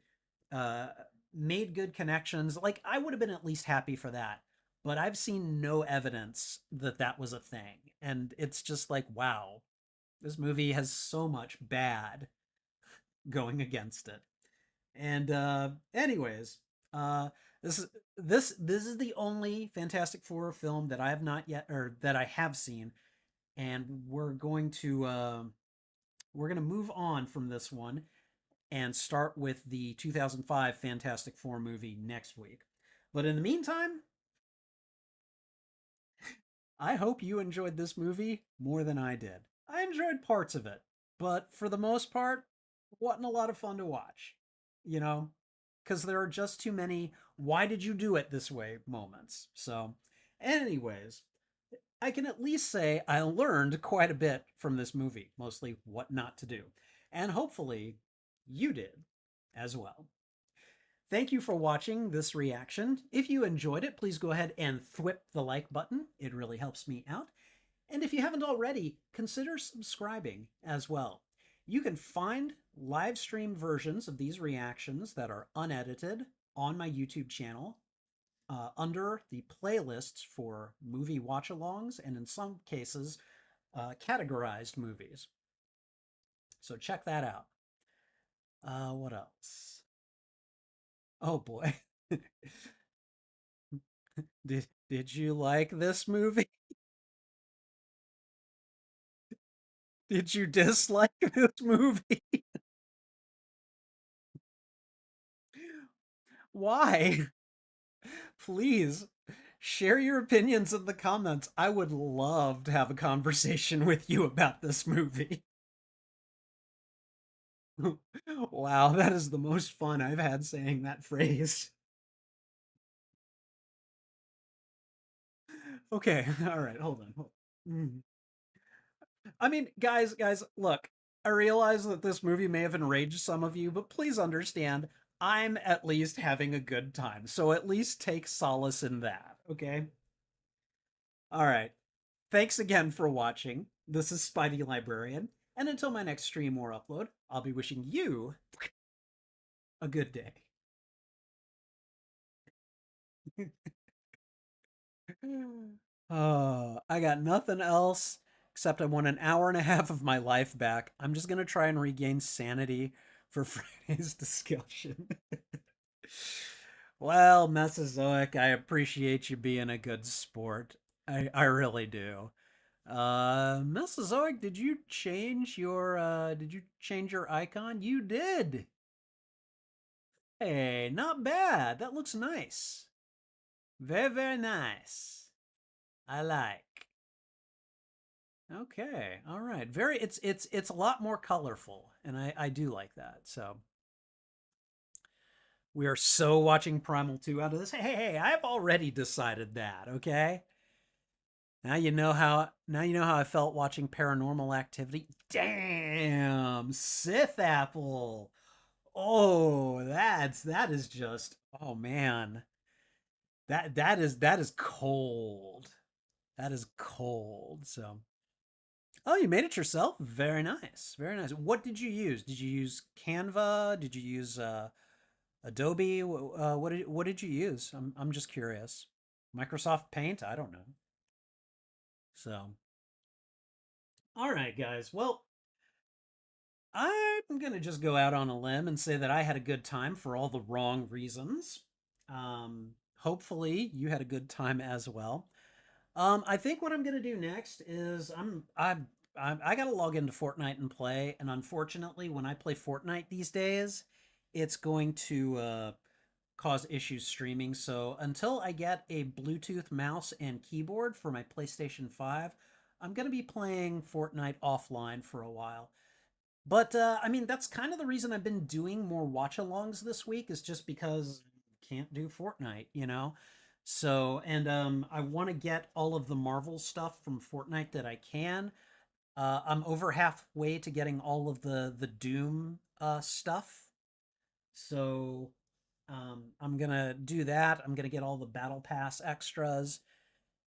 uh, made good connections. Like I would have been at least happy for that. But I've seen no evidence that that was a thing. And it's just like, wow, this movie has so much bad going against it. And anyways, uh this is the only Fantastic Four film that I have not yet or that I have seen and we're going to move on from this one and start with the 2005 Fantastic Four movie next week. But in the meantime, I hope you enjoyed this movie more than I did. I enjoyed parts of it, but for the most part, wasn't a lot of fun to watch. You know, because there are just too many why did you do it this way moments. So, anyways, I can at least say I learned quite a bit from this movie, mostly what not to do. And hopefully you did as well. Thank you for watching this reaction. If you enjoyed it, please go ahead and thwip the like button. It really helps me out. And if you haven't already, consider subscribing as well. You can find live stream versions of these reactions that are unedited on my YouTube channel under the playlists for movie watch alongs and in some cases, categorized movies. So check that out. What else? Oh boy. Did you like this movie? Did you dislike this movie? Why? Please share your opinions in the comments. I would love to have a conversation with you about this movie. Wow, that is the most fun I've had saying that phrase. Okay, all right, hold on. Mm. I mean, guys, look. I realize that this movie may have enraged some of you, but please understand, I'm at least having a good time. So at least take solace in that, okay? All right. Thanks again for watching. This is Spidey Librarian, and until my next stream or upload, I'll be wishing you a good day. I got nothing else except I want an hour and a half of my life back. I'm just gonna try and regain sanity for Friday's discussion. Well, Mesozoic, I appreciate you being a good sport. I really do. Mesozoic, did you change your icon? You did. Hey, not bad. That looks nice. Very, very nice. I like. Okay. All right. Very it's a lot more colorful and I do like that. So we are so watching Primal 2 out of this. Hey, I've already decided that, okay? Now you know how I felt watching Paranormal Activity. Damn, Sith Apple. Oh, that is just oh man. That is cold. That is cold. So oh, you made it yourself? Very nice. Very nice. What did you use? Did you use Canva? Did you use Adobe? What did you use? I'm just curious. Microsoft Paint? I don't know. So, all right, guys. Well, I'm gonna just go out on a limb and say that I had a good time for all the wrong reasons. Hopefully, you had a good time as well. I think what I'm gonna do next is I gotta log into Fortnite and play, and unfortunately, when I play Fortnite these days, it's going to cause issues streaming. So until I get a Bluetooth mouse and keyboard for my PlayStation 5, I'm gonna be playing Fortnite offline for a while. But I mean, that's kind of the reason I've been doing more watch-alongs this week is just because I can't do Fortnite, you know. So, and I want to get all of the Marvel stuff from Fortnite that I can. I'm over halfway to getting all of the Doom stuff. So, I'm gonna do that. I'm gonna get all the Battle Pass extras.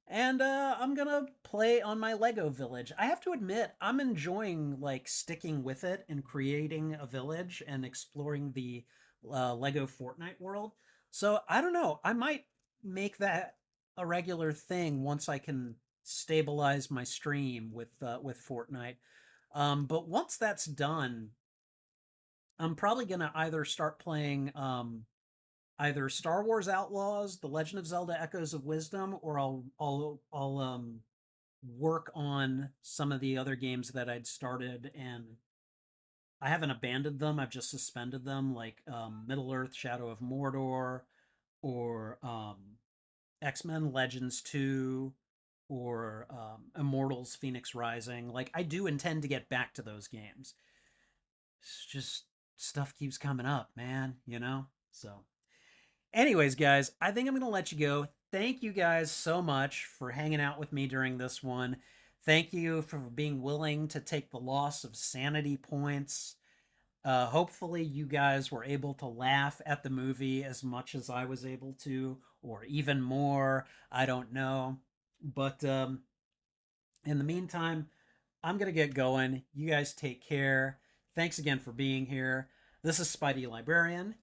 And I'm gonna play on my Lego village. I have to admit, I'm enjoying like sticking with it and creating a village and exploring the Lego Fortnite world. So I don't know. I might make that a regular thing once I can stabilize my stream with Fortnite. But once that's done, I'm probably gonna either start playing either Star Wars Outlaws, The Legend of Zelda: Echoes of Wisdom, or I'll work on some of the other games that I'd started and I haven't abandoned them. I've just suspended them, like Middle Earth: Shadow of Mordor, or X-Men Legends 2, or Immortals: Phoenix Rising. Like I do intend to get back to those games. It's just stuff keeps coming up, man. You know, so. Anyways, guys, I think I'm going to let you go. Thank you guys so much for hanging out with me during this one. Thank you for being willing to take the loss of sanity points. Hopefully, you guys were able to laugh at the movie as much as I was able to, or even more. I don't know. But in the meantime, I'm going to get going. You guys take care. Thanks again for being here. This is Spidey Librarian.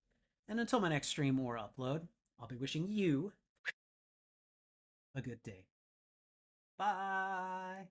And until my next stream or upload, I'll be wishing you a good day. Bye.